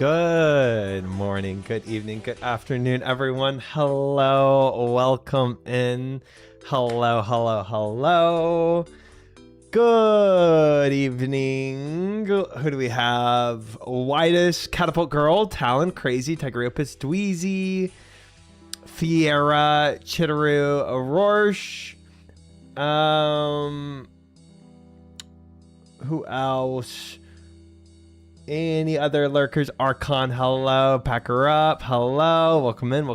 Good morning, good evening, good afternoon, everyone. Hello, welcome in. Hello. Good evening. Who do we have? Whitest, Catapult Girl, Talon, Crazy, Tigreopus, Dweezy, Fiera, Chitteru, Aurorsh. Who else? Any other lurkers? Archon, hello. Packer up, hello. Welcome in.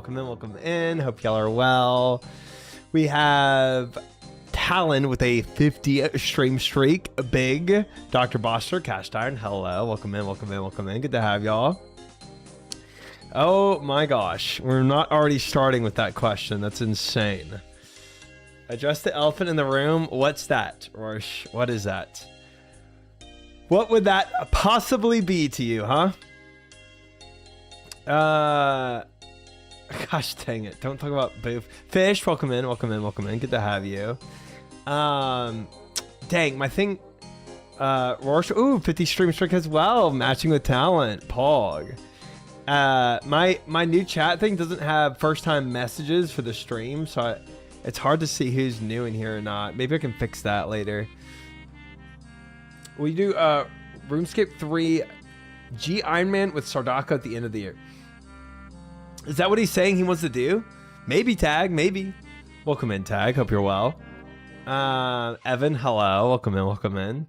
Hope y'all are well. We have Talon with a 50 stream streak. Big. Dr. Boster, Cast Iron, hello. Welcome in. Good to have y'all. Oh my gosh. We're not already starting with that question. That's insane. Address the elephant in the room. What's that, Rorsch? What is that? What would that possibly be to you, huh? Gosh dang it. Don't talk about boof. Fish, welcome in. Good to have you. Dang, my thing. Rorsch, ooh, 50 stream streak as well. Matching with talent. Pog. My new chat thing doesn't have first time messages for the stream, so it's hard to see who's new in here or not. Maybe I can fix that later. We do RuneScape 3 G Iron Man with Sardaka at the end of the year. Is that what he's saying he wants to do? Maybe, Tag, maybe. Welcome in, Tag. Hope you're well. Evan, hello. Welcome in.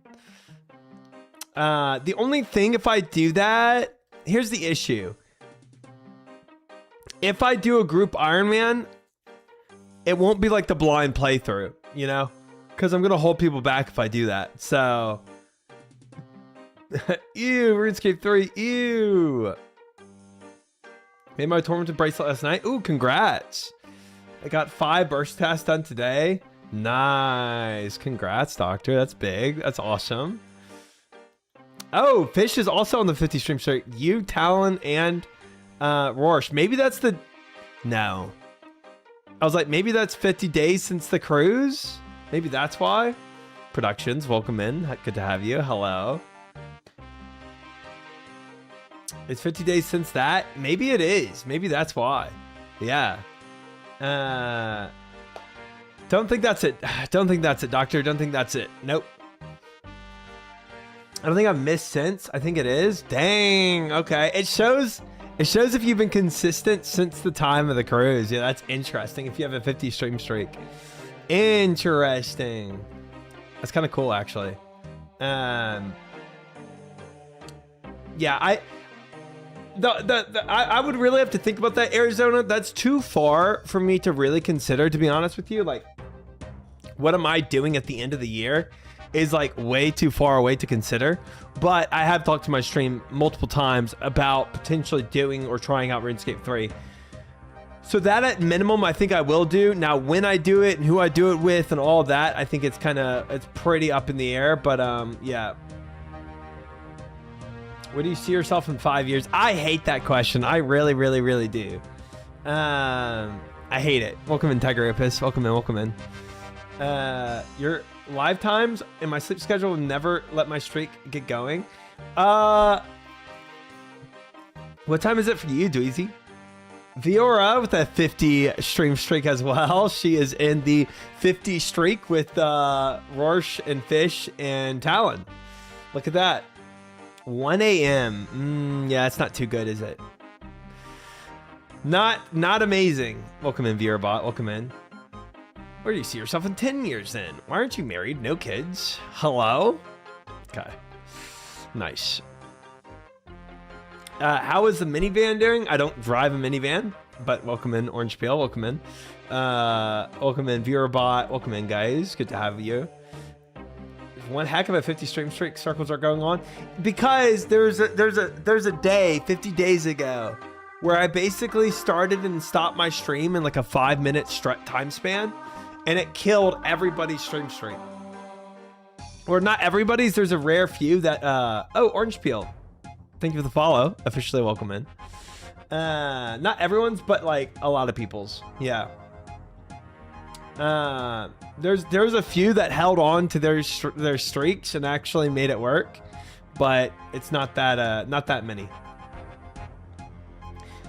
The only thing, if I do that, here's the issue. If I do a group Iron Man, it won't be like the blind playthrough, you know? Because I'm going to hold people back if I do that. So... Ew, RuneScape 3, ew. Made my tormented bracelet last night. Ooh, congrats. I got 5 burst tasks done today. Nice. Congrats, Doctor. That's big. That's awesome. Oh, Fish is also on the 50 stream streak. You, Talon, and Rorsch. Maybe that's the... No. I was like, maybe that's 50 days since the cruise? Maybe that's why? Productions, welcome in. Good to have you. Hello. It's 50 days since that. Maybe it is. Maybe that's why. Yeah. Don't think that's it. Don't think that's it, Doctor. Don't think that's it. Nope. I don't think I've missed since. I think it is. Dang. Okay. It shows if you've been consistent since the time of the cruise. Yeah, that's interesting. If you have a 50 stream streak. Interesting. That's kind of cool, actually. Yeah, I would really have to think about that. Arizona, that's too far for me to really consider, to be honest with you. Like, what am I doing at the end of the year is like way too far away to consider. But I have talked to my stream multiple times about potentially doing or trying out RuneScape 3. So that at minimum, I think I will do. Now, when I do it and who I do it with and all of that, I think it's pretty up in the air. But yeah. Where do you see yourself in 5 years? I hate that question. I really do. I hate it. Welcome in, Tigreopus. Welcome in. Your live times and my sleep schedule will never let my streak get going. What time is it for you, Dweezy? Viora with a 50 stream streak as well. She is in the 50 streak with Rorsch and Fish and Talon. Look at that. 1 a.m. Yeah, it's not too good, is it? Not amazing. Welcome in, VRBot. Welcome in. Where do you see yourself in 10 years then? Why aren't you married? No kids? Hello? Okay. Nice. How is the minivan doing? I don't drive a minivan, but welcome in, Orange Peel. Welcome in. Welcome in, VRBot. Welcome in, guys. Good to have you. One heck of a 50 stream streak circles are going on because there's a day 50 days ago where I basically started and stopped my stream in like a 5-minute time span, and it killed everybody's stream streak. Or not everybody's. There's a rare few that oh, Orange Peel, thank you for the follow. Officially welcome in. Not everyone's, but like a lot of people's. Yeah. There's a few that held on to their streaks and actually made it work, but it's not that many.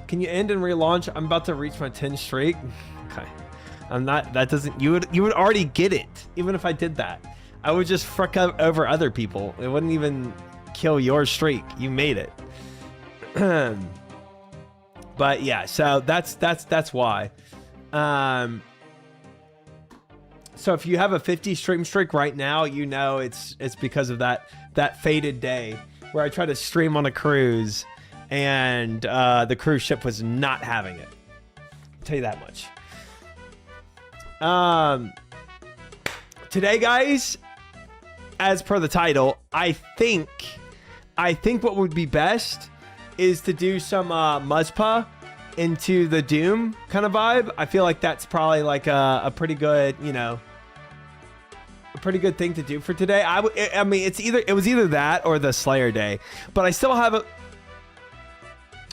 Can you end and relaunch? I'm about to reach my 10 streak. Okay. I'm not, that doesn't, you would already get it. Even if I did that, I would just frick up over other people. It wouldn't even kill your streak. You made it. But yeah, so that's why. So if you have a 50 stream streak right now, you know it's because of that fated day where I tried to stream on a cruise and the cruise ship was not having it. I'll tell you that much. Today, guys, as per the title, I think what would be best is to do some MUSPAH into the Doom kind of vibe. I feel like that's probably like a pretty good, you know, a pretty good thing to do for today. I mean, it was either that or the Slayer Day, but I still have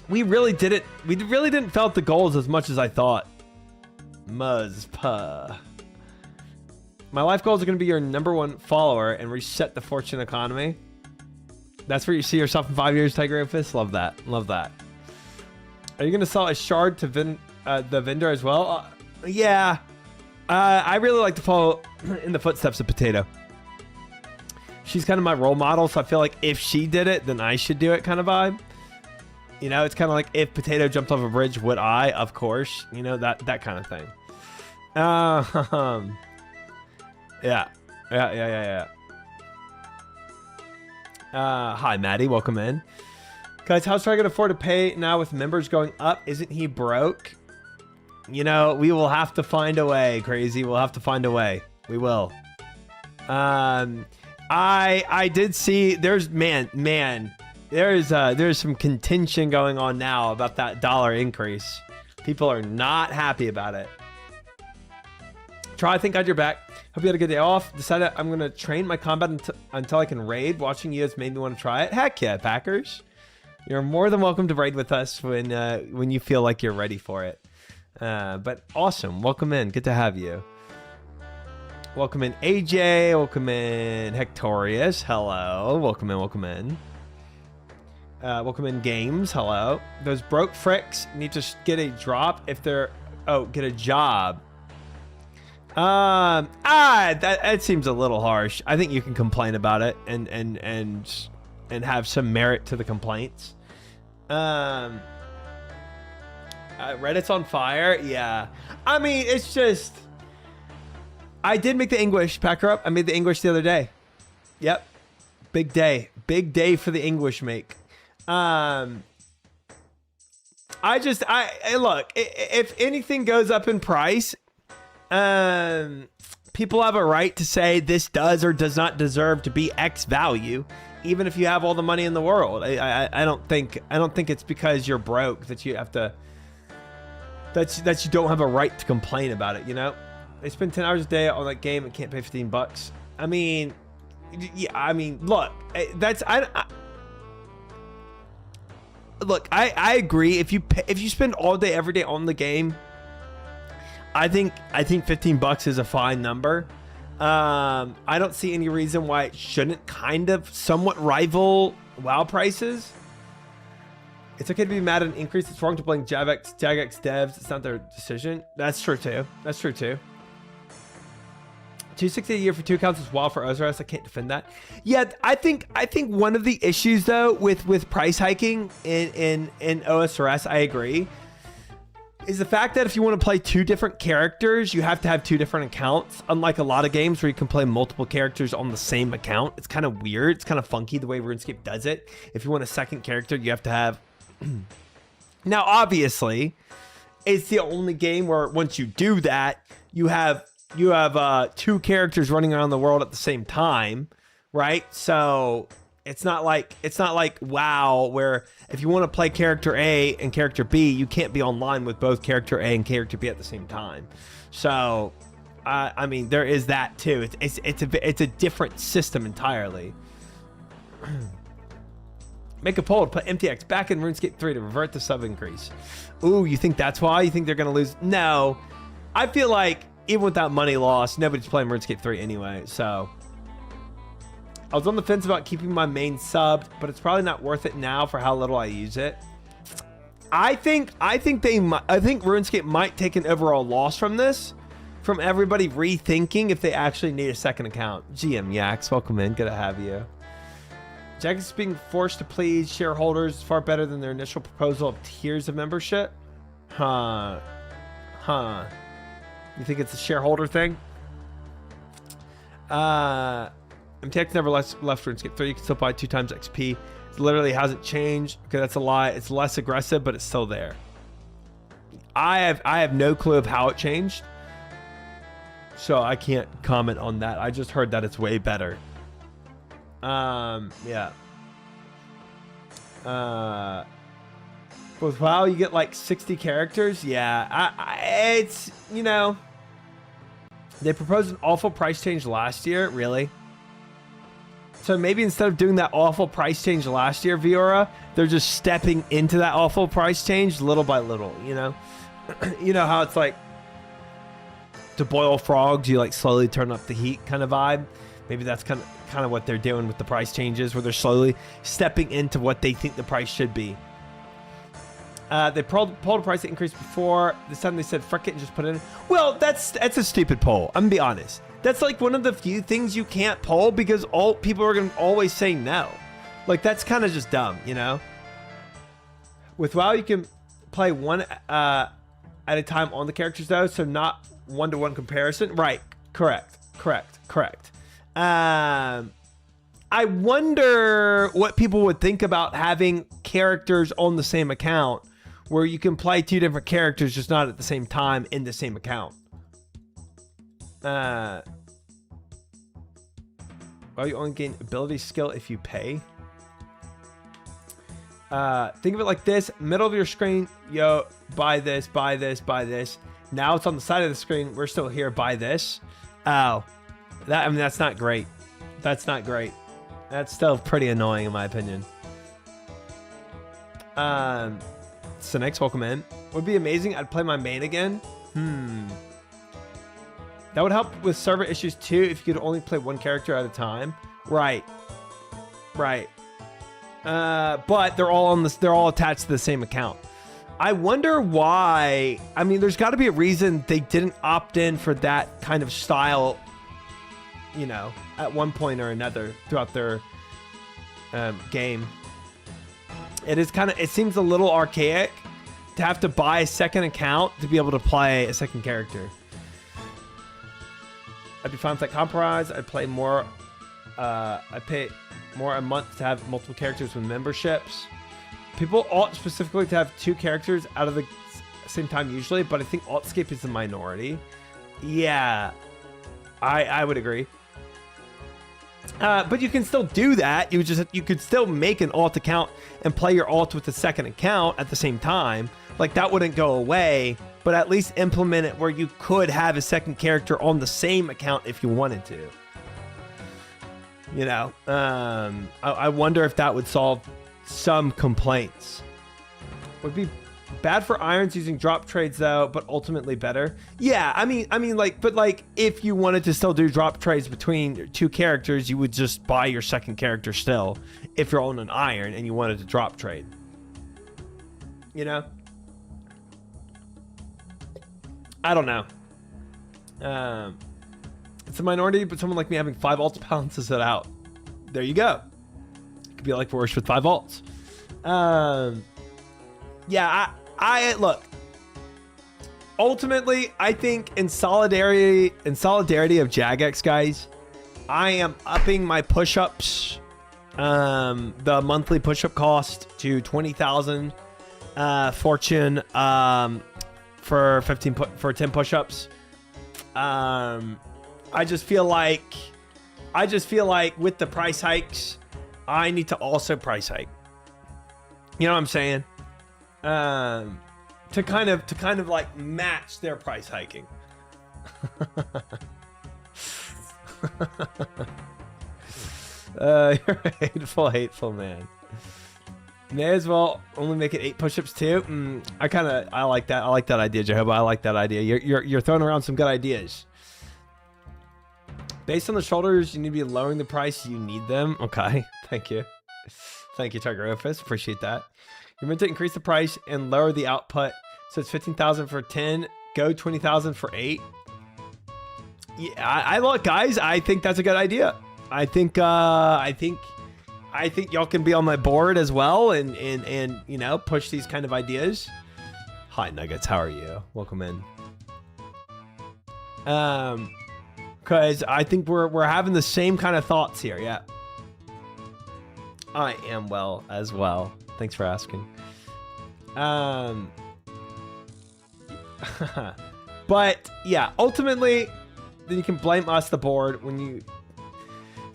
we really didn't felt the goals as much as I thought. MUSPAH. My life goals are going to be your #1 follower and reset the fortune economy. That's where you see yourself in 5 years, Tiger Opus. Love that. Love that. Are you going to sell a shard to the vendor as well? Yeah. I really like to follow in the footsteps of Potato. She's kind of my role model, so I feel like if she did it, then I should do it kind of vibe. You know, it's kind of like if Potato jumped off a bridge, would I? Of course. You know, that kind of thing. Yeah. Hi, Maddie. Welcome in. Guys, how's Trey going to afford to pay now with members going up? Isn't he broke? You know, we will have to find a way, Crazy. We'll have to find a way. We will. I did see there's some contention going on now about that dollar increase. People are not happy about it. Try, I think, on your back. Hope you had a good day off. Decided I'm going to train my combat until I can raid. Watching you has made me want to try it. Heck yeah, Packers. You're more than welcome to raid with us when you feel like you're ready for it. But awesome. Welcome in. Good to have you. Welcome in, AJ. Welcome in, Hectorius. Hello. Welcome in. Welcome in. Welcome in, Games. Hello. Those broke fricks need to get a drop if they're... Oh, get a job. That seems a little harsh. I think you can complain about it and have some merit to the complaints. Reddit's on fire. Yeah. I mean, it's just, I did make the English Packer up. I made the English the other day. Yep. Big day for the English make. Look, if anything goes up in price, people have a right to say this does or does not deserve to be X value, even if you have all the money in the world. I don't think it's because you're broke that you have to, that you don't have a right to complain about it. You know, they spend 10 hours a day on that game and can't pay $15. I mean, yeah, I mean, look, look, I agree. If you spend all day every day on the game, I think $15 is a fine number. I don't see any reason why it shouldn't kind of somewhat rival WoW prices. It's okay to be mad at an increase. It's wrong to blame Jagex devs. It's not their decision. That's true too. That's true too. $260 a year for 2 accounts is wild for OSRS. I can't defend that. Yeah, I think one of the issues though with price hiking in OSRS, I agree, is the fact that if you want to play 2 different characters, you have to have 2 different accounts. Unlike a lot of games where you can play multiple characters on the same account. It's kind of weird. It's kind of funky the way RuneScape does it. If you want a second character, you have to have... Now, obviously, it's the only game where once you do that, you have 2 characters running around the world at the same time, right? So it's not like WoW, where if you want to play character A and character B, you can't be online with both character A and character B at the same time. So I mean, there is that too. It's a different system entirely. Make a poll to put MTX back in RuneScape 3 to revert the sub increase. Ooh, you think that's why? You think they're going to lose? No. I feel like even without money loss, nobody's playing RuneScape 3 anyway, so... I was on the fence about keeping my main subbed, but it's probably not worth it now for how little I use it. I think RuneScape might take an overall loss from this, from everybody rethinking if they actually need a second account. GM Yaks, welcome in. Good to have you. Jagex is being forced to please shareholders far better than their initial proposal of tiers of membership. Huh. You think it's a shareholder thing? MTX never left RuneScape 3. You can still buy 2 times XP. It literally hasn't changed. Okay, that's a lie. It's less aggressive, but it's still there. I have no clue of how it changed, so I can't comment on that. I just heard that it's way better. Yeah. With WoW, you get like 60 characters. Yeah, it's, you know, they proposed an awful price change last year. Really? So maybe instead of doing that awful price change last year, Viora, they're just stepping into that awful price change little by little, you know? You know how it's like to boil frogs, you like slowly turn up the heat kind of vibe. Maybe that's kind of what they're doing with the price changes, where they're slowly stepping into what they think the price should be. They polled a price increase before. This time they said, frick it, and just put it in. Well, that's a stupid poll. I'm gonna be honest. That's like one of the few things you can't poll because all people are gonna always say no. Like, that's kind of just dumb, you know? With WoW, you can play one at a time on the characters though, so not one-to-one comparison. Right, correct. I wonder what people would think about having characters on the same account where you can play 2 different characters, just not at the same time in the same account. Well, you only gain ability skill if you pay. Think of it like this: middle of your screen, yo, buy this. Now it's on the side of the screen. We're still here. Buy this. Oh, that's not great. That's not great. That's still pretty annoying in my opinion. So next, welcome in. Would be amazing. I'd play my main again. That would help with server issues too if you could only play one character at a time. Right. But they're all attached to the same account. I wonder why. I mean, there's got to be a reason they didn't opt in for that kind of style, you know, at one point or another throughout their game. It seems a little archaic to have to buy a second account to be able to play a second character. I'd be fine with that compromise. I'd play more. I pay more a month to have multiple characters with memberships. People alt specifically to have 2 characters out of the same time usually, but I think Altscape is the minority. Yeah, I would agree. But you can still do that. You could still make an alt account and play your alt with the second account at the same time. Like, that wouldn't go away, but at least implement it where you could have a second character on the same account if you wanted to. You know, I wonder if that would solve some complaints. Would be bad for irons using drop trades though, but ultimately better. Yeah, I mean, but if you wanted to still do drop trades between 2 characters, you would just buy your second character still if you're on an iron and you wanted to drop trade. You know? I don't know. It's a minority, but someone like me having 5 alts balances it out. There you go. It could be like Worse with 5 alts. Yeah, I look. Ultimately, I think in solidarity of Jagex, guys, I am upping my push-ups. The monthly push-up cost to 20,000 fortune for 10 push-ups. I just feel like with the price hikes, I need to also price hike. You know what I'm saying? To kind of like match their price hiking. You're a hateful man. May as well only make it 8 push-ups too. I like that. I like that idea, Jehovah. I like that idea. You're throwing around some good ideas. Based on the shoulders, you need to be lowering the price. You need them. Okay. Thank you. Thank you, Tiger Opus. Appreciate that. You're meant to increase the price and lower the output. So it's 15,000 for 10. Go 20,000 for 8. Yeah, I look, guys. I think that's a good idea. I think y'all can be on my board as well, and you know, push these kind of ideas. Hi Nuggets, how are you? Welcome in. Because I think we're having the same kind of thoughts here. Yeah, I am well as well. Thanks for asking. But yeah, ultimately, then you can blame us, the board, when you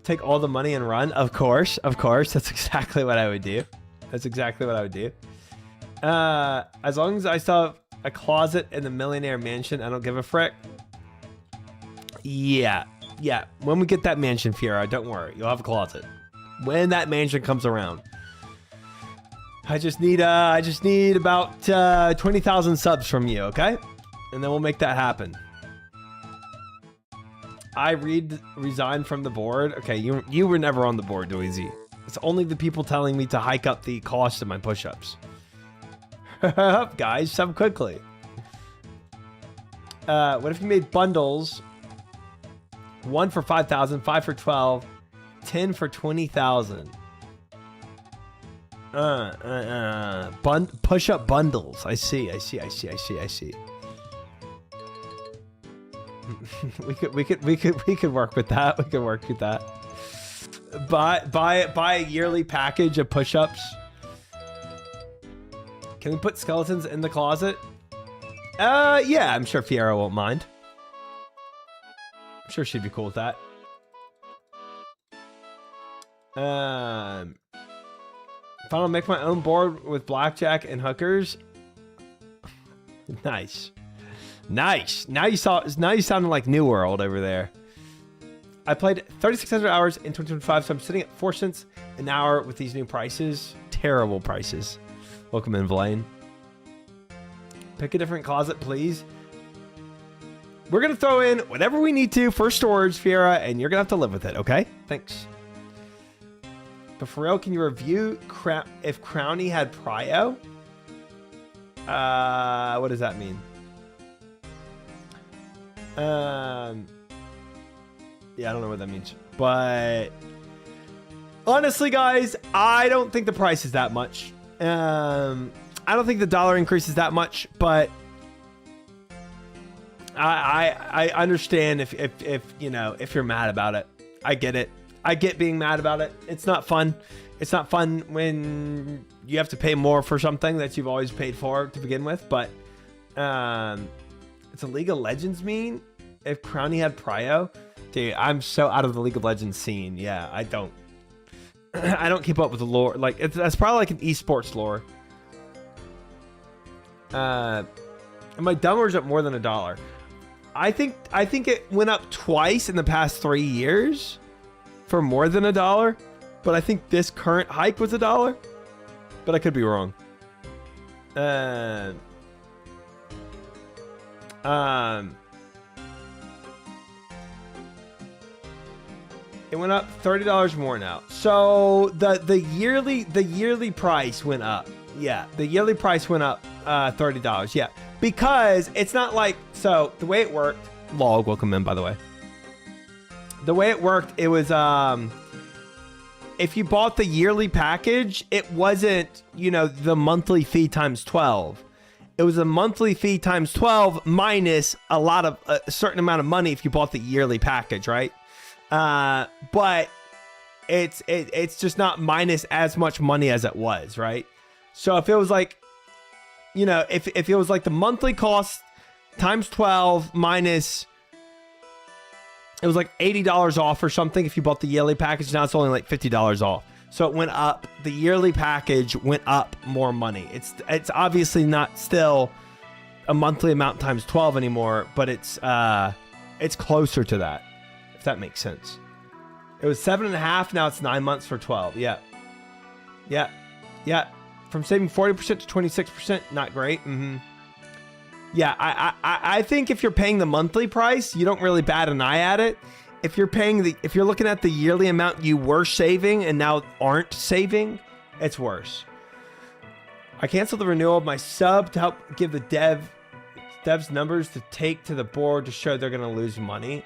take all the money and run. Of course, that's exactly what I would do. That's exactly what I would do. As long as I still have a closet in the millionaire mansion, I don't give a frick. Yeah. When we get that mansion, Fiora, don't worry, you'll have a closet when that mansion comes around. I just need about 20,000 subs from you, okay? And then we'll make that happen. I resigned from the board. Okay, you were never on the board, Doezy. It's only the people telling me to hike up the cost of my push-ups. Up, guys, sub quickly. What if you made bundles? 1 for 5,000, 5 for 12, 10 for 20,000. Push-up bundles. I see. we could work with that. We could work with that. Buy a yearly package of push-ups. Can we put skeletons in the closet? Yeah, I'm sure Fiora won't mind. I'm sure she'd be cool with that. If I don't make my own board with blackjack and hookers. Nice. Now you sounded like New World over there. I played 3,600 hours in 2025, so I'm sitting at 4 cents an hour with these new prices. Terrible prices. Welcome in, Vlaine. Pick a different closet, please. We're gonna throw in whatever we need to for storage, Fiora, and you're gonna have to live with it, okay? Thanks. But for real, can you review if Crowny had prio? What does that mean? Yeah, I don't know what that means. But honestly, guys, I don't think the price is that much. I don't think the dollar increases that much, but I understand if you know, if you're mad about it. I get it. I get being mad about it. It's not fun. It's not fun when you have to pay more for something that you've always paid for to begin with, but it's a League of Legends meme. If Crowny had prio, dude, I'm so out of the League of Legends scene. Yeah, I don't keep up with the lore. Like that's probably like an esports lore. Am I dumb or is it more than $1? I think it went up twice in the past 3 years for more than $1, but I think this current hike was $1, but I could be wrong. It went up $30 more now. So the yearly price went up. Yeah, the yearly price went up $30. Yeah, because it's not like, so the way it worked. Log, welcome in, by the way. The way it worked, it was if you bought the yearly package, it wasn't, you know, the monthly fee times 12. It was a monthly fee times 12 minus a certain amount of money if you bought the yearly package, right? But it's just not minus as much money as it was, right? So if it was like, you know, if it was like the monthly cost times 12 minus, it was like $80 off or something if you bought the yearly package. Now it's only like $50 off. So it went up. The yearly package went up more money. It's obviously not still a monthly amount times 12 anymore, but it's closer to that, if that makes sense. It was 7.5. Now it's 9 months for 12. Yeah. From saving 40% to 26%, not great. Yeah, I think if you're paying the monthly price, you don't really bat an eye at it. If you're looking at the yearly amount you were saving and now aren't saving, it's worse. I canceled the renewal of my sub to help give the devs numbers to take to the board to show they're going to lose money.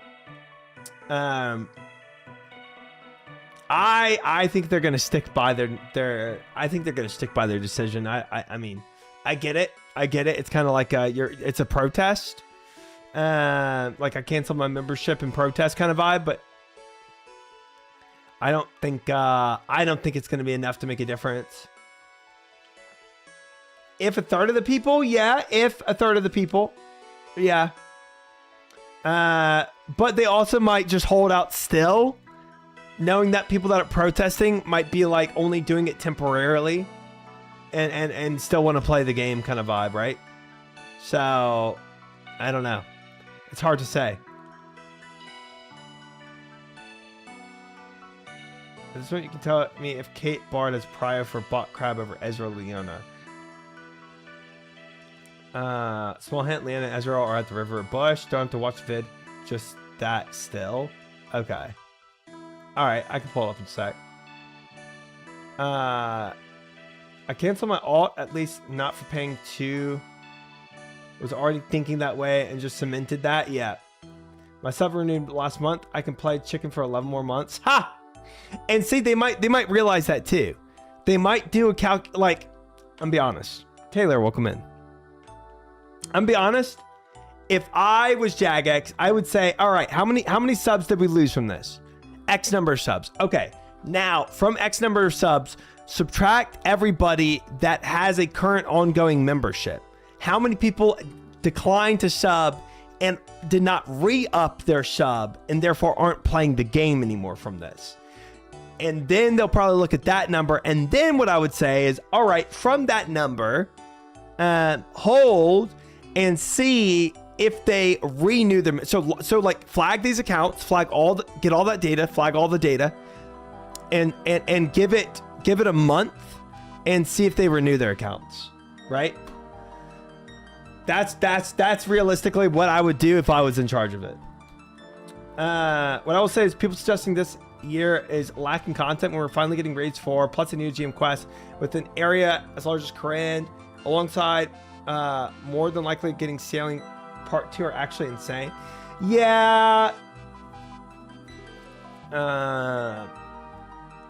I think they're going to stick by their I think they're going to stick by their decision. I mean, I get it. It's kind of like it's a protest. Like I canceled my membership in protest kind of vibe, but I don't think it's going to be enough to make a difference. If a third of the people, yeah. Yeah. But they also might just hold out still, knowing that people that are protesting might be like only doing it temporarily and still want to play the game kind of vibe, right? So, I don't know. It's hard to say. This is what you can tell me if Kate Bard has prior for Bot Crab over Ezra Leona. Small hint, Leona and Ezra are at the River Bush. Don't have to watch vid. Just that still. Okay. Alright, I can pull it up in a sec. I canceled my alt, at least not for paying 2. Was already thinking that way and just cemented that. Yeah. My sub renewed last month. I can play chicken for 11 more months. Ha! And see, they might realize that too. They might do a like, I'm be honest. Taylor, welcome in. I'm be honest. If I was Jagex, I would say, all right, how many subs did we lose from this? X number of subs. Okay. Now, from X number of subs, subtract everybody that has a current ongoing membership. How many people declined to sub and did not re-up their sub and therefore aren't playing the game anymore from this? And then they'll probably look at that number. And then what I would say is, all right, from that number, hold and see if they renew them. So like flag these accounts, get all that data, flag all the data, and give it a month and see if they renew their accounts, right? That's realistically what I would do if I was in charge of it. What I will say is people suggesting this year is lacking content when we're finally getting raids 4 plus a new GM quest with an area as large as Koran alongside more than likely getting sailing part 2 are actually insane. Yeah.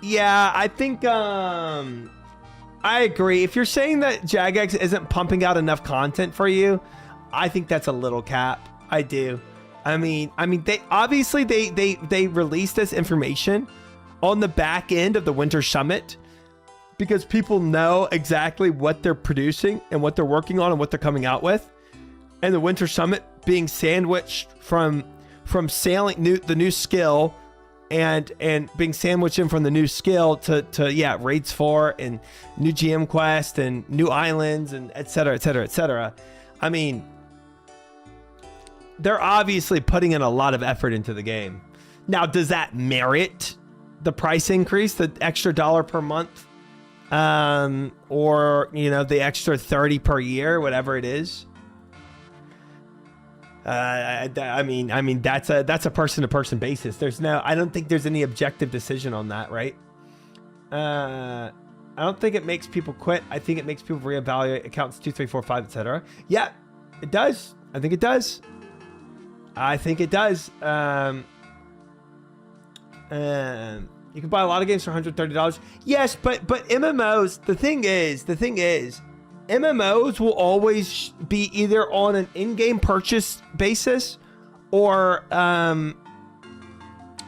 Yeah, I think I agree. If you're saying that Jagex isn't pumping out enough content for you, I think that's a little cap. I do. I mean, they obviously they released this information on the back end of the Winter Summit because people know exactly what they're producing and what they're working on and what they're coming out with. And the Winter Summit being sandwiched from sailing the new skill and being sandwiched in from the new skill to yeah, raids 4 and new GM quest and new islands and et cetera. I mean, they're obviously putting in a lot of effort into the game. Now, does that merit the price increase, the extra $1 per month, or the extra 30 per year, whatever it is? I mean that's a person to person basis. I don't think there's any objective decision on that, right? I don't think it makes people quit. I think it makes people reevaluate accounts 2, 3, 4, 5, etc. Yeah, it does. I think it does. You can buy a lot of games for $130. Yes, but MMOs, the thing is, MMOs will always be either on an in-game purchase basis or a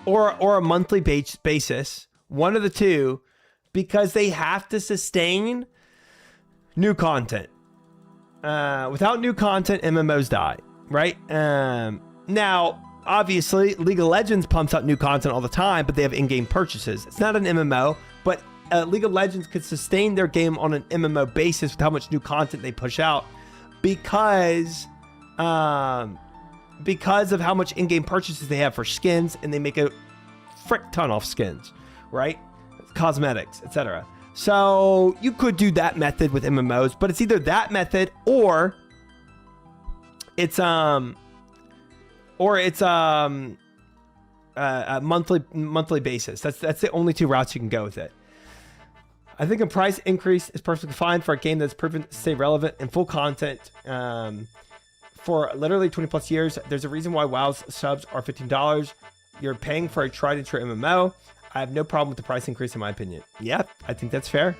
monthly basis, one of the two, because they have to sustain new content. Without new content, MMOs die, right? Now, obviously, League of Legends pumps out new content all the time, but they have in-game purchases. It's not an MMO, but League of Legends could sustain their game on an MMO basis with how much new content they push out because of how much in-game purchases they have for skins, and they make a frick ton off skins, right? Cosmetics, etc. So you could do that method with MMOs, but it's either that method or it's a monthly basis. That's the only two routes you can go with it. I think a price increase is perfectly fine for a game that's proven to stay relevant and full content for literally 20 plus years. There's a reason why WoW's subs are $15. You're paying for a tried and true MMO. I have no problem with the price increase in my opinion. Yeah, I think that's fair.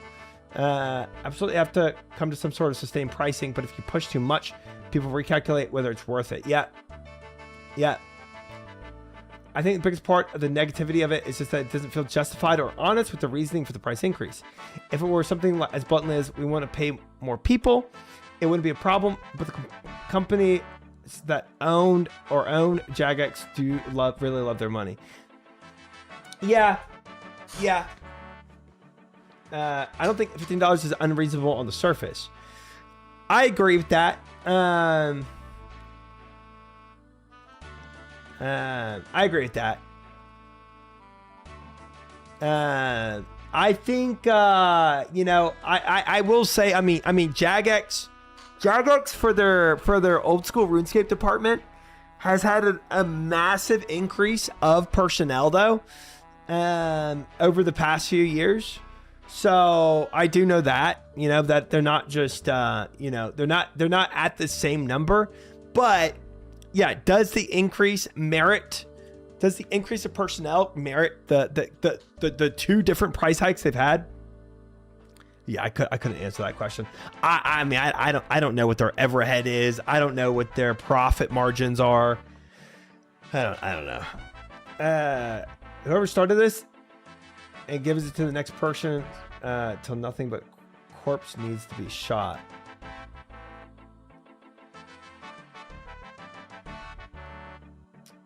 Absolutely have to come to some sort of sustained pricing, but if you push too much, people recalculate whether it's worth it. Yeah. I think the biggest part of the negativity of it is just that it doesn't feel justified or honest with the reasoning for the price increase. If it were something as bluntly as we want to pay more people, it wouldn't be a problem, but the company that own Jagex do really love their money. Yeah. I don't think $15 is unreasonable on the surface. I agree with that. I agree with that. I think I will say, I mean Jagex for their old school RuneScape department has had a massive increase of personnel though over the past few years. So I do know that, that they're not just they're not at the same number, but yeah, does the increase of personnel merit the two different price hikes they've had? Yeah, I couldn't answer that question. I mean, I don't know what their overhead is. I don't know what their profit margins are. I don't know. Whoever started this and gives it to the next person till nothing but corpse needs to be shot.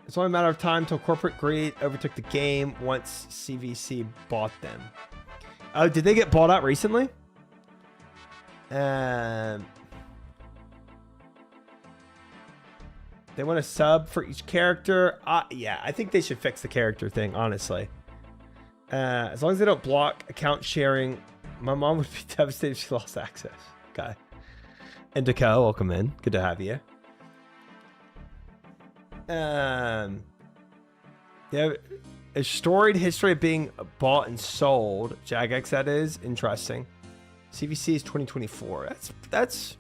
It's only a matter of time till corporate greed overtook the game once CVC bought them. Oh, did they get bought out recently? They want a sub for each character. Yeah, I think they should fix the character thing, honestly. As long as they don't block account sharing, my mom would be devastated if she lost access. Okay. And Deco, welcome in. Good to have you. Yeah, a storied history of being bought and sold. Jagex, that is interesting. CVC is 2024. That's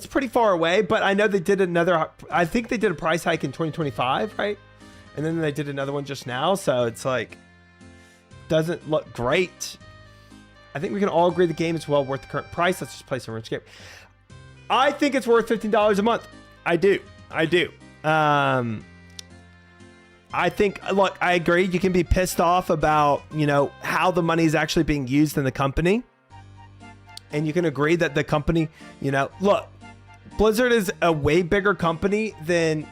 pretty far away, but I know they did another. I think they did a price hike in 2025, right? And then they did another one just now, so it's like doesn't look great. I think we can all agree the game is well worth the current price. Let's just play some RuneScape. I think it's worth $15 a month. I do. I think, look, I agree. You can be pissed off about, how the money is actually being used in the company. And you can agree that the company, look, Blizzard is a way bigger company than,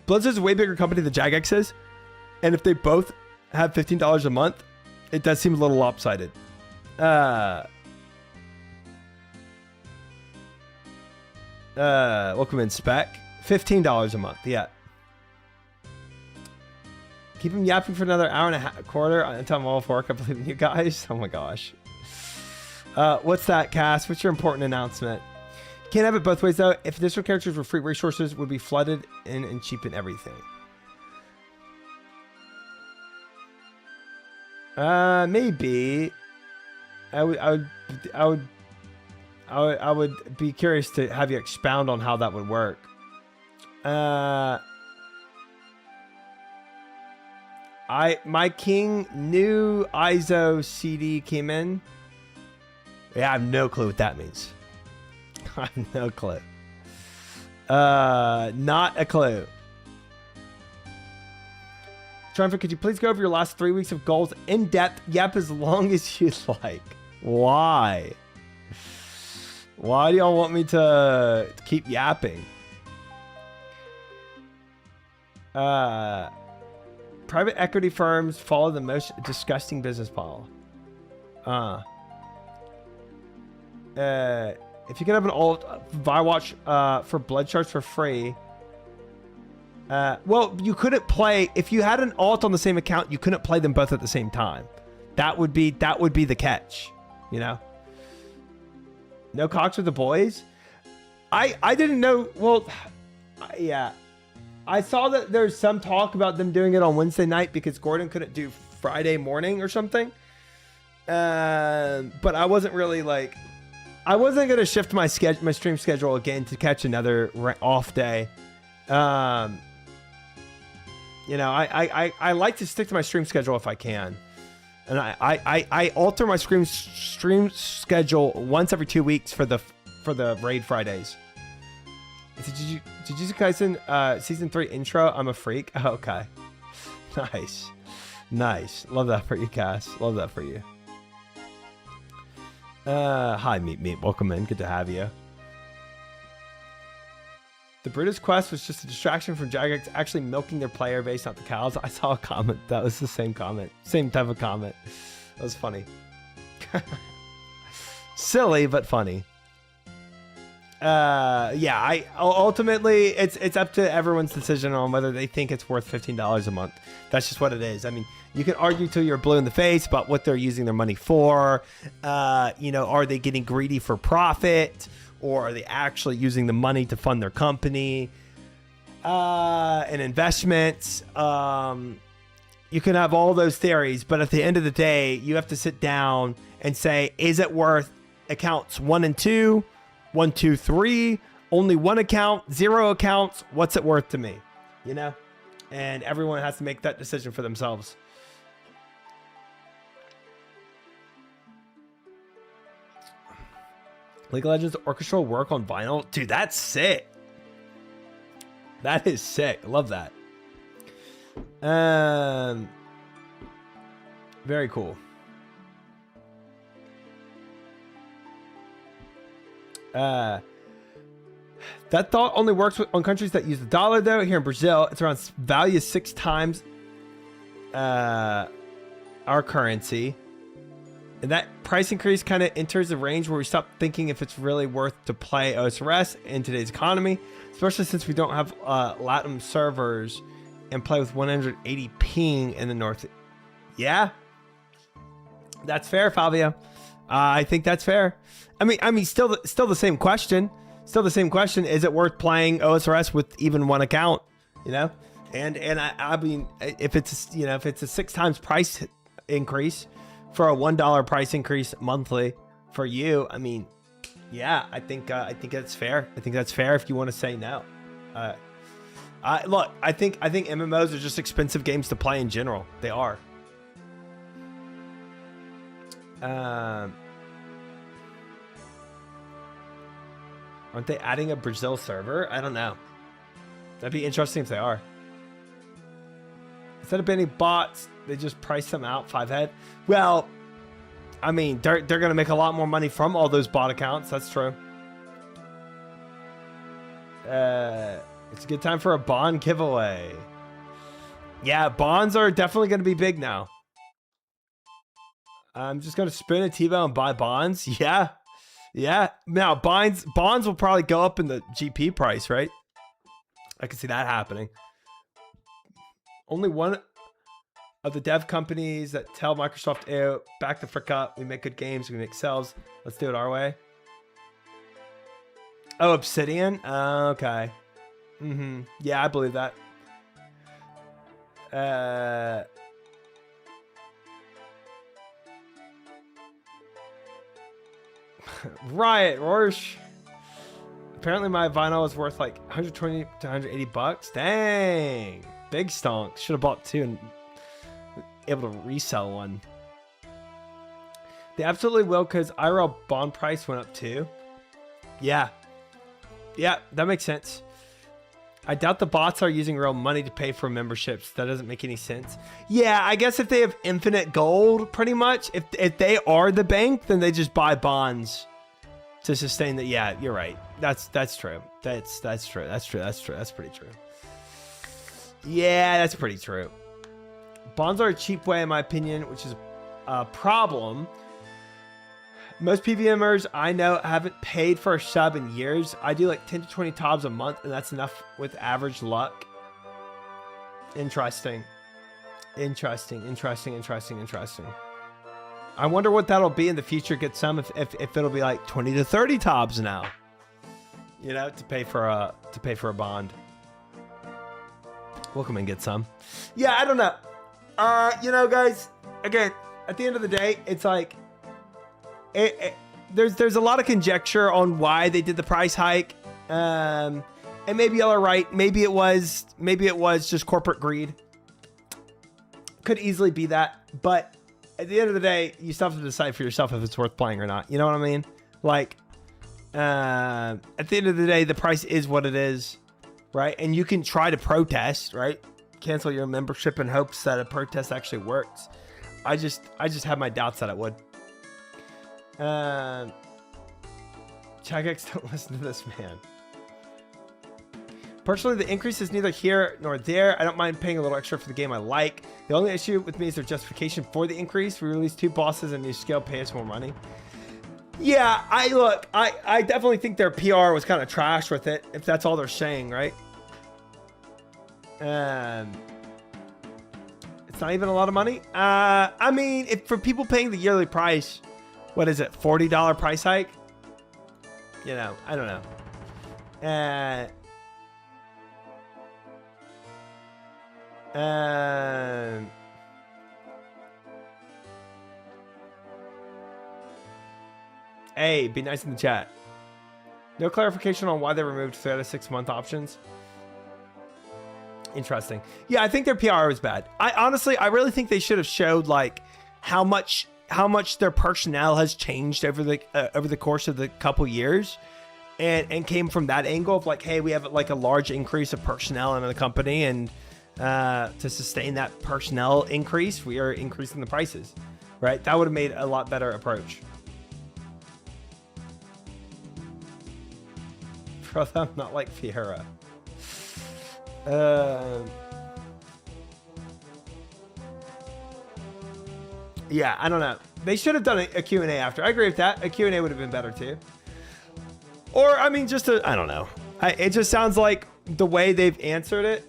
Blizzard's a way bigger company than Jagex is. And if they both have $15 a month, it does seem a little lopsided. Welcome in, Spec. $15 a month, yeah. Keep him yapping for another hour and a quarter until I'm all off work. I believe in you guys. Oh my gosh. What's that, Cass? What's your important announcement? Can't have it both ways though. If additional characters were free, resources would be flooded in and cheapen everything. Maybe. I would be curious to have you expound on how that would work. My King new ISO CD came in. Yeah, I have no clue what that means. I have no clue. Not a clue. Triumph, could you please go over your last 3 weeks of goals in depth? Yep, as long as you'd like. Why? Why do y'all want me to keep yapping? Private equity firms follow the most disgusting business model. If you can have an alt Firewatch for blood shards for free. Well, you couldn't play if you had an alt on the same account. You couldn't play them both at the same time. That would be the catch. No cocks with the boys. I didn't know. Well, yeah. I saw that there's some talk about them doing it on Wednesday night because Gordon couldn't do Friday morning or something. But I wasn't really like, I wasn't gonna shift my stream schedule again to catch another off day. You know, I like to stick to my stream schedule if I can, and I alter my stream schedule once every 2 weeks for the raid Fridays. Did Jujutsu Kaisen season 3 intro? I'm a freak. Okay, nice. Love that for you, Cass. Love that for you. Hi, Meat. Welcome in. Good to have you. The Brutus quest was just a distraction from Jagex actually milking their player base, not the cows. I saw a comment. That was the same comment. Same type of comment. That was funny. Silly, but funny. Yeah, ultimately, it's up to everyone's decision on whether they think it's worth $15 a month. That's just what it is. I mean, you can argue till you're blue in the face about what they're using their money for. You know, are they getting greedy for profit? Or are they actually using the money to fund their company and investments? You can have all those theories, but at the end of the day, you have to sit down and say, is it worth accounts 1 and 2, 1, 2, 3, only one account, 0 accounts? What's it worth to me? You know? And everyone has to make that decision for themselves. League of Legends orchestral work on vinyl. Dude, that's sick. That is sick. I love that. Very cool. That thought only works on countries that use the dollar, though. Here in Brazil, it's around value 6 times our currency. And that price increase kind of enters the range where we stop thinking if it's really worth to play OSRS in today's economy, especially since we don't have LATAM servers and play with 180 ping in the north. Yeah, that's fair, Fabio. I think that's fair. I mean, still the same question. Still the same question. Is it worth playing OSRS with even one account? You know, and I mean, if it's a 6 times price increase for a $1 price increase monthly for you, I mean, yeah, I think that's fair. I think that's fair if you want to say no. Look, I think MMOs are just expensive games to play in general. They are. Aren't they adding a Brazil server? I don't know. That'd be interesting if they are. Instead of banning bots, they just price them out 5 head. Well, I mean, they're going to make a lot more money from all those bot accounts. That's true. It's a good time for a bond giveaway. Yeah, bonds are definitely going to be big now. I'm just going to spin a T-Bell and buy bonds. Yeah. Yeah. Now, bonds will probably go up in the GP price, right? I can see that happening. Only one of the dev companies that tell Microsoft, ew, back the frick up. We make good games. We make selves. Let's do it our way. Oh, Obsidian? Okay. Yeah, I believe that. Riot, Rorsch. Apparently my vinyl is worth like 120 to 180 bucks. Dang. Big stonks. Should have bought 2 and able to resell 1. They absolutely will, because IRL bond price went up too. Yeah. Yeah, that makes sense. I doubt the bots are using real money to pay for memberships. That doesn't make any sense. Yeah, I guess if they have infinite gold, pretty much, if they are the bank, then they just buy bonds to sustain the. Yeah, you're right. That's true. That's true. That's pretty true. Yeah, that's pretty true. Bonds are a cheap way, in my opinion, which is a problem. Most PVMers I know haven't paid for a sub in years. I do like 10 to 20 tobs a month, and that's enough with average luck. Interesting. I wonder what that'll be in the future. Get some if it'll be like 20 to 30 tobs now. You know, to pay for a bond. We'll come and get some. Yeah, I don't know. You know, guys, again, at the end of the day, it's like there's a lot of conjecture on why they did the price hike. And maybe y'all are right. Maybe it was just corporate greed. Could easily be that, but at the end of the day, you still have to decide for yourself if it's worth playing or not. You know what I mean? Like, at the end of the day, the price is what it is, right? And you can try to protest, right? Cancel your membership in hopes that a protest actually works. I just have my doubts that it would. Chagex, don't listen to this man. Personally, the increase is neither here nor there. I don't mind paying a little extra for the game I like. The only issue with me is their justification for the increase. We released 2 bosses and new scale, pay us more money. Yeah, I definitely think their PR was kind of trash with it, if that's all they're saying, right? It's not even a lot of money. I mean, if for people paying the yearly price, what is it, $40 price hike? You know, I don't know. Hey, be nice in the chat. No clarification on why they removed 3 out of 6 month options. Interesting. Yeah, I think their PR was bad. I really think they should have showed like how much their personnel has changed over the course of the couple years, and came from that angle of like, hey, we have like a large increase of personnel in the company, and to sustain that personnel increase, we are increasing the prices, right? That would have made a lot better approach. For them, not like Fiera. Yeah, I don't know. They should have done a Q&A after. I agree with that. A Q&A would have been better too. Or, I mean, just I don't know. It just sounds like the way they've answered it.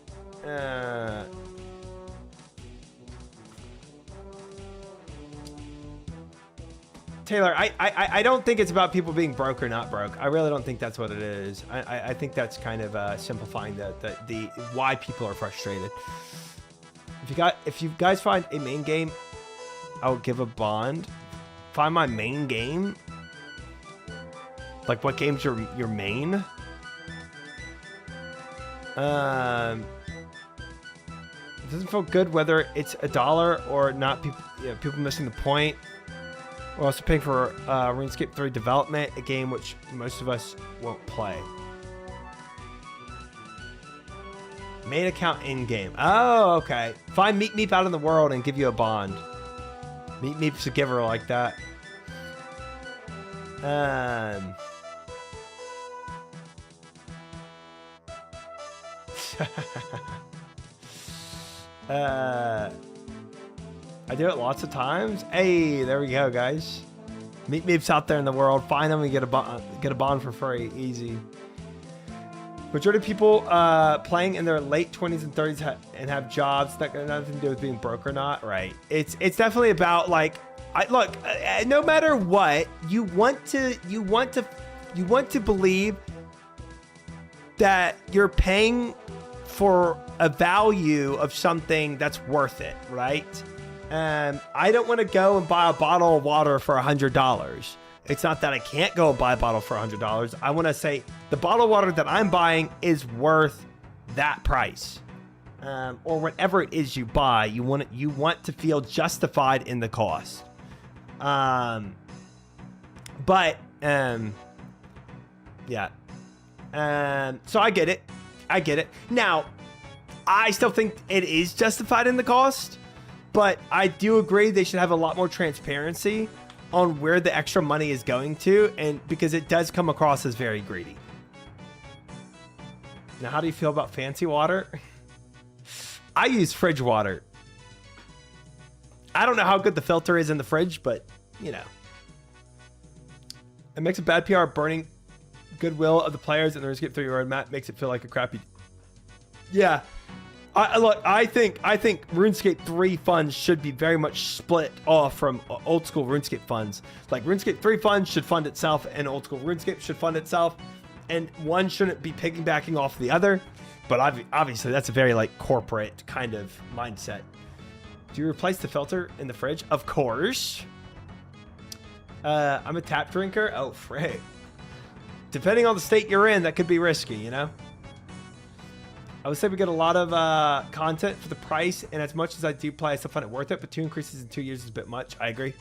Taylor, I don't think it's about people being broke or not broke. I really don't think that's what it is. I think that's kind of simplifying the why people are frustrated. If you guys find a main game, I'll give a bond. Find my main game. Like, what game's your main? It doesn't feel good whether it's $1 or not. People missing the point. We're also paying for RuneScape 3 development, a game which most of us won't play. Main account in-game. Oh, okay. Find Meep Meep out in the world and give you a bond. Meep Meep's a giver like that. I do it lots of times. Hey, there we go, guys. Meep Meep's out there in the world. Find them and get a bond for free. Easy. Majority of people playing in their late 20s and 30s and have jobs that got nothing to do with being broke or not. Right. It's definitely about like, look, no matter what, you want to believe that you're paying for a value of something that's worth it, right? I don't want to go and buy a bottle of water for $100. It's not that I can't go and buy a bottle for $100. I want to say the bottle of water that I'm buying is worth that price, or whatever it is you buy. You want to feel justified in the cost. Yeah. So I get it. Now, I still think it is justified in the cost, but I do agree they should have a lot more transparency on where the extra money is going to, and because it does come across as very greedy. Now, how do you feel about fancy water? I use fridge water. I don't know how good the filter is in the fridge, but you know, it makes a bad PR burning goodwill of the players, and the RuneScape 3 roadmap makes it feel like a crappy. Yeah. Look, I think RuneScape 3 funds should be very much split off from old school RuneScape funds. Like, RuneScape 3 funds should fund itself, and old school RuneScape should fund itself, and one shouldn't be piggybacking off the other. But obviously, that's a very like corporate kind of mindset. Do you replace the filter in the fridge? Of course. I'm a tap drinker. Oh, frick. Depending on the state you're in, that could be risky, you know? I would say we get a lot of content for the price, and as much as I do play, I still find it worth it, but 2 increases in 2 years is a bit much. I agree.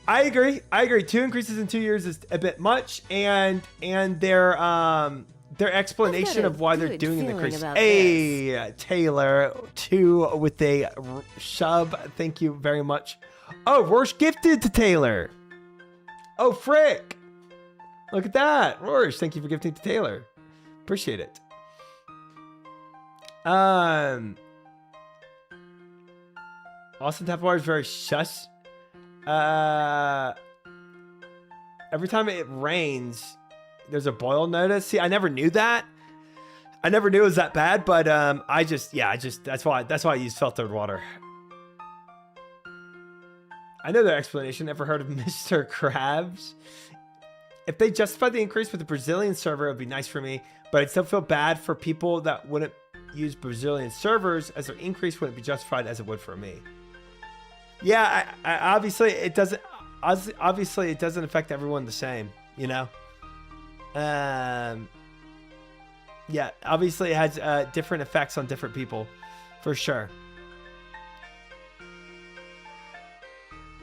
2 increases in 2 years is a bit much, and their explanation of why they're doing an increase. Hey, Taylor, 2 with a sub. Thank you very much. Oh, Rorsch gifted to Taylor. Oh, frick. Look at that. Rorsch, thank you for gifting to Taylor. Appreciate it. Austin tap water is very shush. Every time it rains, there's a boil notice. See, I never knew that. I never knew it was that bad, but that's why I use filtered water. I know their explanation. Ever heard of Mr. Krabs? If they justified the increase with the Brazilian server, it would be nice for me, but I'd still feel bad for people that wouldn't use Brazilian servers, as their increase wouldn't be justified as it would for me. Yeah, obviously it doesn't affect everyone the same, you know? Yeah, obviously it has different effects on different people, for sure.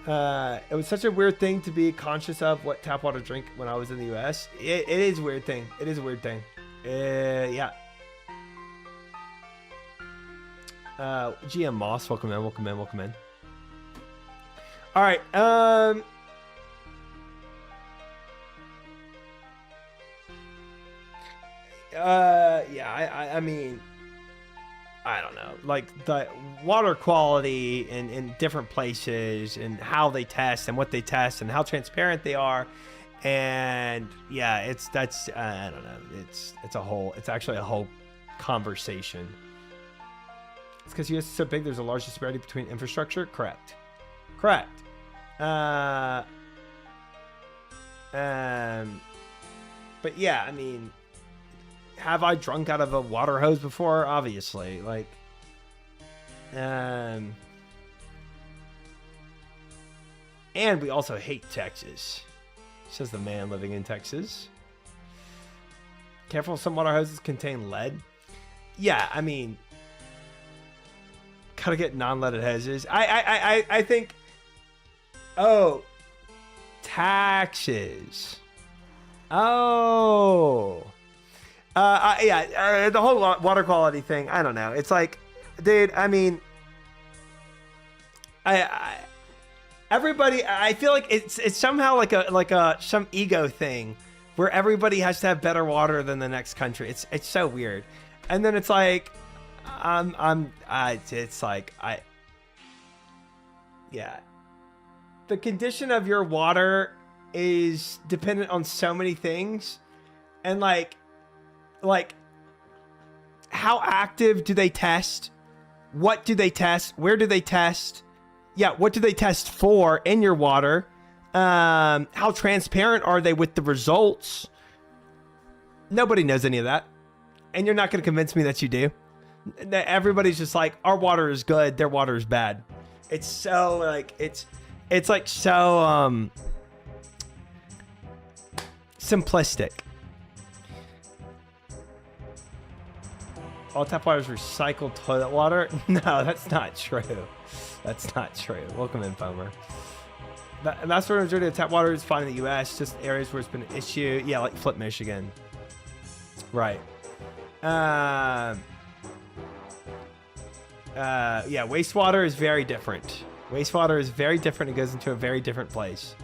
It was such a weird thing to be conscious of what tap water drink when I was in the US. It is a weird thing. It is a weird thing. Yeah. GM Moss, welcome in. All right. Yeah, I mean, I don't know, like the water quality in different places and how they test and what they test and how transparent they are. And yeah, I don't know. It's actually a whole conversation. It's because US is so big, there's a large disparity between infrastructure. Correct. But yeah, I mean, have I drunk out of a water hose before? Obviously, like, and we also hate Texas, says the man living in Texas. Careful, some water hoses contain lead. Yeah, I mean, gotta get non-leaded hoses. I think. Oh, taxes. Oh. Yeah, the whole water quality thing, I don't know. It's like, dude, I mean, everybody, I feel like it's somehow like some ego thing where everybody has to have better water than the next country. It's so weird. And then it's like, yeah. The condition of your water is dependent on so many things, and like how active do they test? What do they test? Where do they test? Yeah, what do they test for in your water? How transparent are they with the results? Nobody knows any of that, and you're not going to convince me that you do. Everybody's just like, our water is good, their water is bad. It's so like it's like so simplistic. All tap water is recycled toilet water? No, that's not true. That's not true. Welcome in, Foamer. That's where the majority of tap water is fine in the US, just areas where it's been an issue. Yeah, like Flint, Michigan. Right. Yeah, wastewater is very different. Wastewater is very different. It goes into a very different place.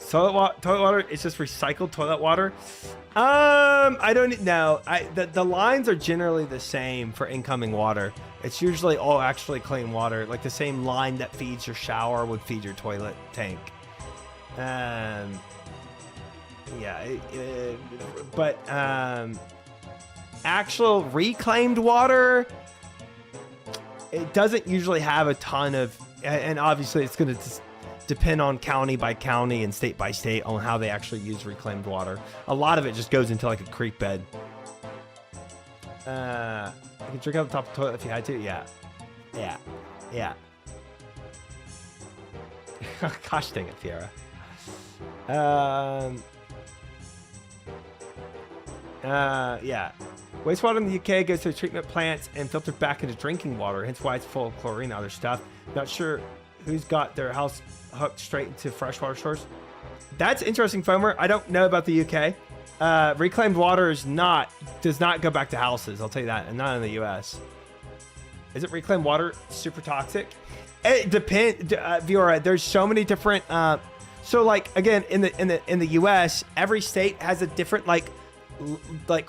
Toilet water is just recycled toilet water. I don't know. The lines are generally the same for incoming water. It's usually all actually clean water. Like the same line that feeds your shower would feed your toilet tank. Yeah, but actual reclaimed water, it doesn't usually have a ton of, and obviously it's going to depend on county by county and state by state on how they actually use reclaimed water. A lot of it just goes into like a creek bed. You can drink out the top of the toilet if you had to. Yeah. Yeah. Gosh dang it, Fiera. Yeah. Wastewater in the UK goes to treatment plants and filtered back into drinking water, hence why it's full of chlorine and other stuff. Not sure who's got their house hooked straight into freshwater source. That's interesting, Foamer. I don't know about the UK. Reclaimed water does not go back to houses. I'll tell you that, and not in the US. Is it reclaimed water super toxic? It depends, Viora. There's so many different. So like again, in the US, every state has a different like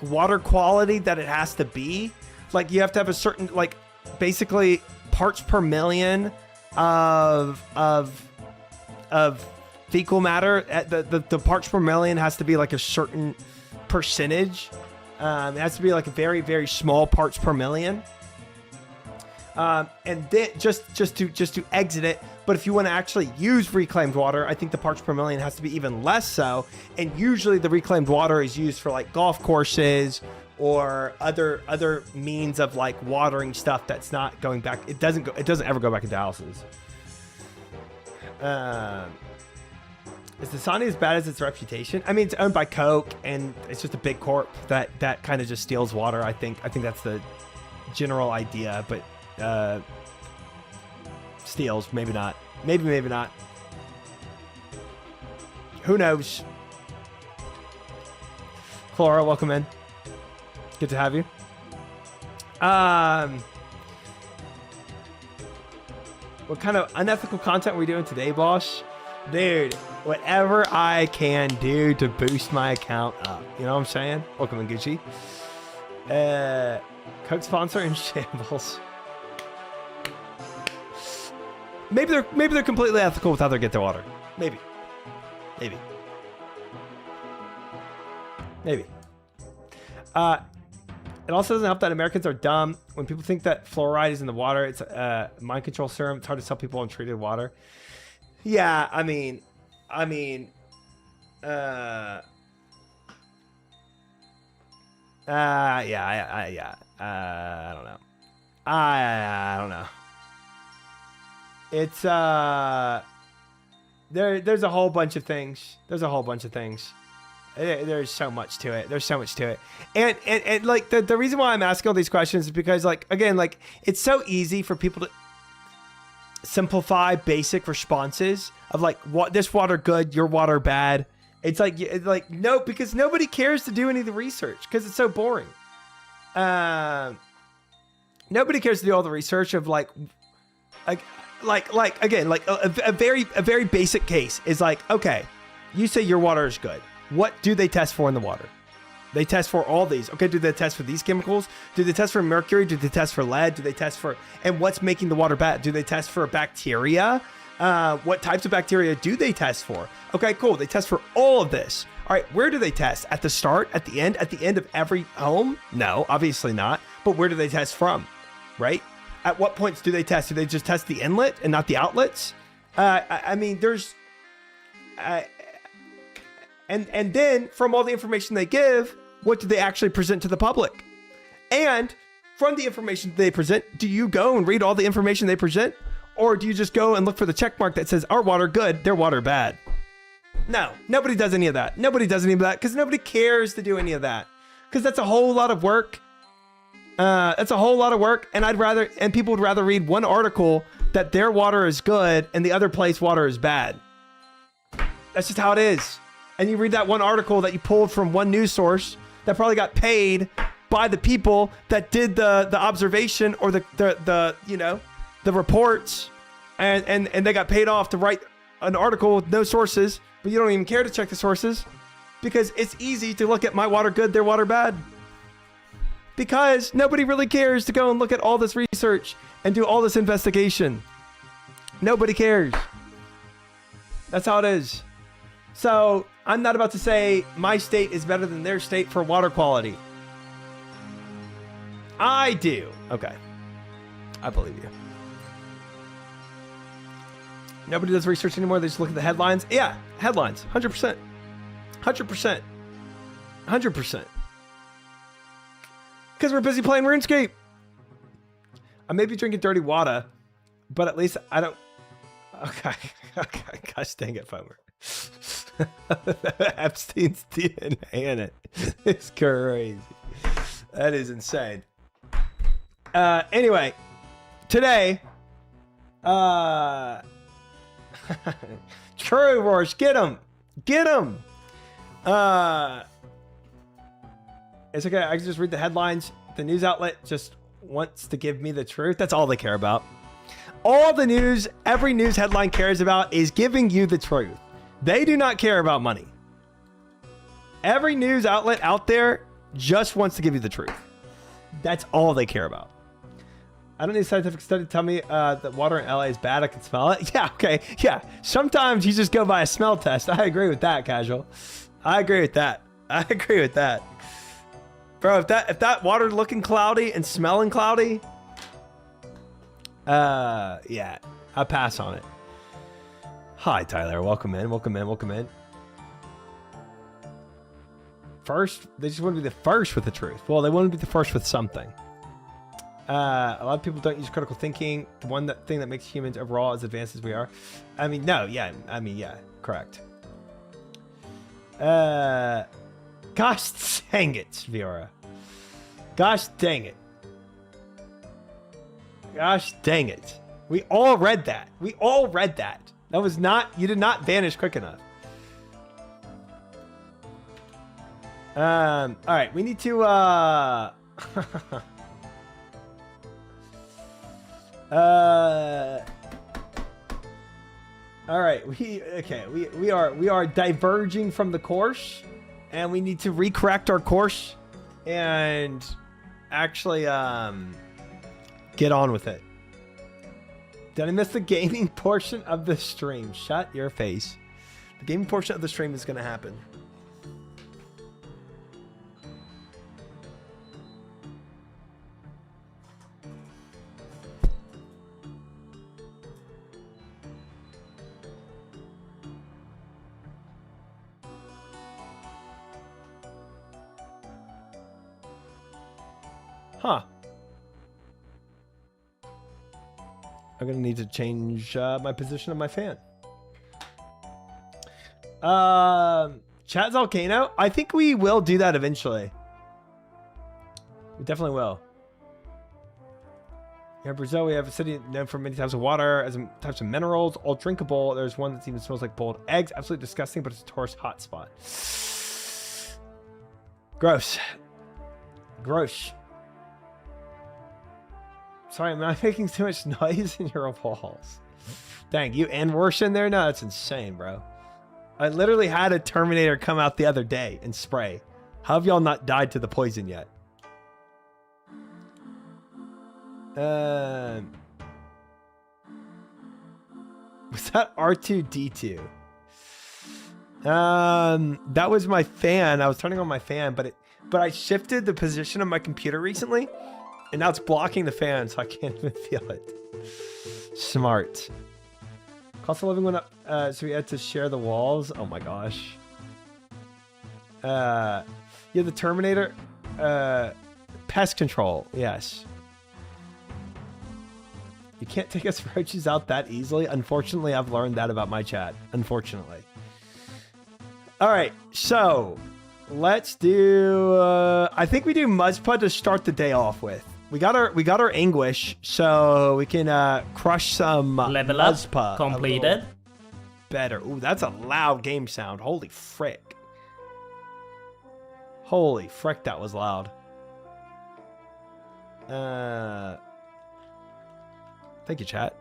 water quality that it has to be. Like you have to have a certain like basically parts per million of fecal matter. The parts per million has to be like a certain percentage. It has to be like a very, very small parts per million. And then just to exit it. But if you want to actually use reclaimed water, I think the parts per million has to be even less so. And usually the reclaimed water is used for like golf courses or other means of like watering stuff that's not going back. It doesn't ever go back into houses. Is Dasani as bad as its reputation? I mean, it's owned by Coke and it's just a big corp that kind of just steals water. I think that's the general idea, but steals, maybe not. Maybe not. Who knows? Clara, welcome in. Good to have you. What kind of unethical content are we doing today, boss? Dude, whatever I can do to boost my account up. You know what I'm saying? Welcome in, Gucci. Coke sponsor in shambles. Maybe they're completely ethical with how they get their water. Maybe. It also doesn't help that Americans are dumb. When people think that fluoride is in the water, it's a mind control serum. It's hard to sell people untreated water. Yeah, I don't know. I don't know. It's there's a whole bunch of things. There's so much to it. And like the reason why I'm asking all these questions is because like again, like it's so easy for people to simplify basic responses of like what this water good, your water bad. It's like no, because nobody cares to do any of the research because it's so boring. Nobody cares to do all the research of like again, like a very basic case is like, okay, you say your water is good. What do they test for in the water? They test for all these. Okay, do they test for these chemicals? Do they test for mercury? Do they test for lead? Do they test for, and what's making the water bad? Do they test for bacteria? What types of bacteria do they test for? Okay, cool. They test for all of this. All right, where do they test? At the start, at the end of every home? No, obviously not. But where do they test from? Right? At what points do they test? Do they just test the inlet and not the outlets? I mean, there's, and then from all the information they give, what do they actually present to the public? And from the information they present, do you go and read all the information they present? Or do you just go and look for the check mark that says our water good, their water bad? No, nobody does any of that. Nobody does any of that because nobody cares to do any of that. Because that's a whole lot of work. And people would rather read one article that their water is good and the other place water is bad. That's just how it is. And you read that one article that you pulled from one news source that probably got paid by the people that did the observation or the reports, and they got paid off to write an article with no sources, but you don't even care to check the sources because it's easy to look at my water good, their water bad. Because nobody really cares to go and look at all this research and do all this investigation. Nobody cares. That's how it is. So I'm not about to say my state is better than their state for water quality. I do. Okay. I believe you. Nobody does research anymore. They just look at the headlines. Yeah, headlines. 100%. 100%. 100%. Because we're busy playing RuneScape. I may be drinking dirty water, But at least I don't. Okay. Okay. Gosh dang it, Fomer. Epstein's DNA in it. It's crazy. That is insane. Anyway, today, True Roars, get him. It's okay. I can just read the headlines. The news outlet just wants to give me the truth. That's all they care about. All the news, every news headline cares about is giving you the truth. They do not care about money. Every news outlet out there just wants to give you the truth. That's all they care about. I don't need a scientific study to tell me that water in LA is bad. I can smell it. Yeah, okay. Yeah. Sometimes you just go by a smell test. I agree with that, Casual. I agree with that. Bro, if that water looking cloudy and smelling cloudy, yeah, I pass on it. Hi, Tyler. Welcome in. First, they just want to be the first with the truth. Well, they want to be the first with something. A lot of people don't use critical thinking. The thing that makes humans overall as advanced as we are. I mean, no, yeah. Correct. Gosh dang it, Viora. Gosh dang it. We all read that. That was not, you did not vanish quick enough. All right, we need to, all right, we are diverging from the course, and we need to recorrect our course and actually get on with it. Did I miss the gaming portion of the stream? Shut your face. The gaming portion of the stream is going to happen. Huh. I'm going to need to change my position of my fan. Chat Volcano? I think we will do that eventually. We definitely will. Yeah, Brazil, we have a city known for many types of water, as types of minerals, all drinkable. There's one that even smells like boiled eggs. Absolutely disgusting, but it's a tourist hotspot. Gross. Sorry, am I making too much noise in your walls? Dang, you and worse in there? No, that's insane, bro. I literally had a Terminator come out the other day and spray. How have y'all not died to the poison yet? Was that R2-D2? That was my fan. I was turning on my fan, but I shifted the position of my computer recently. And now it's blocking the fan, so I can't even feel it. Smart. Cost of living went up, so we had to share the walls. Oh my gosh. Yeah, the Terminator. Pest control, yes. You can't take us roaches out that easily. Unfortunately, I've learned that about my chat. Unfortunately. All right, so let's do. I think we do MUSPAH to start the day off with. We got our anguish, so we can crush some level MUSPAH up completed. Better. Ooh, that's a loud game sound. Holy frick. Holy frick, that was loud. Thank you, chat.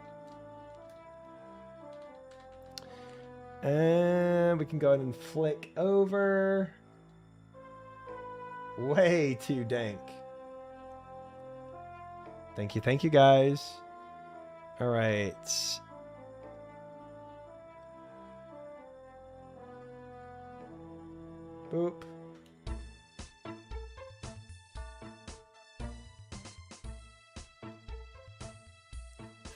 And we can go ahead and flick over. Way too dank. Thank you guys. All right. Boop.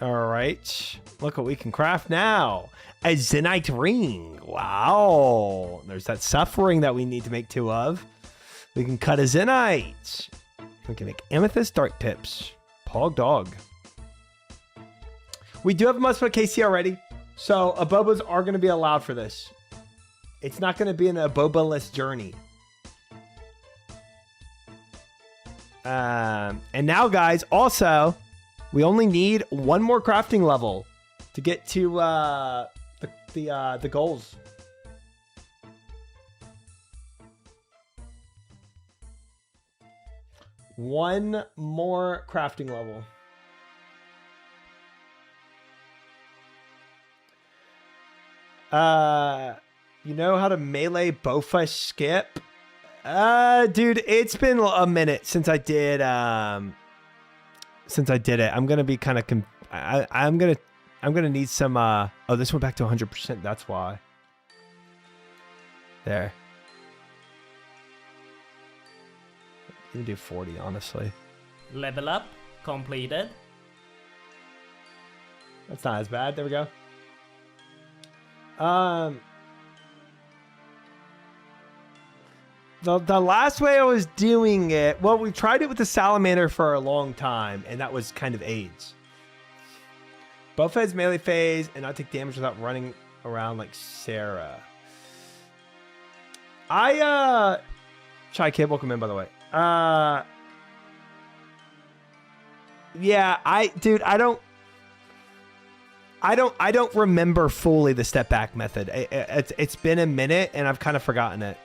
All right. Look what we can craft now. A Zenite ring. Wow. There's that suffering that we need to make two of. We can cut a Zenite. We can make amethyst dart tips. Hog dog. We do have a MUSPAH KC already, so Abobas are going to be allowed for this. It's not going to be an Aboba-less journey. And now, guys, also, we only need one more crafting level to get to the goals. One more crafting level. You know how to melee Bofa skip? Dude, it's been a minute since I did it. I'm gonna be kind of I'm gonna need some oh, this went back to 100%. That's why. There. Even do 40, honestly. Level up completed. That's not as bad. There we go. The last way I was doing it, well, we tried it with the salamander for a long time, and that was kind of AIDS. Both heads melee phase and not take damage without running around like Sarah. Chai Kid, welcome in, by the way. Yeah, I don't remember fully the step back method. It's been a minute and I've kind of forgotten it.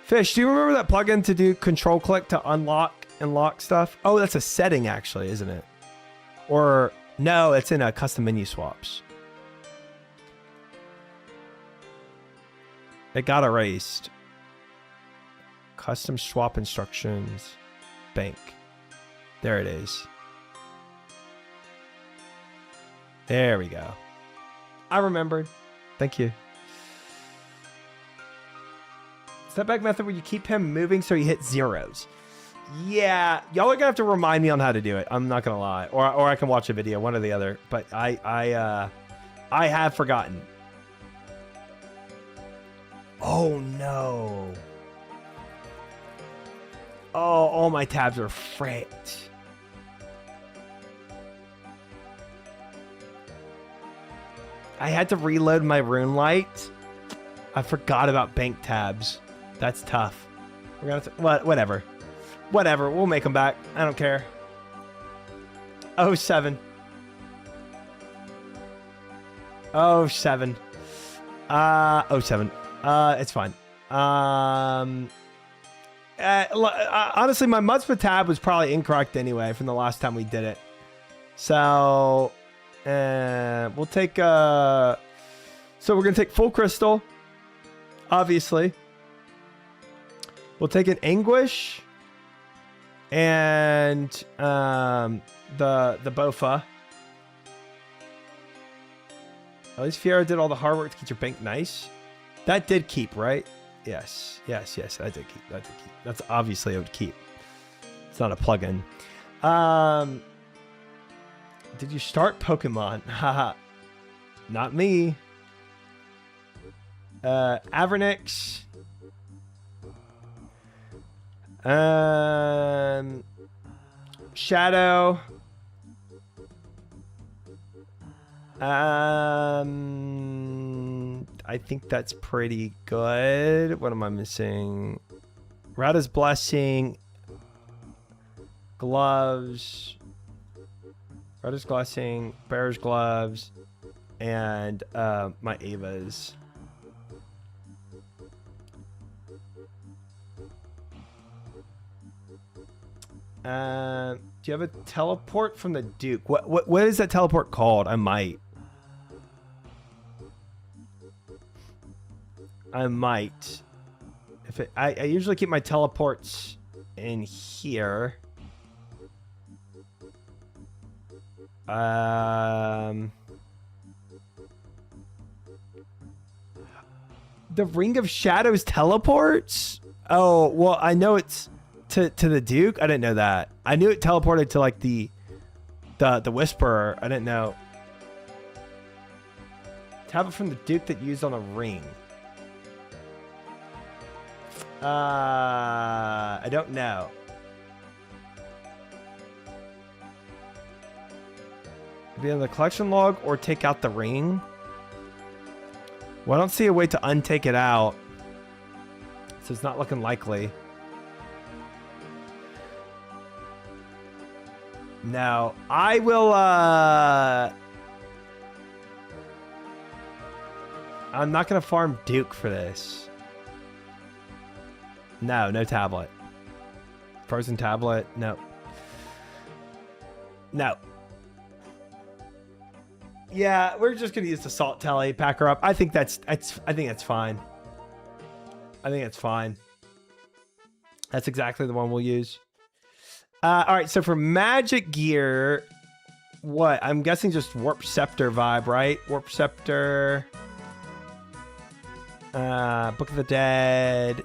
Fish, do you remember that plugin to do control click to unlock and lock stuff? Oh, that's a setting actually, isn't it? Or no, it's in a custom menu swaps. It got erased. Custom swap instructions. Bank. There it is. There we go. I remembered. Thank you. Step back method where you keep him moving so he hits zeros. Yeah, y'all are gonna have to remind me on how to do it. I'm not gonna lie, or I can watch a video, one or the other. But I have forgotten. Oh no. Oh, all my tabs are fricked. I had to reload my rune light. I forgot about bank tabs. That's tough. We're gonna whatever. Whatever. We'll make them back. I don't care. 07. 07. 07. It's fine. Honestly, my MUSPAH tab was probably incorrect anyway from the last time we did it. So, we'll take, so we're going to take full crystal, obviously. We'll take an anguish and, the Bofa. At least Fiora did all the hard work to keep your bank nice. That did keep, right? Yes. That did keep. That's obviously it would keep. It's not a plugin. Did you start Pokemon? Haha. Not me. Avernix. Shadow. I think that's pretty good. What am I missing? Rada's Blessing. Gloves. Rada's Blessing. Bear's Gloves. And my Avas. Do you have a teleport from the Duke? What is that teleport called? I might. If it, I usually keep my teleports in here. The Ring of Shadows teleports? Oh, well, I know it's to the Duke. I didn't know that. I knew it teleported to like the Whisperer. I didn't know. Tablet from the Duke that used on a ring. I don't know. Be in the collection log or take out the ring. Well, I don't see a way to untake it out. So it's not looking likely. No, I will, I'm not going to farm Duke for this. No, no tablet. Frozen tablet, no. No. Yeah, we're just going to use the salt telly, pack her up. I think that's fine. I think that's fine. That's exactly the one we'll use. All right, so for magic gear, what? I'm guessing just Warp Scepter vibe, right? Warp Scepter. Book of the Dead.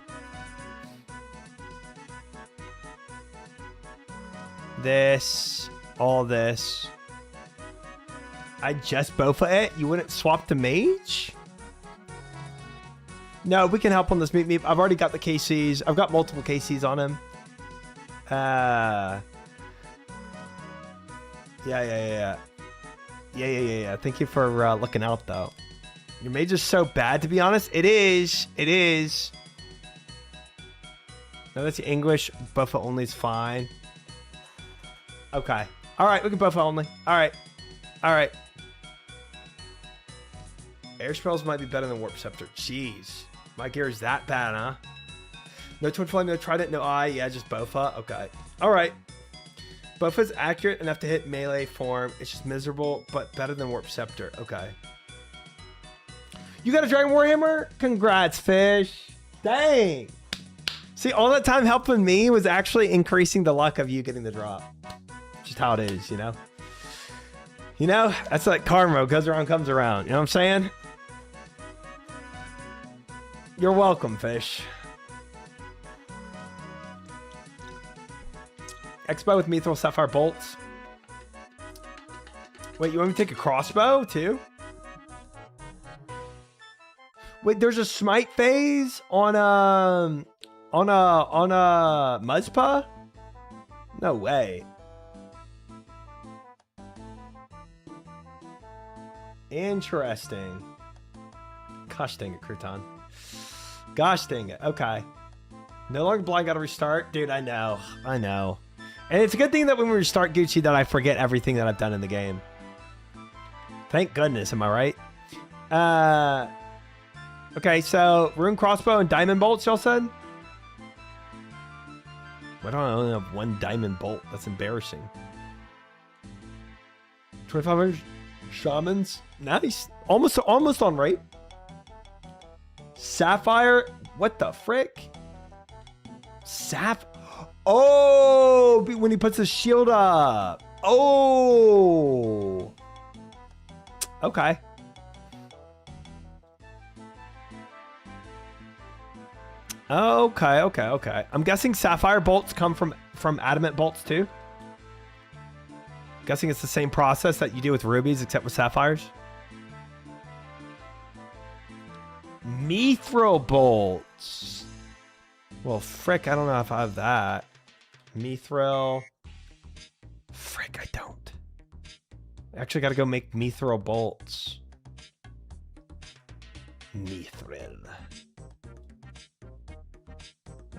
This. All this. I just Bofa it? You wouldn't swap to Mage? No, we can help on this Meep Meep. I've already got the KCs. I've got multiple KCs on him. Yeah. Thank you for looking out, though. Your Mage is so bad, to be honest. It is. It is. No, that's English. Buffa only is fine. Okay. All right, we can Buffa only. All right. All right. Air spells might be better than Warp Scepter. Jeez. My gear is that bad, huh? No Twin Flame, no Trident, no Eye. Yeah, just Bofa. Okay. All right. Bofa's accurate enough to hit melee form. It's just miserable, but better than Warp Scepter. Okay. You got a Dragon Warhammer? Congrats, Fish. Dang. See, all that time helping me was actually increasing the luck of you getting the drop. Just how it is, you know? You know, that's like karma. Goes around, comes around. You know what I'm saying? You're welcome, Fish. Expo with Mithril Sapphire Bolts. Wait, you want me to take a crossbow too? Wait, there's a smite phase on a MUSPAH? No way. Interesting. Gosh dang it, Crouton. Gosh dang it. Okay. No longer blind, gotta restart. Dude, I know. I know. And it's a good thing that when we restart Gucci that I forget everything that I've done in the game. Thank goodness, am I right? Okay, so Rune Crossbow and Diamond Bolts, y'all said? Why don't I only have one Diamond Bolt? That's embarrassing. 2,500 Shamans. Nice. Almost on rate. Sapphire. What the frick? Oh, when he puts his shield up. Oh. Okay. Okay. I'm guessing Sapphire bolts come from Adamant bolts too. I'm guessing it's the same process that you do with rubies, except with sapphires. Mithril bolts. Well, frick, I don't know if I have that. Mithril. Frick, I don't. I actually got to go make Mithril bolts. Mithril.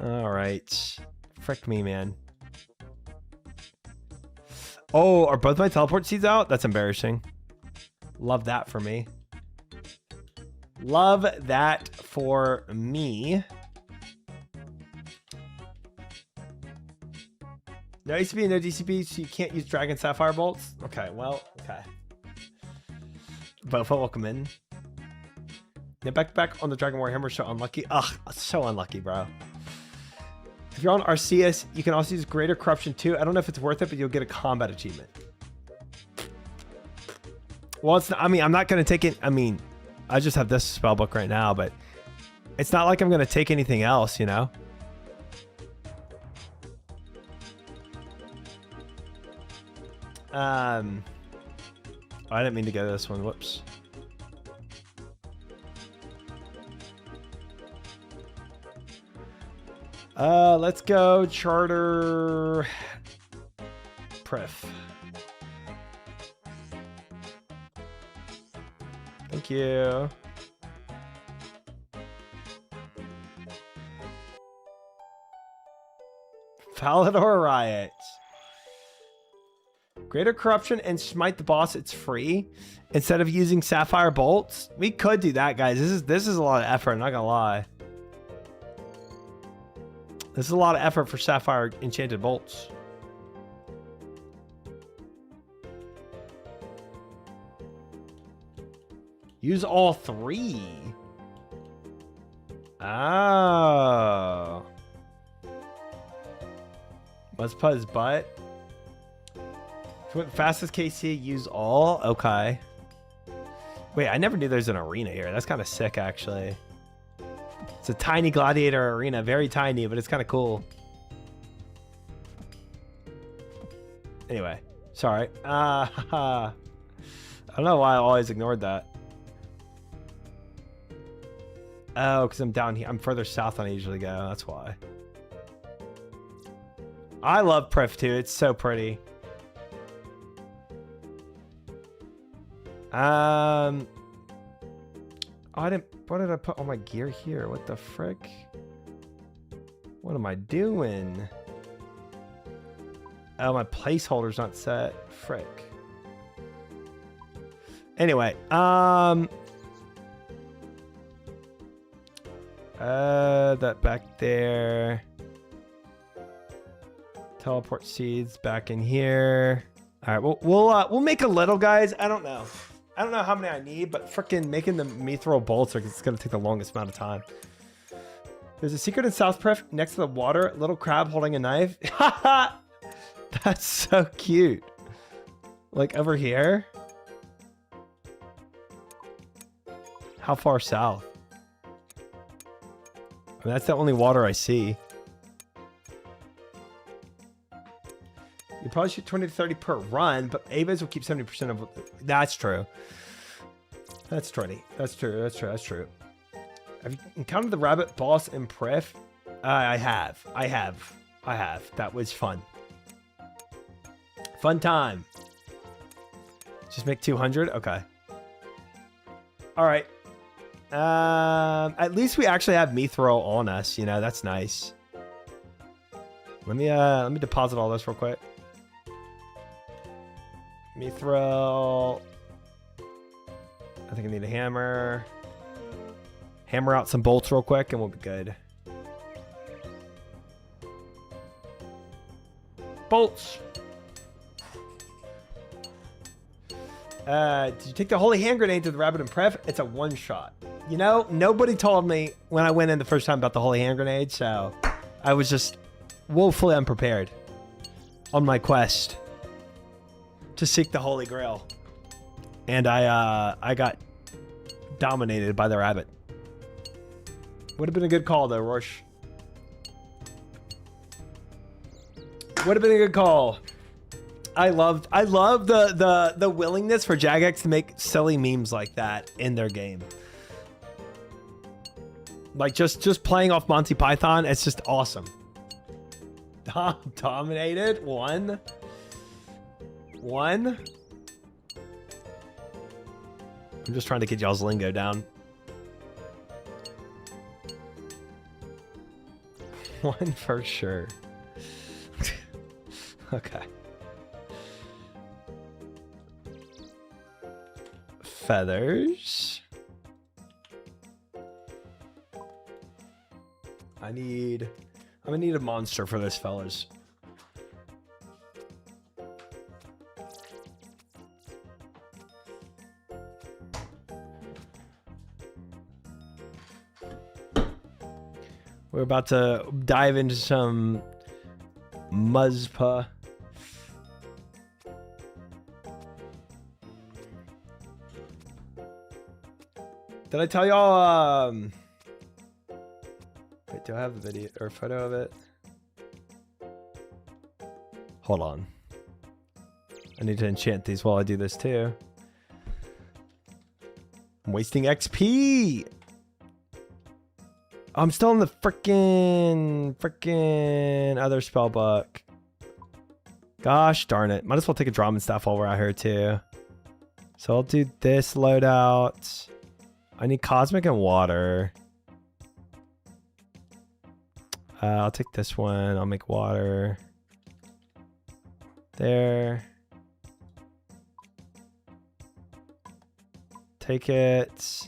All right. Frick me, man. Oh, are both my teleport seeds out? That's embarrassing. Love that for me. Love that for me. No ACB, no DCB, so you can't use Dragon Sapphire bolts? Okay, well, okay. Bofa, welcome in. Yeah, back on the Dragon Warhammer, so unlucky. Ugh, so unlucky, bro. If you're on Arceus, you can also use Greater Corruption too. I don't know if it's worth it, but you'll get a combat achievement. Well, it's not, I mean, I'm not going to take it. I mean, I just have this spell book right now, but it's not like I'm going to take anything else, you know? Oh, I didn't mean to go to this one. Whoops. Let's go Charter Pref. Thank you. Falador riots. Greater corruption and smite the boss. It's free instead of using sapphire bolts. We could do that, guys. This is a lot of effort. I'm not gonna lie. This is a lot of effort for sapphire enchanted bolts. Use all three. Oh. MUSPAH's butt. If you went fastest KC, use all. Okay. Wait, I never knew there's an arena here. That's kind of sick, actually. It's a tiny gladiator arena. Very tiny, but it's kind of cool. Anyway. Sorry. I don't know why I always ignored that. Oh, because I'm down here. I'm further south than I usually go. That's why. I love Prif too. It's so pretty. Oh, I didn't. Why did I put all my gear here? What the frick? What am I doing? Oh, my placeholder's not set. Frick. Anyway, that back there. Teleport seeds back in here. All right, we'll make a little, guys. I don't know how many I need, but freaking making the mithril bolts it's gonna take the longest amount of time. There's a secret in South Pref next to the water. Little crab holding a knife. That's so cute. Like over here. How far south? I mean, that's the only water I see. You probably shoot 20 to 30 per run, but Aves will keep 70% of... That's true. That's 20. That's true. That's true. That's true. Have you encountered the rabbit boss in Pref? I have. That was fun. Fun time. Just make 200? Okay. All right. At least we actually have mithril on us. You know, that's nice. Let me deposit all this real quick. Mithril. I think I need a hammer. Hammer out some bolts real quick and we'll be good. Bolts. Did you take the holy hand grenade to the rabbit and pref? It's a one shot. You know, nobody told me when I went in the first time about the holy hand grenade, so I was just woefully unprepared on my quest to seek the Holy Grail. And I got dominated by the rabbit. Would have been a good call though, Roche. Would have been a good call. I love the willingness for Jagex to make silly memes like that in their game. Like just playing off Monty Python, it's just awesome. Dominated. One. I'm just trying to get y'all's lingo down. One for sure. Okay. Feathers. I'm gonna need a monster for this, fellas. We're about to dive into some MUSPAH. Did I tell y'all, wait, do I have a video or a photo of it? Hold on. I need to enchant these while I do this too. I'm wasting XP! I'm still in the frickin' other spell book. Gosh darn it. Might as well take a Draman staff while we're out here too. So I'll do this loadout. I need cosmic and water. I'll take this one. I'll make water. There. Take it.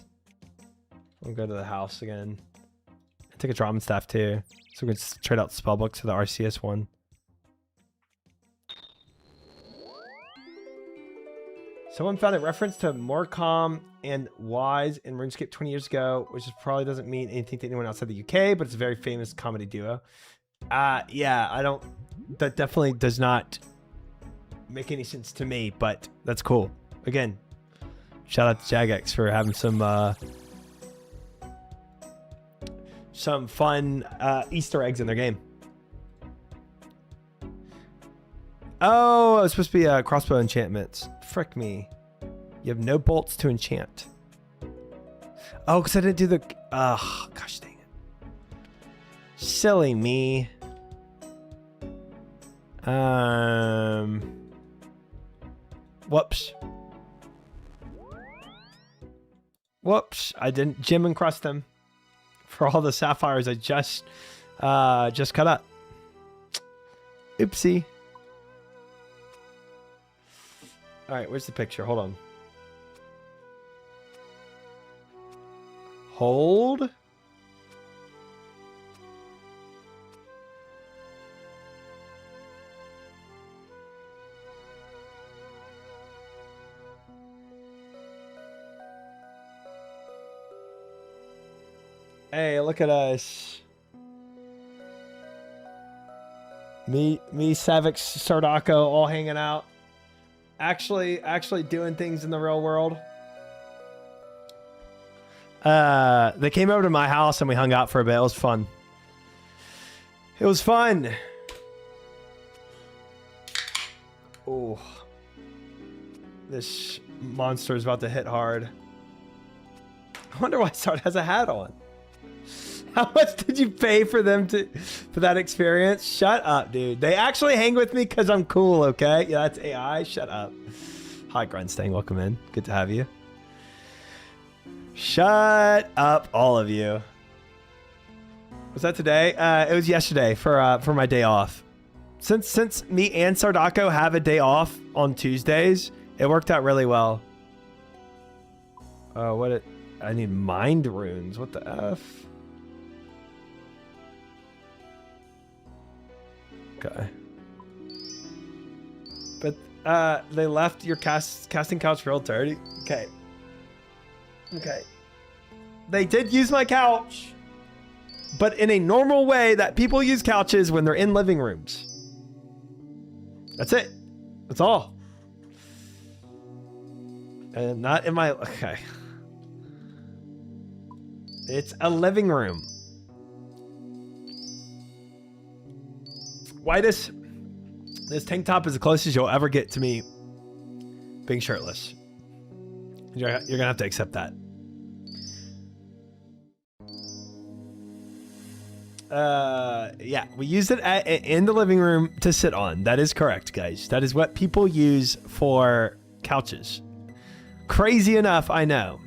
We'll go to the house again. Take a drama staff too. So we can just trade out spellbook to the RCS one. Someone found a reference to Morecom and Wise in RuneScape 20 years ago, which probably doesn't mean anything to anyone outside the UK, but it's a very famous comedy duo. Yeah, I don't... That definitely does not make any sense to me, but that's cool. Again, shout out to Jagex for having some fun Easter eggs in their game. Oh, it's supposed to be crossbow enchantments. Frick me. You have no bolts to enchant. Oh, because I didn't do the... gosh dang it. Silly me. Whoops. Whoops. I didn't gem and crust them for all the sapphires I just cut up. Oopsie. All right, where's the picture? Hold on. Hold. Hey, look at us. Me, Savix, Sardako, all hanging out. Actually doing things in the real world. They came over to my house and we hung out for a bit. It was fun. It was fun. Oh, this monster is about to hit hard. I wonder why Sard has a hat on. How much did you pay for them for that experience? Shut up, dude. They actually hang with me because I'm cool, okay? Yeah, that's AI. Shut up. Hi, Grunstang. Welcome in. Good to have you. Shut up, all of you. Was that today? It was yesterday for my day off. Since me and Sardako have a day off on Tuesdays, it worked out really well. Oh, I need mind runes. What the F? Okay. But they left your casting couch real dirty. Okay. Okay. They did use my couch, but in a normal way that people use couches when they're in living rooms. That's it. That's all. And not in my... Okay. It's a living room. Why this tank top is the closest you'll ever get to me being shirtless. You're gonna have to accept that. Yeah, we used it in the living room to sit on. That is correct, guys. That is what people use for couches. Crazy enough, I know.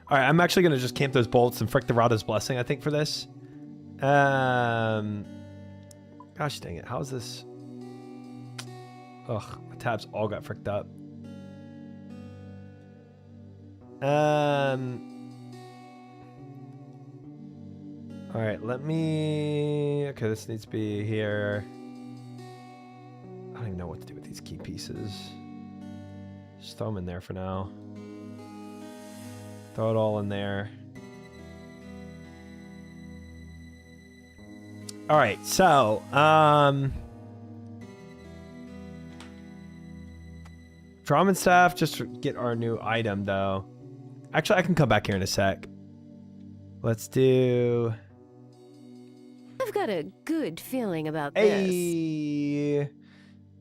All right, I'm actually gonna just camp those bolts and frick the Rada's Blessing, I think, for this. Gosh dang it, how's this? Ugh, my tabs all got fricked up. All right, let me... Okay, this needs to be here. I don't even know what to do with these key pieces. Just throw them in there for now. Throw it all in there. All right, so, Drum staff, just to get our new item, though. Actually, I can come back here in a sec. Let's do... I've got a good feeling about this.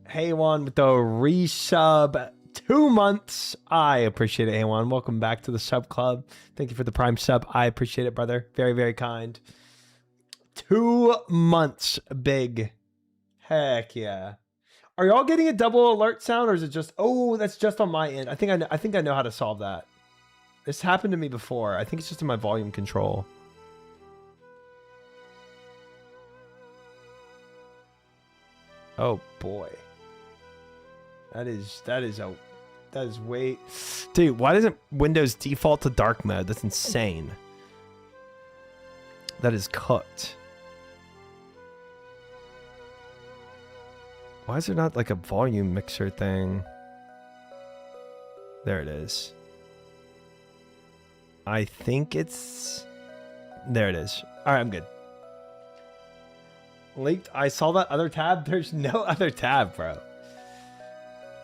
Hey, Juan with the resub 2 months. I appreciate it, Juan. Welcome back to the sub club. Thank you for the prime sub. I appreciate it, brother. Very, very kind. 2 months, big. Heck yeah. Are y'all getting a double alert sound, or is it just? Oh, that's just on my end. I think I know how to solve that. This happened to me before. I think it's just in my volume control. Oh boy. That is way. Dude, why doesn't Windows default to dark mode? That's insane. That is cooked. Why is there not like a volume mixer thing? There it is. I think it's... There it is. All right, I'm good. Leaked. I saw that other tab. There's no other tab, bro.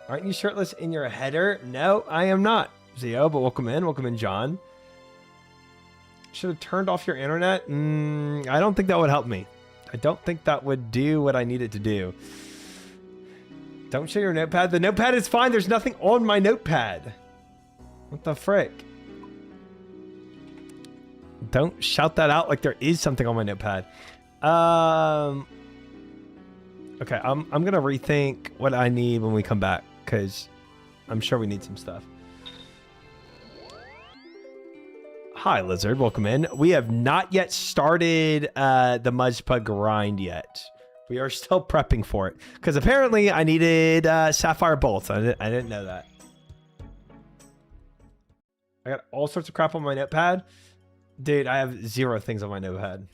Aren't you shirtless in your header? No, I am not, Zio, but welcome in. Welcome in, John. Should have turned off your internet? I don't think that would help me. I don't think that would do what I need it to do. Don't show your notepad. The notepad is fine. There's nothing on my notepad. What the frick? Don't shout that out like there is something on my notepad. Okay, I'm gonna rethink what I need when we come back, because I'm sure we need some stuff. Hi, Lizard. Welcome in. We have not yet started the MUSPAH grind yet. We are still prepping for it, because apparently I needed sapphire bolts. I didn't know that. I got all sorts of crap on my notepad. Dude, I have 0 things on my notepad.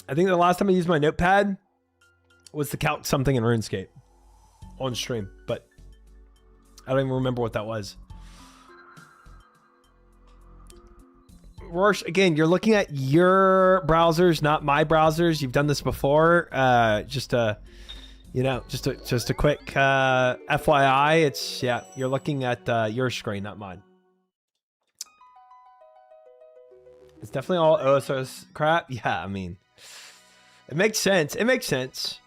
I think the last time I used my notepad was to calc something in RuneScape on stream, but I don't even remember what that was. Rorsch, again, you're looking at your browsers, not my browsers. You've done this before. Just a quick FYI. It's, yeah, you're looking at your screen, not mine. It's definitely all OSRS crap. Yeah, I mean, it makes sense. It makes sense.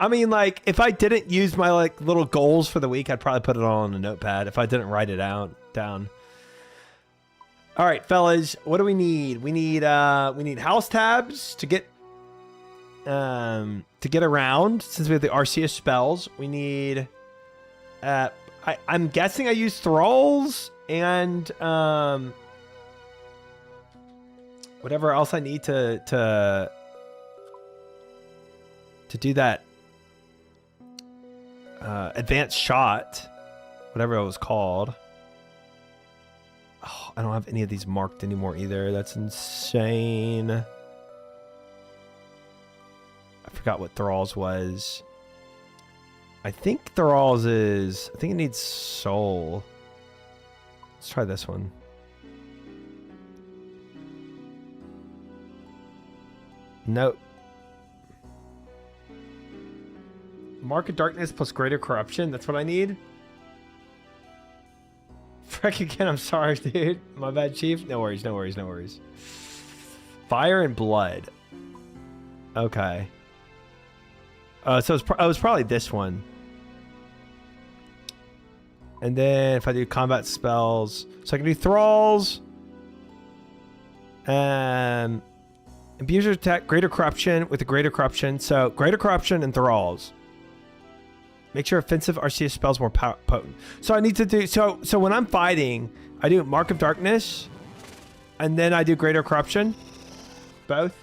I mean, like, if I didn't use my like little goals for the week, I'd probably put it all on a notepad if I didn't write it down. All right, fellas, what do we need? We need house tabs to get around, since we have the RCS spells. We need I'm guessing I use thralls and whatever else I need to do that advanced shot, whatever it was called. Oh, I don't have any of these marked anymore either. That's insane. I forgot what Thralls was. I think Thralls is... I think it needs soul. Let's try this one. Nope. Mark of Darkness plus Greater Corruption. That's what I need. Frick again, I'm sorry, dude. My bad, Chief. No worries, no worries, no worries. Fire and Blood. Okay. So it was probably this one. And then if I do combat spells, so I can do Thralls. Abuser attack, Greater Corruption with a Greater Corruption. So Greater Corruption and Thralls. Make sure offensive RCS spells more potent. So I need to do... So when I'm fighting, I do Mark of Darkness. And then I do Greater Corruption. Both.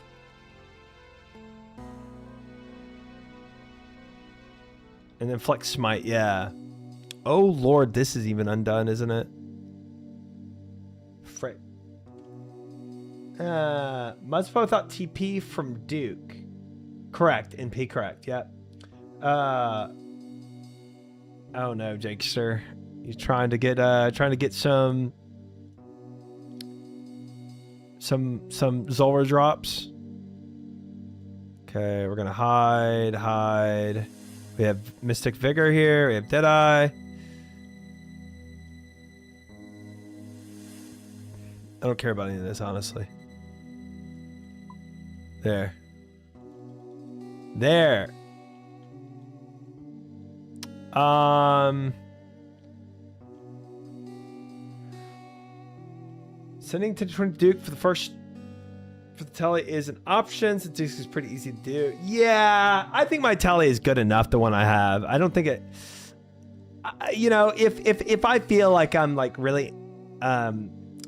And then Flex Smite, yeah. Oh, Lord, this is even undone, isn't it? Frick. MUSPAH without TP from Duke. Correct. NP correct, yeah. Oh no, Jakester. He's trying to get some Zulrah drops. Okay, we're gonna hide. We have Mystic Vigor here. We have Deadeye. I don't care about any of this, honestly. There. Sending to Twin Duke for the first for the telly is an option since this is pretty easy to do. Yeah, I think my telly is good enough, the one I have. I don't think it, you know, if I feel like I'm like really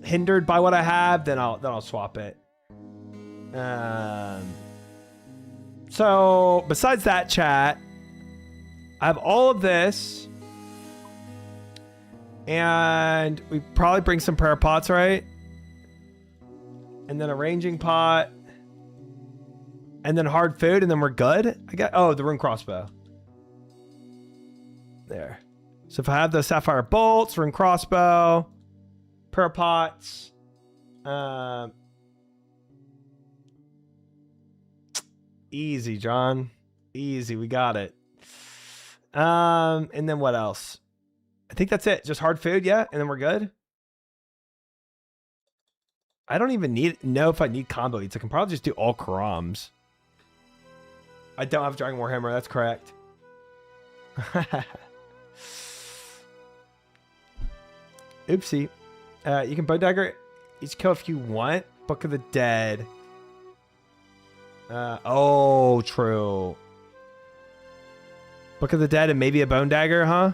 hindered by what I have, then I'll swap it. So besides that, chat, I have all of this, and we probably bring some prayer pots, right? And then a ranging pot, and then hard food, and then we're good. I got the rune crossbow. There. So if I have the sapphire bolts, rune crossbow, prayer pots, easy, John. Easy. We got it. And then what else? I think that's it. Just hard food, yeah? And then we're good. I don't even know if I need combo eats. I can probably just do all Karams. I don't have Dragon Warhammer. That's correct. Oopsie. You can bow dagger each kill if you want. Book of the Dead. Oh, true. Book of the Dead and maybe a bone dagger, huh?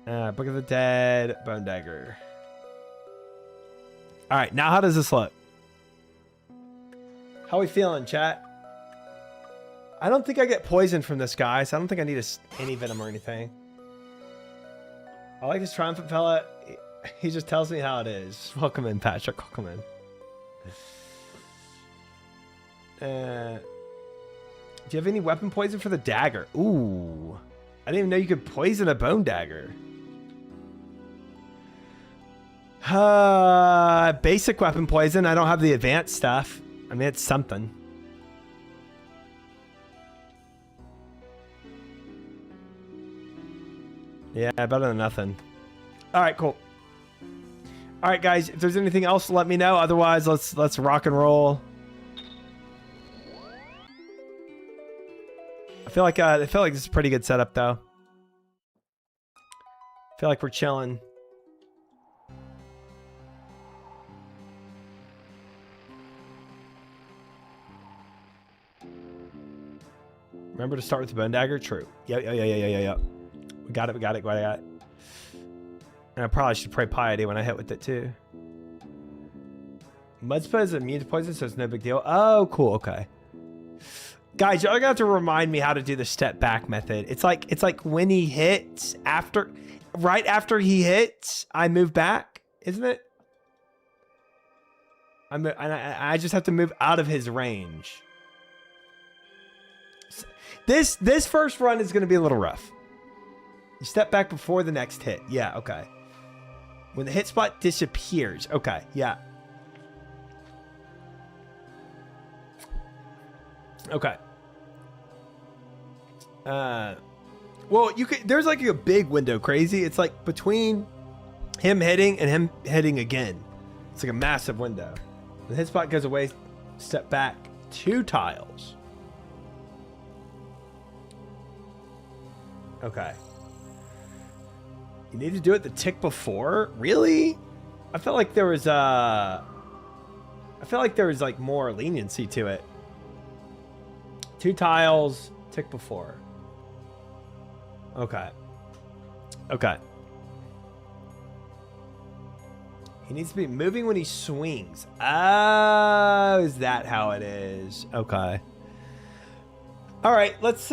Book of the Dead, bone dagger. All right, now how does this look? How we feeling, chat? I don't think I get poisoned from this guy, so I don't think I need any venom or anything. I like his triumphant fella. He just tells me how it is. Welcome in, Patrick. Welcome in. Do you have any weapon poison for the dagger? Ooh. I didn't even know you could poison a bone dagger. Basic weapon poison. I don't have the advanced stuff. I mean, it's something. Yeah, better than nothing. All right, cool. All right, guys. If there's anything else, let me know. Otherwise, let's rock and roll. I feel like this is a pretty good setup, though. I feel like we're chilling. Remember to start with the bone dagger? True. Yeah. We got it. And I probably should pray piety when I hit with it, too. MUSPAH is immune to poison, so it's no big deal. Oh, cool. Okay. Guys, you're gonna have to remind me how to do the step back method. It's like when he hits, right after he hits, I move back, isn't it? I just have to move out of his range. This first run is gonna be a little rough. You step back before the next hit. Yeah, okay. When the hit spot disappears. Okay, yeah. Okay. Well, there's like a big window, crazy. It's like between him hitting and him hitting again. It's like a massive window. The hit spot goes away, step back 2 tiles. Okay. You need to do it the tick before? Really? I felt like there was like more leniency to it. 2 tiles, tick before. Okay. Okay. He needs to be moving when he swings. Oh, is that how it is? Okay. All right, let's just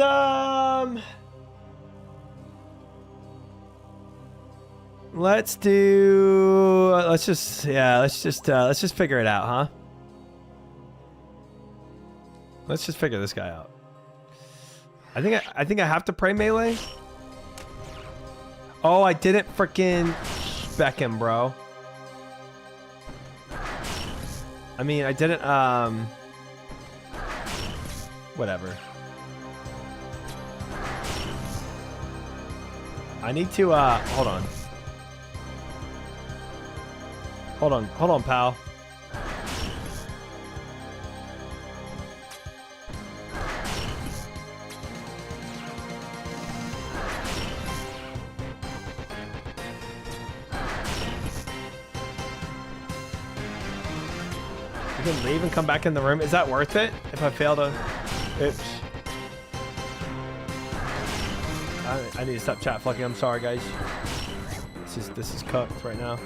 figure it out, huh? Let's just figure this guy out. I think I have to pray melee. Oh, I didn't freaking spec him, bro. I mean, I didn't whatever. I need to hold on. Hold on, pal. You can leave and come back in the room. Is that worth it? If I fail to... Oops. I need to stop chat fucking. I'm sorry, guys. This is cooked right now.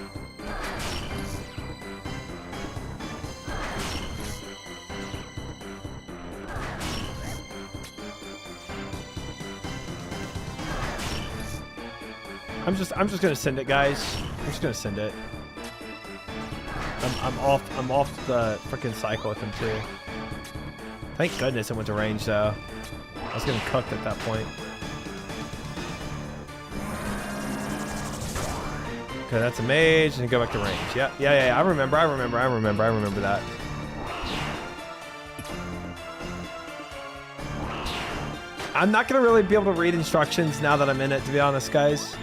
I'm just gonna send it, guys. I'm just gonna send it. I'm off the freaking cycle with him too. Thank goodness it went to range though. I was getting cooked at that point. Okay, that's a mage, and go back to range. Yeah. I remember that. I'm not gonna really be able to read instructions now that I'm in it, to be honest, guys.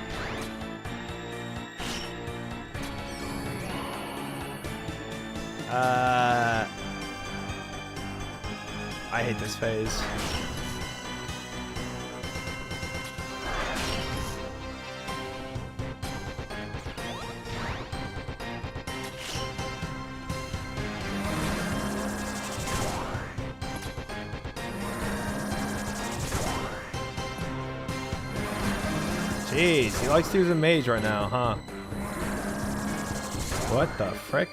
I hate this phase. Jeez, he likes to use a mage right now, huh? What the frick?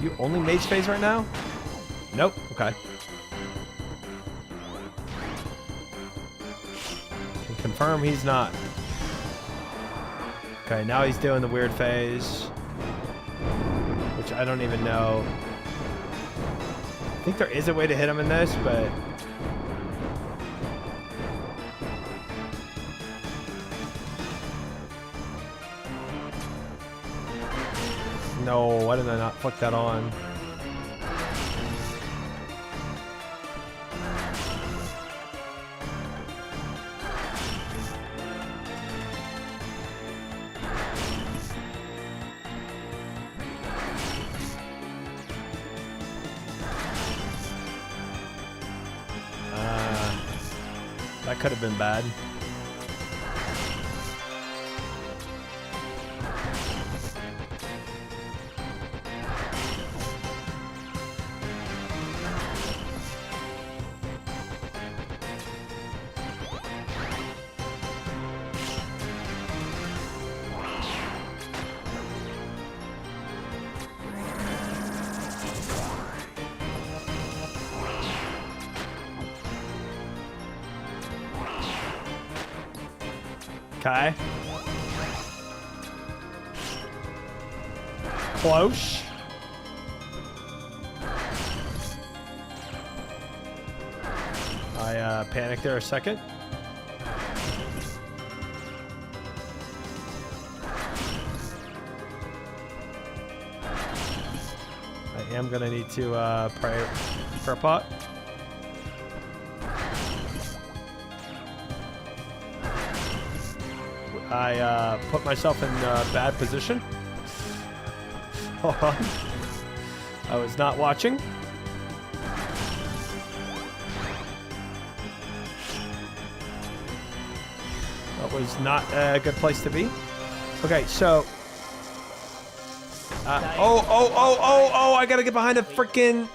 You only mage phase right now? Nope. Okay. Can confirm he's not. Okay, now he's doing the weird phase. Which I don't even know. I think there is a way to hit him in this, but... No, why did I not flick that on? That could have been bad. Okay. Close. I panicked there a second. I am gonna need to prayer pot. I put myself in a bad position. Hold on. I was not watching. That was not a good place to be. Okay, so... oh, I gotta get behind a freaking...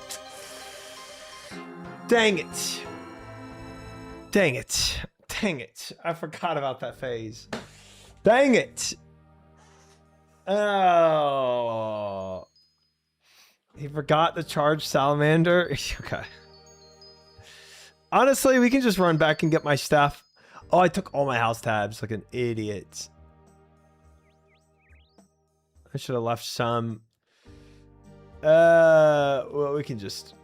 Dang it. Dang it. Dang it. I forgot about that phase. Dang it. Oh. He forgot to charge Salamander. Okay. Honestly, we can just run back and get my stuff. Oh, I took all my house tabs like an idiot. I should have left some. Well, we can just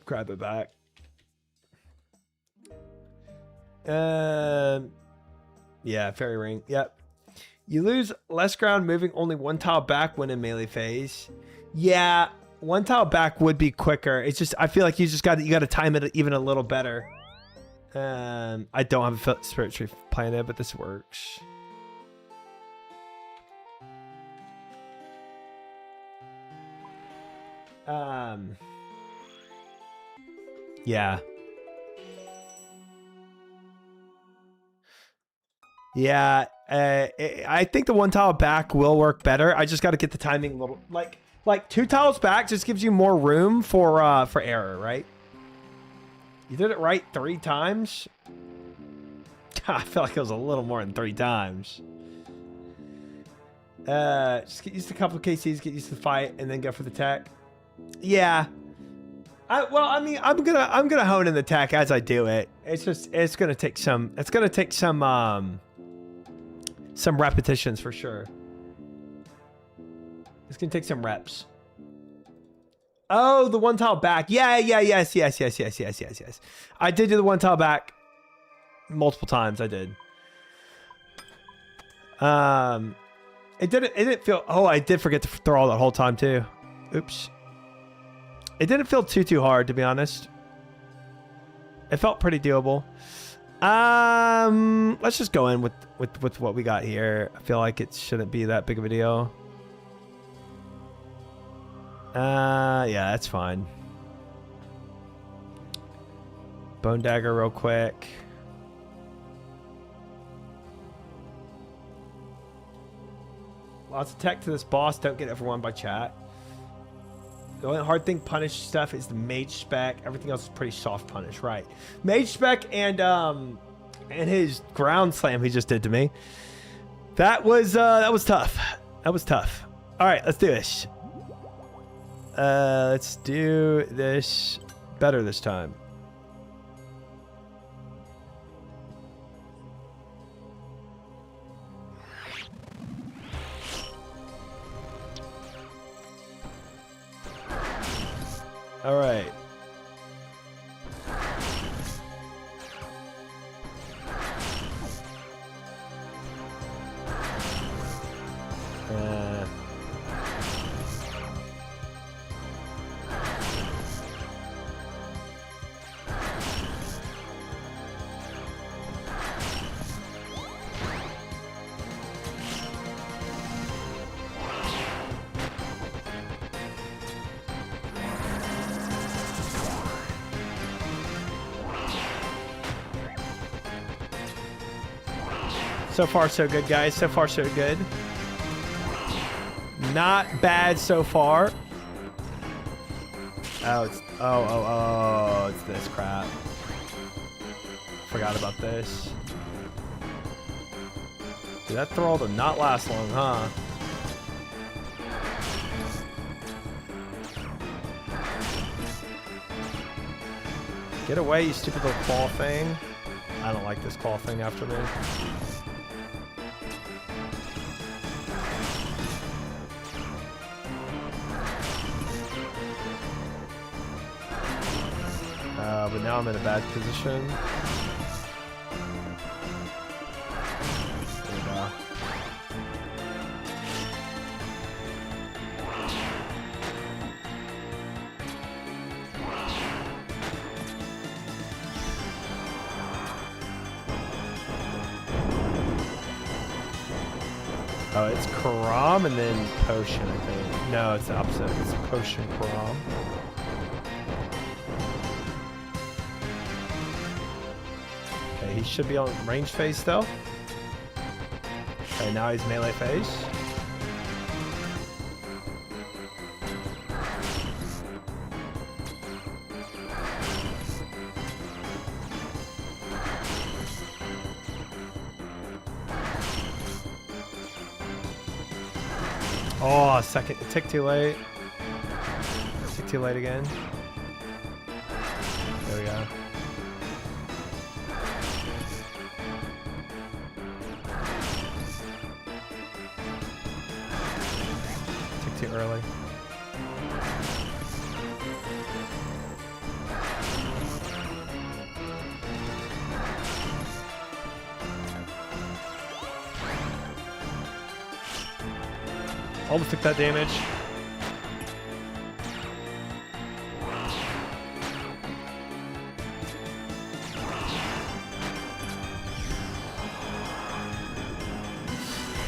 grab it back. Yeah, fairy ring. Yep. You lose less ground moving only one tile back when in melee phase. Yeah, one tile back would be quicker. It's just I feel like you got to time it even a little better. I don't have a spirit tree planted, but this works. Yeah. Yeah, I think the one tile back will work better. I just got to get the timing a little, like, Like 2 tiles back just gives you more room for error, right? You did it right 3 times. I feel like it was a little more than 3 times. Just get used to a couple of KCs, get used to the fight, and then go for the tech. Yeah. Well, I mean, I'm gonna hone in the tech as I do it. It's gonna take some repetitions for sure. It's gonna take some reps. Oh, the 1 tile back. Yeah, yes. I did do the 1 tile back multiple times. I did. It didn't feel. Oh, I did forget to throw all that whole time too. Oops. It didn't feel too hard, to be honest. It felt pretty doable. Let's just go in with what we got here. I feel like it shouldn't be that big of a deal. Yeah, that's fine. Bone dagger real quick. Lots of tech to this boss. Don't get overwhelmed by chat. The only hard thing punish stuff is the mage spec. Everything else is pretty soft punish, right? Mage spec and his ground slam he just did to me. That was tough. That was tough. All right, let's do this. Let's do this better this time. All right. So far, so good, guys. So far, so good. Not bad so far. Oh, it's this crap. Forgot about this. Dude, that throw did not last long, huh? Get away, you stupid little claw thing. I don't like this claw thing after me. But now I'm in a bad position. There we go. Oh, it's Karam and then Potion, I think. No, it's the opposite. It's Potion Karam. He should be on range phase though. Okay, now he's melee phase. Oh, a second. It ticked too late. Ticked too late again. There we go. Too early. Almost took that damage.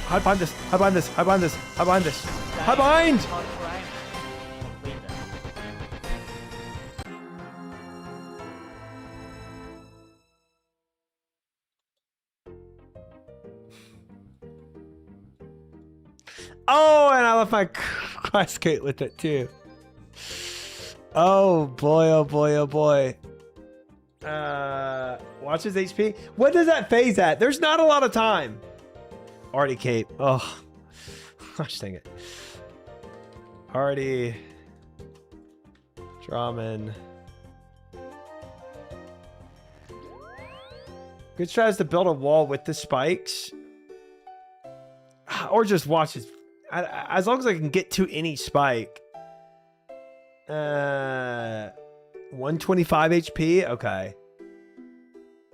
I bind this. I bind this. I bind this. I bind this. I bind! Oh, and I left my quest gate with it too. Oh boy, oh boy, oh boy. Watch his HP. What does that phase at? There's not a lot of time. Already cape. Oh, gosh dang it. Already. Draman. Good try is to build a wall with the spikes. Or just watch his. As long as I can get to any spike. 125 HP. Okay.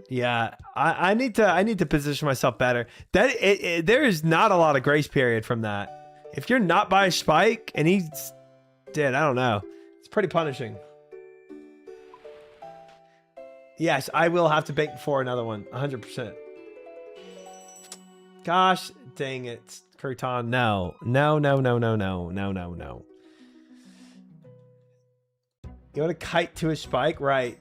Yeah, I need to position myself better. There is not a lot of grace period from that. If you're not by a spike and he's dead, I don't know. It's pretty punishing. Yes, I will have to bait before another one. 100%. Gosh dang it, Crouton. No. No, no, no, no, no, no, no, no. You want to kite to a spike? Right.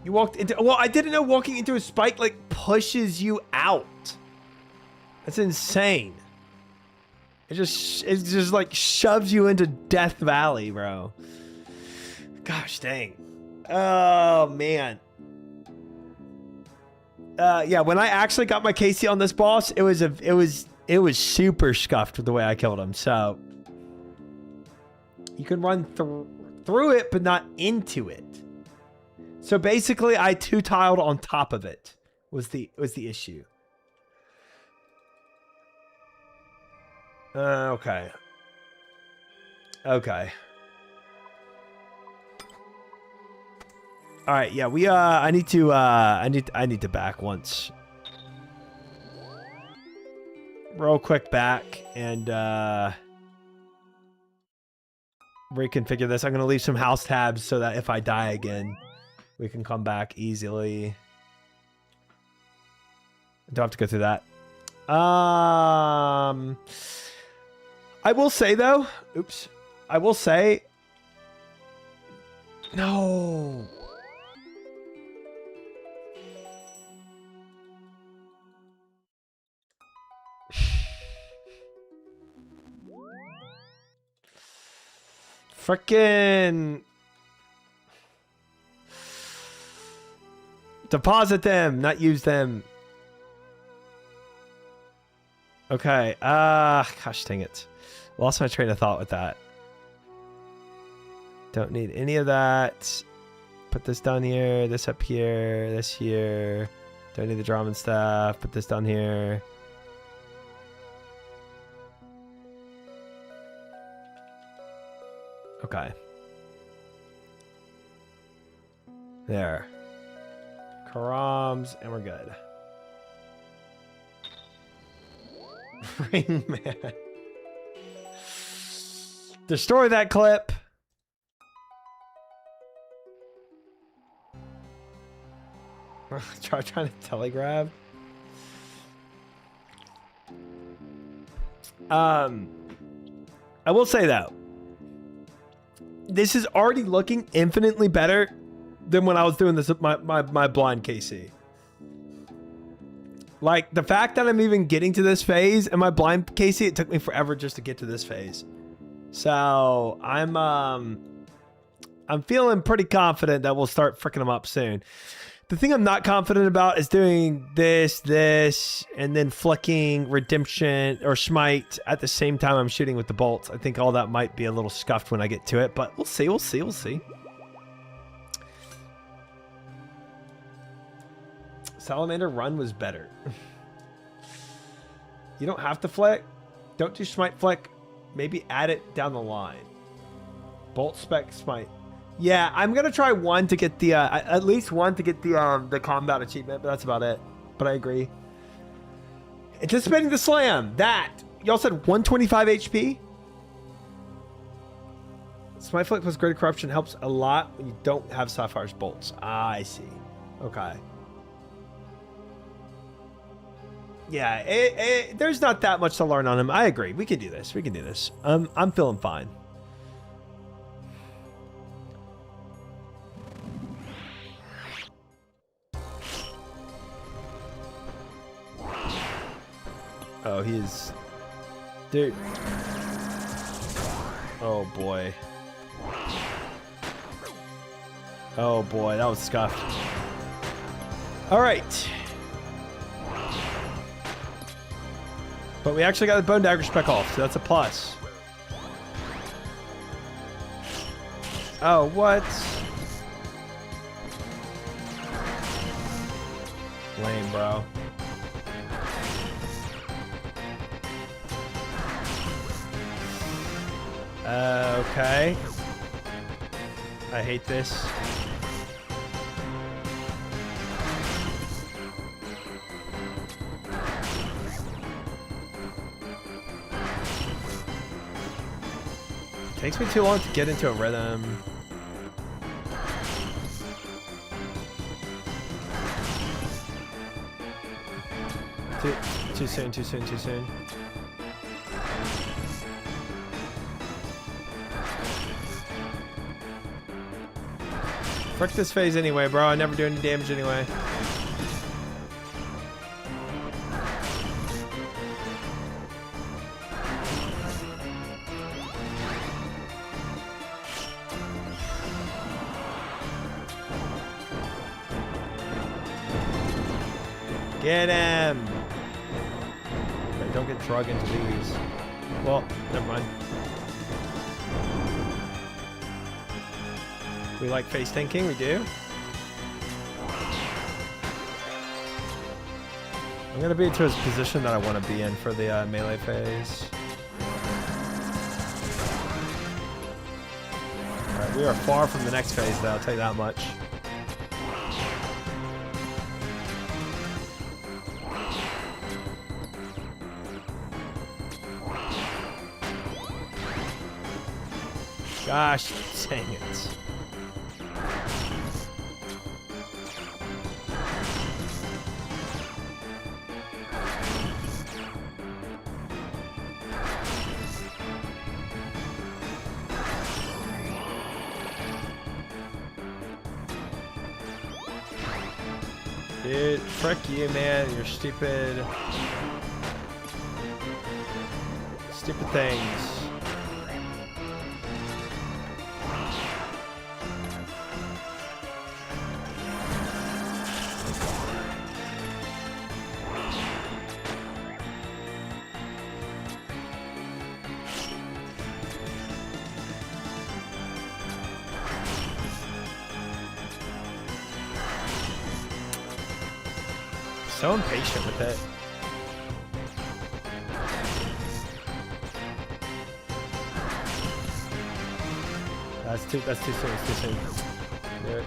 You walked into... Well, I didn't know walking into a spike, like, pushes you out. That's insane. It just like, shoves you into Death Valley, bro. Gosh dang. Oh, man. Yeah, when I actually got my KC on this boss, it was super scuffed with the way I killed him, so... You can run through it, but not into it. So basically, I two-tiled on top of it. Was the issue? Okay. Okay. All right. Yeah. We. I need to back once. Real quick back and reconfigure this. I'm gonna leave some house tabs so that if I die again, we can come back easily. Don't have to go through that. I will say though, oops. I will say, no. Frickin' deposit them, not use them. Okay. Gosh dang it. Lost my train of thought with that. Don't need any of that. Put this down here, this up here, this here. Don't need the drum and stuff. Put this down here. Okay. There. Karams, and we're good. Ring Man. Destroy that clip. Trying to telegraph. I will say though, this is already looking infinitely better than when I was doing this with my blind KC. Like the fact that I'm even getting to this phase and my blind KC, it took me forever just to get to this phase. So I'm feeling pretty confident that we'll start freaking them up soon. The thing I'm not confident about is doing this, and then flicking Redemption or Smite at the same time I'm shooting with the bolts. I think all that might be a little scuffed when I get to it, but we'll see, we'll see, we'll see. Salamander Run was better. You don't have to flick. Don't do Smite flick. Maybe add it down the line. Bolt spec Smite. Yeah, I'm gonna try one to get the at least one to get the combat achievement, but that's about it. But I agree. Anticipating the slam. That y'all said 125 HP. Smite flick plus greater corruption helps a lot when you don't have Sapphire's bolts. I see. Okay. Yeah, there's not that much to learn on him. I agree. We can do this. We can do this. I'm feeling fine. Oh, he is Dude. Oh boy. Oh boy, that was scuffed. All right. But we actually got the bone dagger spec off, so that's a plus. Oh, what? Lame, bro. Okay. I hate this. Takes me too long to get into a rhythm. Too soon, too soon, too soon. Frick this phase anyway, bro. I never do any damage anyway. Get him! Okay, don't get drugged into these. Well, never mind. We like face tanking, we do. I'm gonna be into his position that I want to be in for the melee phase. Alright, we are far from the next phase though, I'll tell you that much. Gosh, dang it. Dude, frick you, man. You're stupid. Stupid things. So impatient with it. That's too soon, it's too soon. Do it.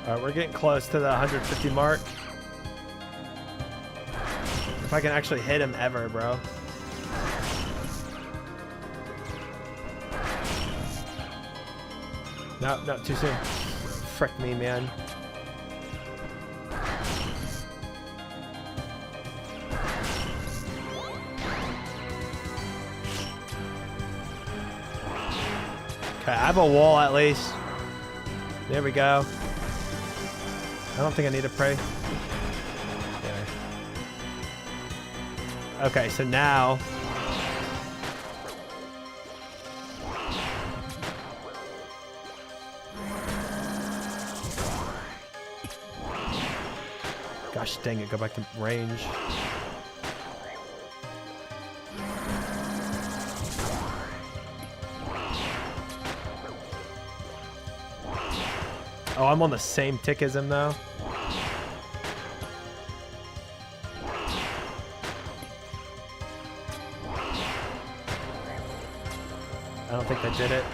Alright, we're getting close to the 150 mark. If I can actually hit him ever, bro. No, no, too soon. Frick me, man. Okay, I have a wall at least. There we go. I don't think I need to pray. Okay, so now... Gosh dang it, go back to range. Oh, I'm on the same tick as him though. I don't think that did it.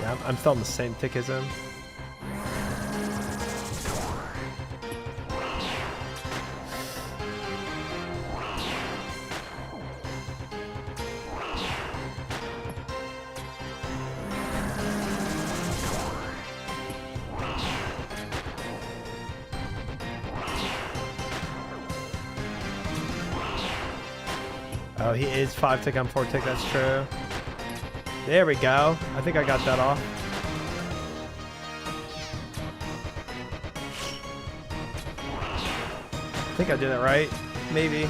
Yeah, I'm still on the same tick as him. Oh, he is 5 tick on 4 tick. That's true. There we go. I think I got that off. I think I did it right. Maybe.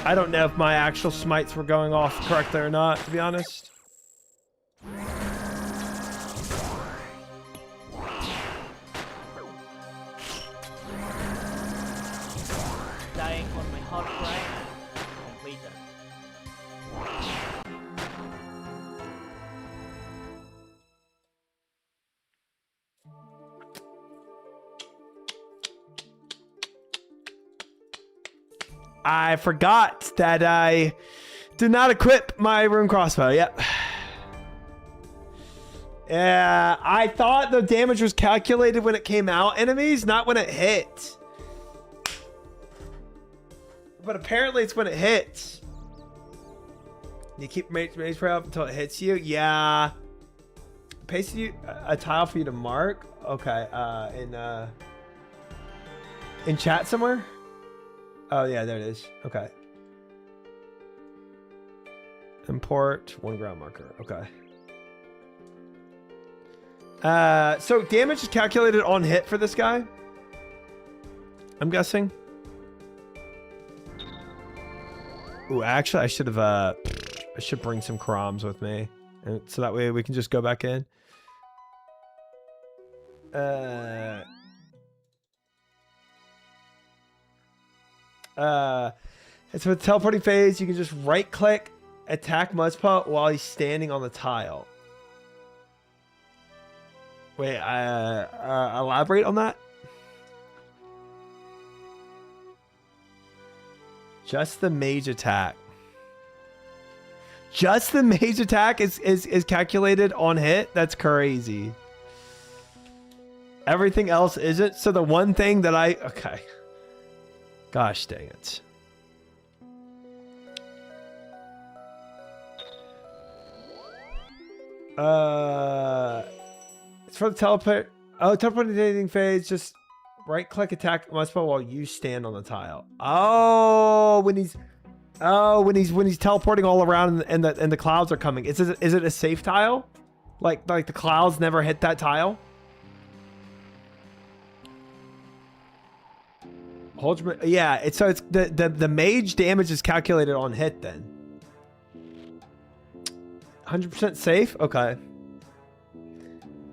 I don't know if my actual smites were going off correctly or not, to be honest. Dying on my hard drive. Completed. I forgot that I did not equip my rune crossbow. Yep. Yeah, I thought the damage was calculated when it came out enemies, not when it hit. But apparently it's when it hits. You keep mage prayer up until it hits you. Yeah. Pasted you a tile for you to mark. Okay. In chat somewhere. Oh yeah, there it is. Okay. Import 1 ground marker. Okay. So damage is calculated on hit for this guy, I'm guessing. Ooh, actually, I should have. I should bring some Kroms with me, and so that way we can just go back in. It's with teleporting phase. You can just right click, attack MUSPAH while he's standing on the tile. Wait, elaborate on that. Just the mage attack. Just the mage attack is calculated on hit? That's crazy. Everything else isn't. So the one thing that okay. Gosh dang it. It's for the teleport. Oh, teleporting phase. Just right click attack MUSPAH while you stand on the tile. Oh, when he's teleporting all around and the clouds are coming. Is it a safe tile? Like the clouds never hit that tile? Hold your, yeah, it's the mage damage is calculated on hit then. 100% safe? Okay.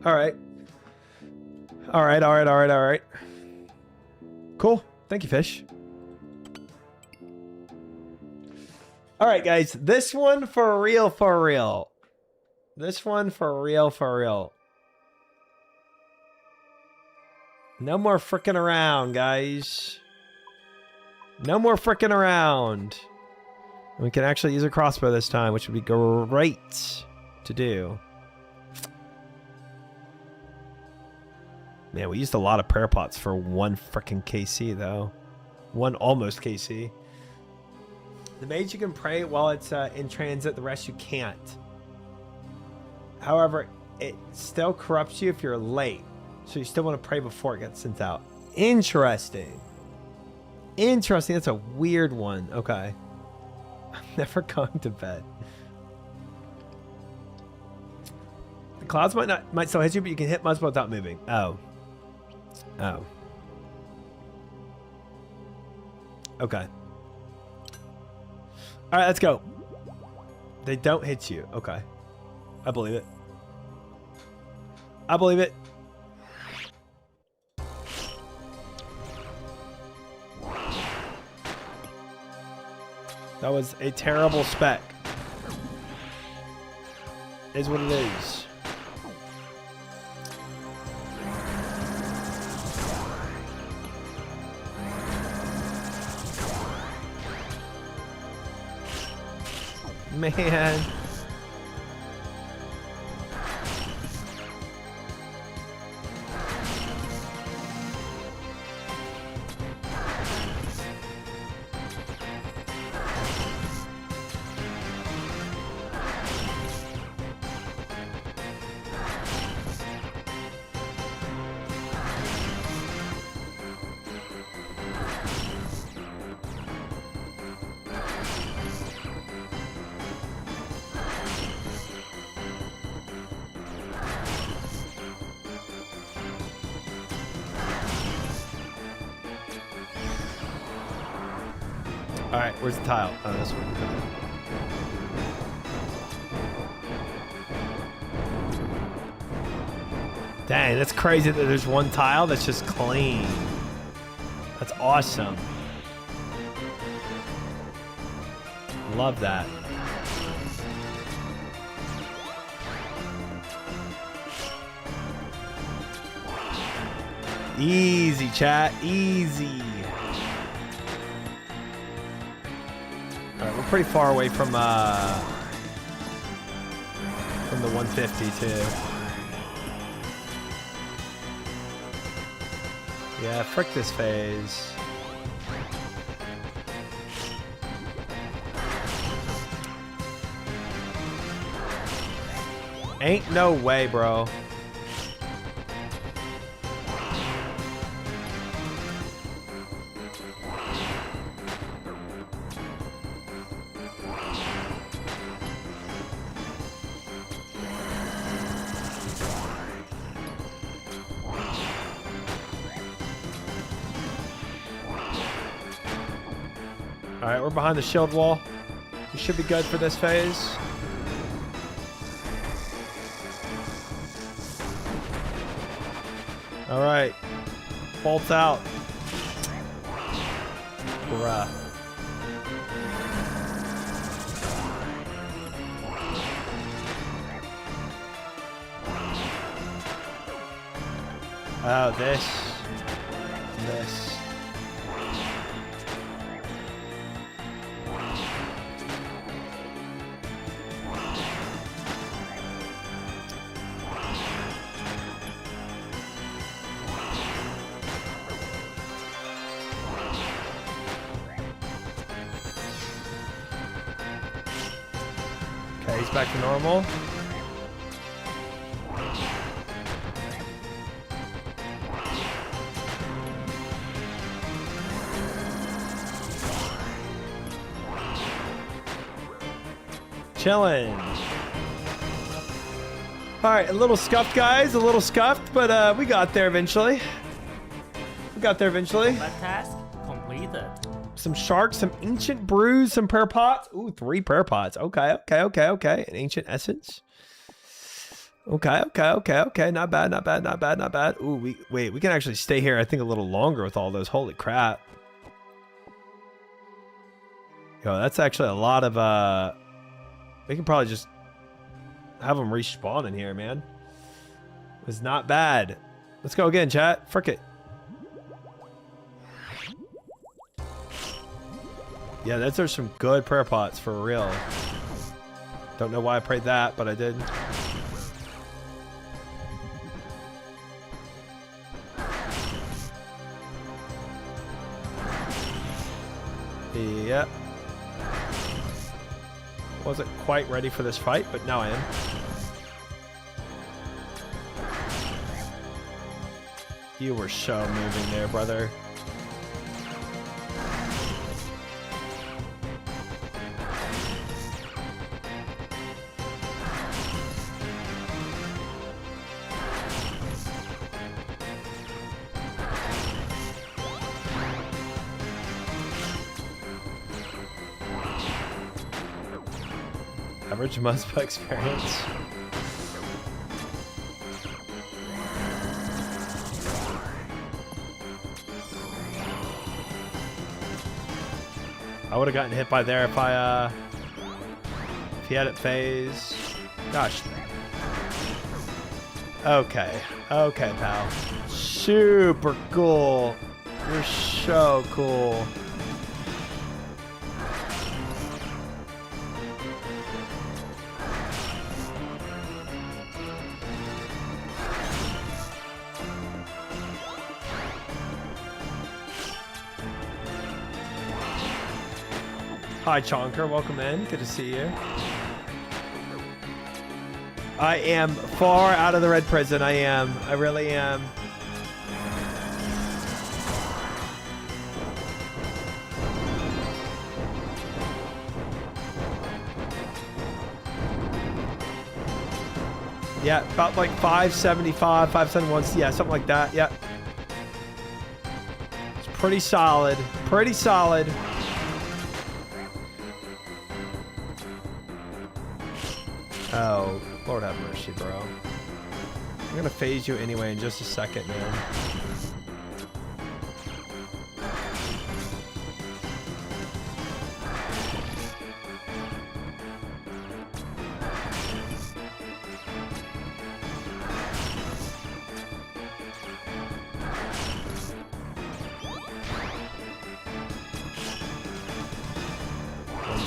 All right. All right. Cool. Thank you, fish. All right, guys. This one for real. This one for real. No more fricking around, guys. No more fricking around. We can actually use a crossbow this time, which would be great to do. Man, we used a lot of prayer pots for one frickin' KC, though. One almost KC. The mage you can pray while it's in transit, the rest you can't. However, it still corrupts you if you're late. So you still want to pray before it gets sent out. Interesting. That's a weird one. Okay. I'm never going to bed. The clouds might still hit you, but you can hit MUSPAH without moving. Oh. Okay. All right, let's go. They don't hit you. Okay. I believe it. That was a terrible spec. Is what it is. Man. All right, where's the tile? Oh, this one. Dang, that's crazy that there's one tile that's just clean. That's awesome. Love that. Easy, chat. Easy. All right, we're pretty far away from the 150 too. Yeah, frick this phase. Ain't no way, bro. All right, we're behind the shield wall. We should be good for this phase. All right, bolts out. Bruh. Oh, this. Okay, he's back to normal. Chilling. All right, a little scuffed, guys. A little scuffed, but we got there eventually. Combat task completed. Some sharks, some ancient brews, some prayer pots. Ooh, 3 prayer pots. Okay. An ancient essence. Okay. Not bad. Ooh, we can actually stay here, I think, a little longer with all those. Holy crap. Yo, that's actually a lot of, we can probably just have them respawn in here, man. It was not bad. Let's go again, chat. Frick it. Yeah, those are some good prayer pots for real. Don't know why I prayed that, but I did. Yep. Wasn't quite ready for this fight, but now I am. You were so moving there, brother. Average MUSPAH experience. I would have gotten hit by there if he had it phase. Gosh. Okay, pal. Super cool. You're so cool. Hi, Chonker. Welcome in. Good to see you. I am far out of the red prison. I am. I really am. Yeah, about like 575, 571. Yeah, something like that. Yeah. It's pretty solid. Pretty solid. Oh, Lord have mercy, bro. I'm gonna phase you anyway in just a second, man.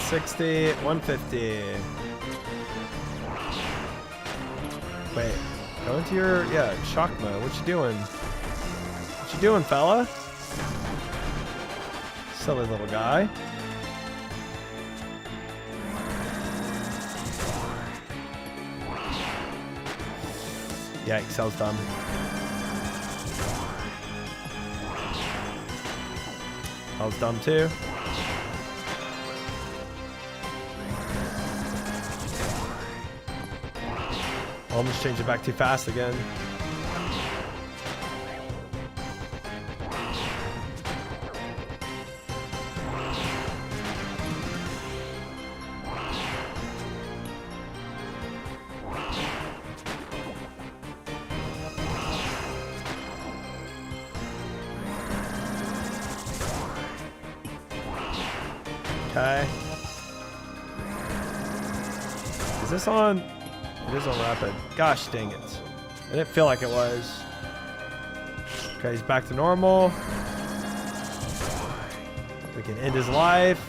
$160, $150. Wait, go into your, shock mode. What you doing? What you doing, fella? Silly little guy. Yikes, that was dumb. That was dumb too. Almost changed it back too fast again. Okay. Is this on? It is on rapid. Gosh dang it. I didn't feel like it was. Okay, he's back to normal. We can end his life.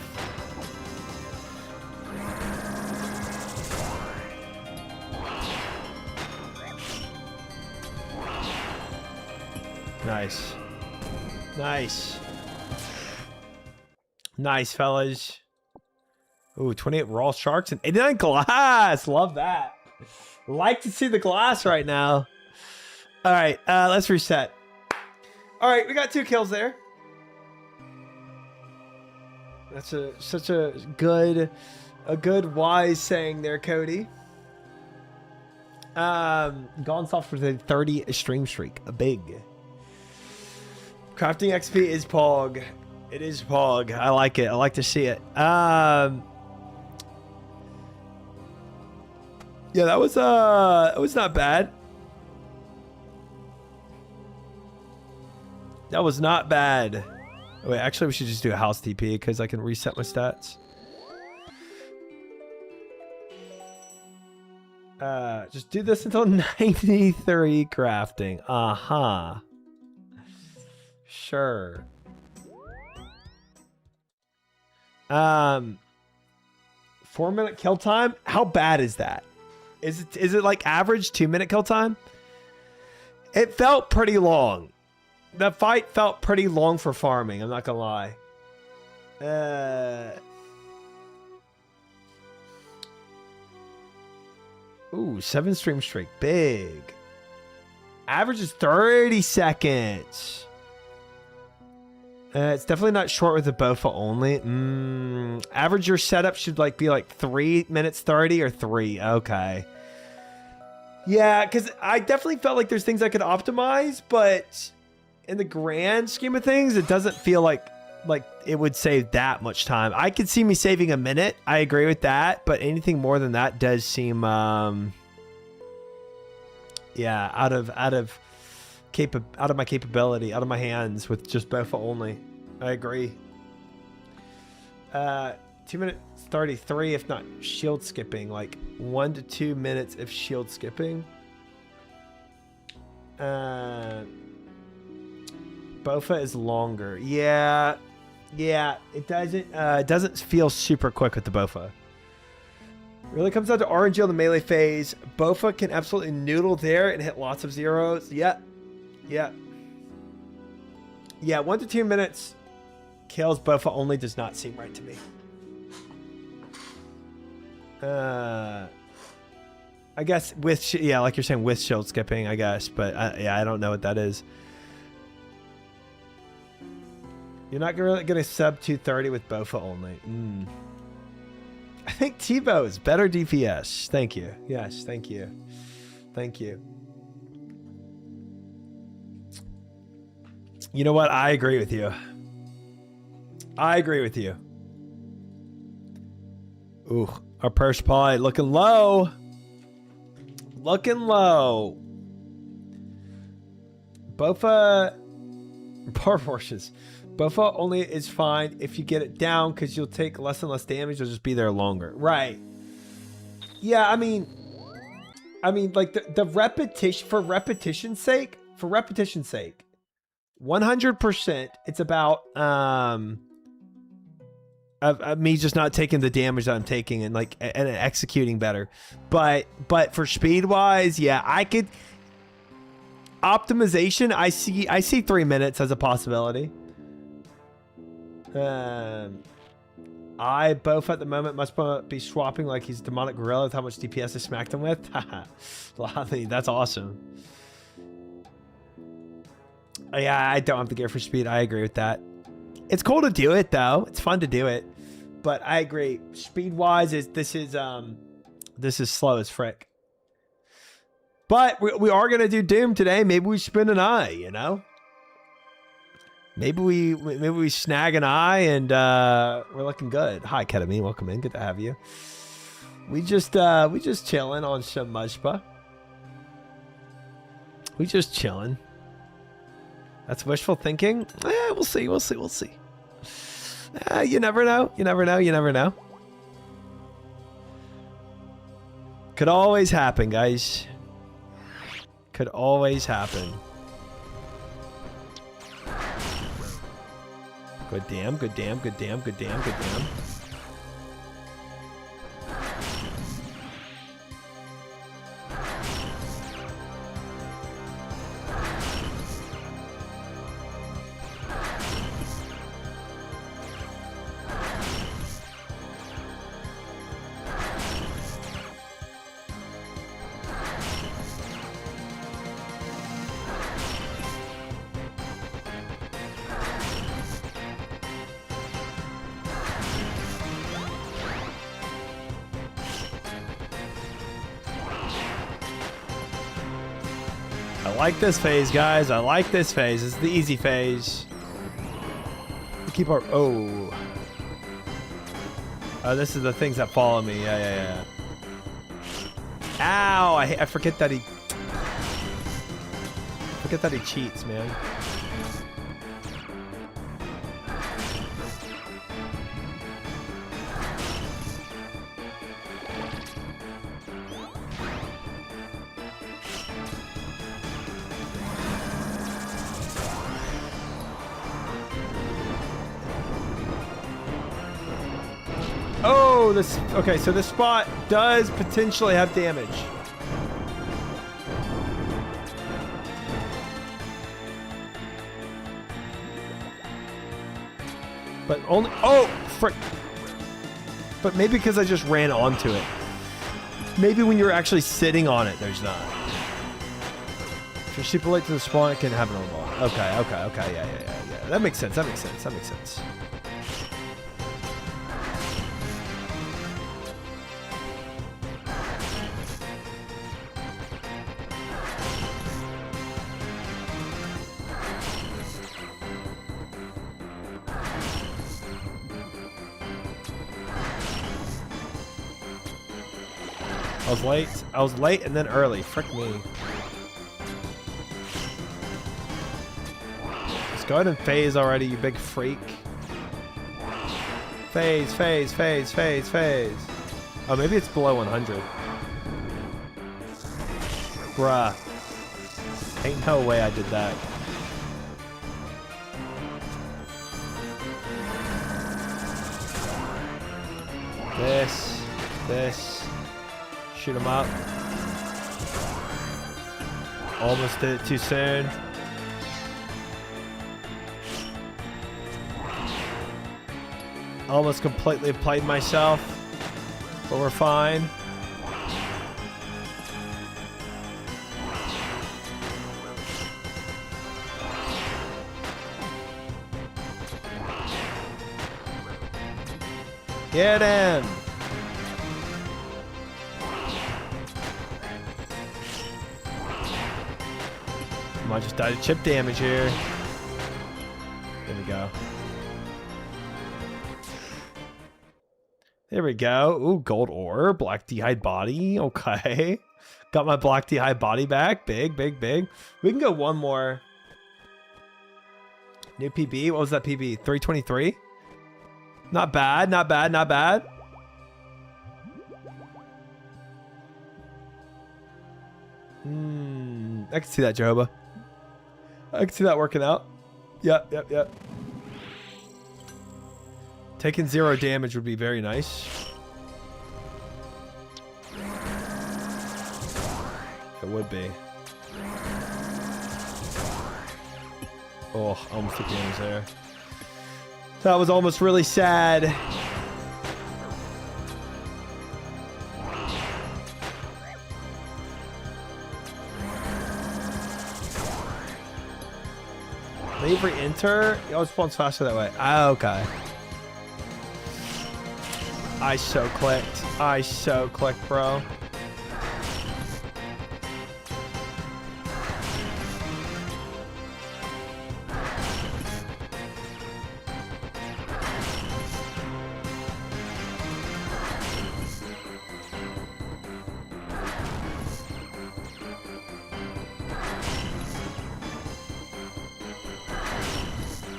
Nice. Nice. Nice, fellas. Ooh, 28 raw sharks and 89 glass. Love that. Like to see the glass right now. All right, let's reset. All right, we got 2 kills there. That's such a good wise saying there, Cody. Gone soft for the 30 stream streak, a big. Crafting XP is Pog. It is Pog. I like it. I like to see it. Yeah, that was not bad. That was not bad. Wait, actually we should just do a house TP because I can reset my stats. Just do this until 93 crafting. Uh-huh. Sure. 4-minute kill time? How bad is that? Is it like average 2-minute kill time? It felt pretty long. The fight felt pretty long for farming, I'm not gonna lie. Ooh, 7 stream streak. Big. Average is 30 seconds. It's definitely not short with the BOFA only. Average your setup should be like 3 minutes 30 or 3. Okay. Yeah, because I definitely felt like there's things I could optimize, but in the grand scheme of things, it doesn't feel like it would save that much time. I could see me saving a minute. I agree with that, but anything more than that does seem yeah, out of my capability, out of my hands with just BOFA only. I agree. 2 minutes 33 if not shield skipping, like 1 to 2 minutes if shield skipping. BOFA is longer. Yeah, it doesn't feel super quick with the BOFA. Really comes down to RNG on the melee phase. BOFA can absolutely noodle there and hit lots of zeros. Yeah, 1 to 2 minutes kills BOFA only does not seem right to me. I guess with, like you're saying, with shield skipping, I guess, but I don't know what that is. You're not really gonna sub 230 with BOFA only. I think Tebow is better DPS. Thank you. Yes, thank you. Thank you. You know what? I agree with you. I agree with you. Ooh, our purse pie looking low. Looking low. Bofa. Power forces. Bofa only is fine if you get it down because you'll take less and less damage. You'll just be there longer. Right. Yeah, I mean, like the repetition, for repetition's sake, 100%, it's about of me just not taking the damage that I'm taking and like and executing better. But for speed wise, yeah, I could optimization. I see 3 minutes as a possibility. I both at the moment must be swapping like he's demonic gorilla with how much DPS I smacked him with. Lolly, that's awesome. Yeah, I don't have the gear for speed. I agree with that. It's cool to do it though. It's fun to do it, but I agree. Speed wise, this is slow as frick. But we are gonna do Doom today. Maybe we spin an eye. You know. Maybe we snag an eye and we're looking good. Hi, Ketamine. Welcome in. Good to have you. We just chilling on some MUSPAH. We just chilling. That's wishful thinking. We'll see. We'll see. You never know. You never know. Could always happen, guys. Could always happen. Good damn. I like this phase, guys. I like this phase. This is the easy phase. We keep our... Oh, this is the things that follow me. Yeah. Ow! I forget that he... cheats, man. Oh, this... Okay, so this spot does potentially have damage. But only... Oh, frick. But maybe because I just ran onto it. Maybe when you're actually sitting on it, there's not. If you're super late to the spawn, it can happen a lot. Okay. Yeah. That makes sense. I was late and then early. Frick me. Let's go ahead and phase already, you big freak. Phase. Oh, maybe it's below 100. Bruh. Ain't no way I did that. This. Shoot him up. Almost did it too soon. Almost completely played myself, but we're fine. Get him! I just died of chip damage here. There we go. There we go. Ooh, gold ore, black d'hide body. Okay. Got my Block D high body back. Big, big, big. We can go one more. New PB. What was that PB? 323? Not bad, not bad, not bad. I can see that, Jehovah. I can see that working out. Yep, yep, yep. Taking 0 damage would be very nice. It would be. Oh, almost took damage there. That was almost really sad. Leave re-enter? Oh, it spawns faster that way. Ah, okay. I so clicked. I so clicked, bro.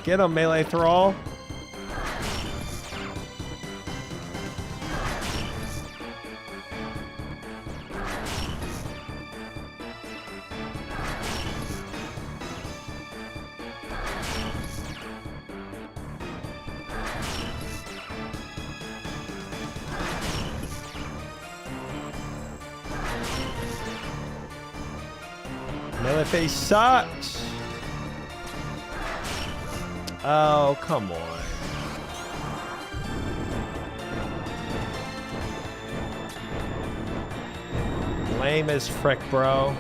Get him, melee thrall. Melee face sucks. Oh, come on. Lame as frick, bro.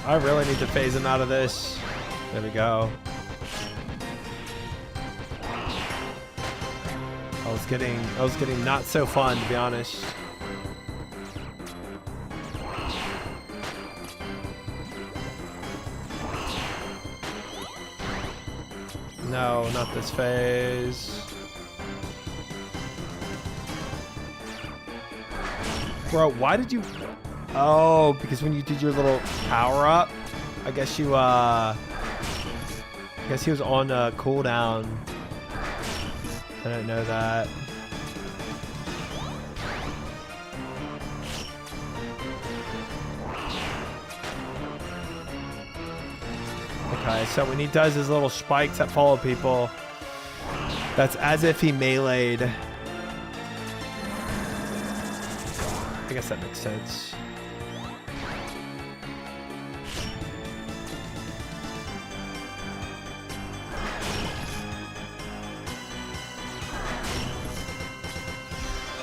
I really need to phase him out of this. There we go. I was getting not so fun, to be honest. No, not this phase. Bro, why did you... Oh, because when you did your little power up, I guess you, I guess he was on a cooldown. I didn't know that. Okay, so when he does his little spikes that follow people, that's as if he meleeed. I guess that makes sense.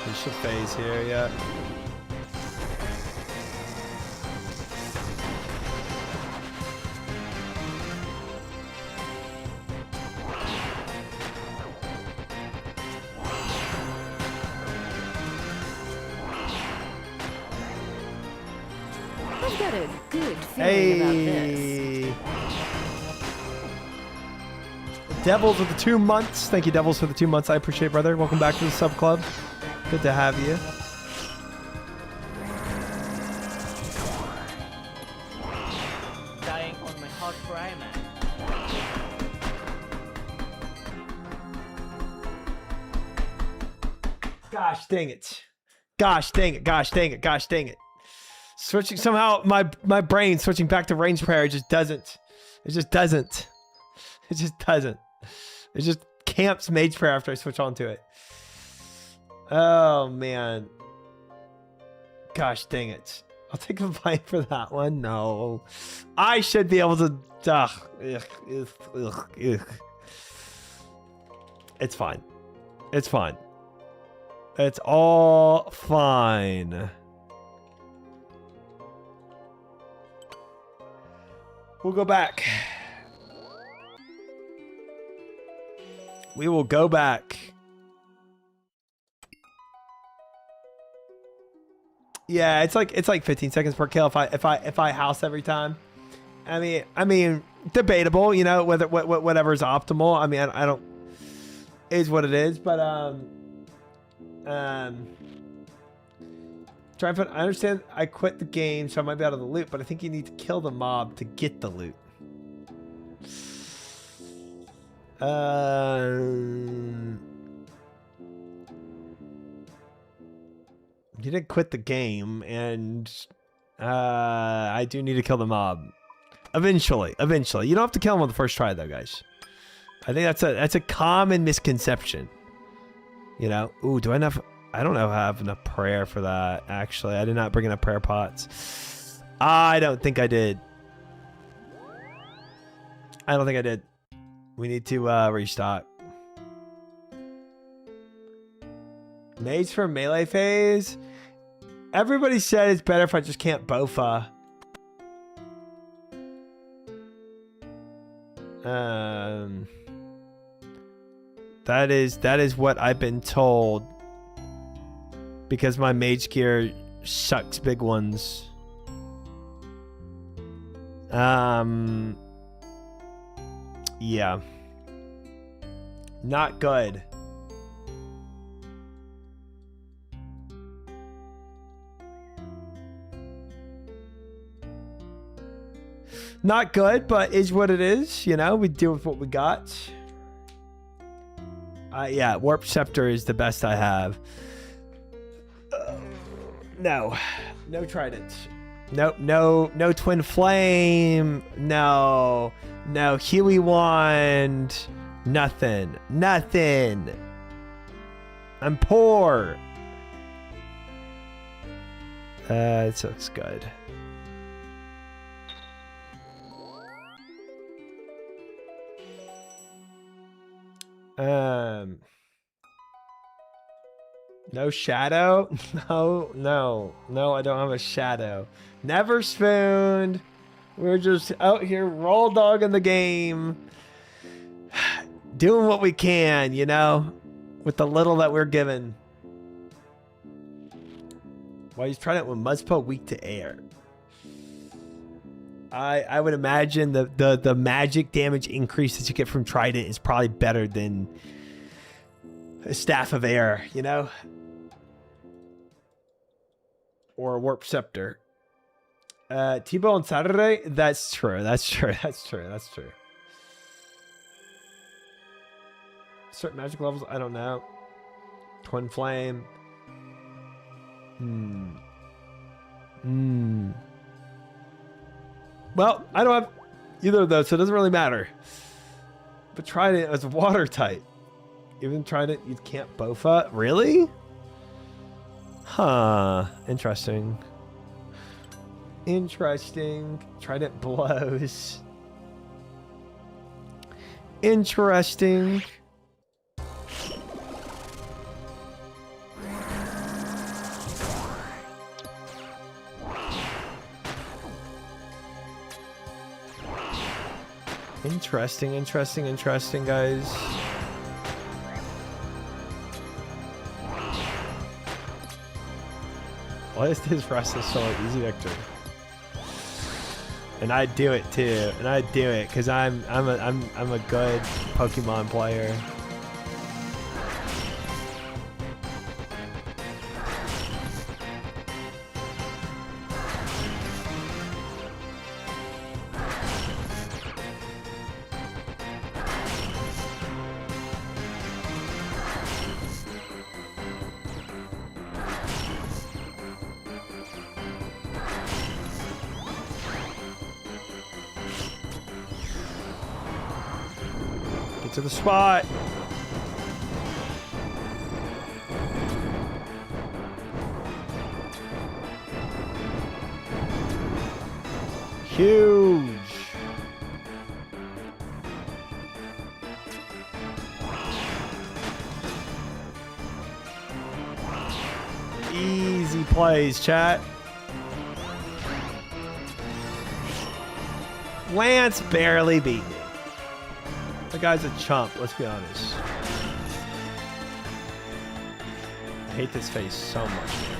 He should phase here, yeah. I've got a good feeling about this. Devils with the 2 months. Thank you, Devils, for the 2 months. I appreciate it, brother. Welcome back to the sub club. Good to have you. Dying on my hard cry, man. Gosh dang it. Gosh dang it. Gosh dang it. Gosh dang it. Switching somehow, my brain switching back to range prayer just doesn't. It just doesn't. It just doesn't. It just camps mage prayer after I switch onto it. Oh man. Gosh dang it. I'll take a bite for that one. No. I should be able to. It's fine. It's fine. It's all fine. We'll go back. We will go back. Yeah, it's like 15 seconds per kill if I house every time. I mean, debatable, you know, whatever's optimal. I mean, I don't, is what it is, but try and I understand I quit the game, so I might be out of the loot, but I think you need to kill the mob to get the loot. You didn't quit the game, and I do need to kill the mob. Eventually. You don't have to kill him on the first try, though, guys. I think that's a common misconception. You know? Ooh, do I have... I don't know if I have enough prayer for that, actually. I did not bring enough prayer pots. I don't think I did. I don't think I did. We need to restock. Mage for melee phase? Everybody said it's better if I just can't Bofa. That is what I've been told. Because my mage gear sucks big ones. Yeah. Not good. Not good, but is what it is. You know, we deal with what we got. Yeah, Warp Scepter is the best I have. No Trident. No Twin Flame. No Huey Wand. Nothing. I'm poor. It looks good. No shadow? No, I don't have a shadow. Never spooned. We're just out here raw dogging the game. Doing what we can, you know, with the little that we're given. Why he's trying it with MUSPAH weak to air. I would imagine the magic damage increase that you get from Trident is probably better than a Staff of Air, you know? Or a Warp Scepter. T-Bow on Saturday? That's true. Certain magic levels? I don't know. Twin Flame. Well, I don't have either of those, so it doesn't really matter. But Trident is watertight. Even Trident, you can't Bofa? Really? Huh. Interesting. Trident blows. Interesting. Interesting, guys. Why is this Rust so easy victory? And I do it too, and I do it because I'm a good Pokemon player. To the spot. Huge. Easy plays, chat. Lance barely beat me. The guy's a chump, let's be honest. I hate this face so much, man.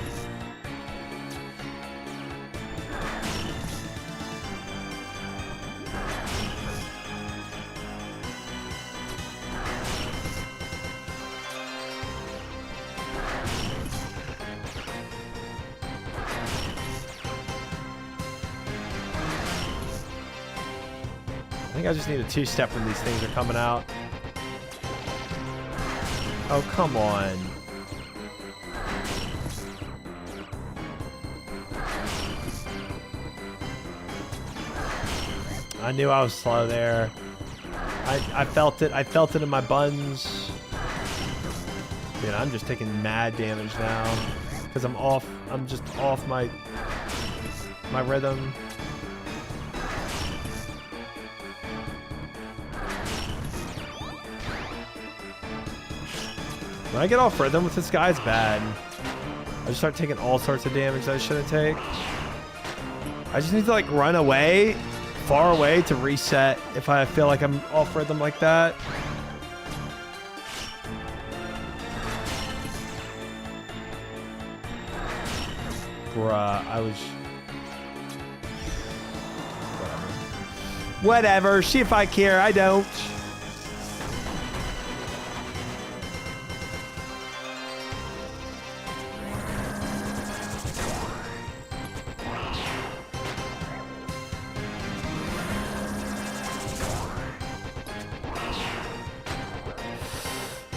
think I just need a two-step when these things are coming out. Oh, come on. I knew I was slow there. I felt it. I felt it in my buns. Dude, I'm just taking mad damage now because I'm off. I'm just off my rhythm. When I get off rhythm with this guy, it's bad. I just start taking all sorts of damage that I shouldn't take. I just need to like run away, far away to reset if I feel like I'm off rhythm like that. Bruh, I was... Whatever. See if I care. I don't.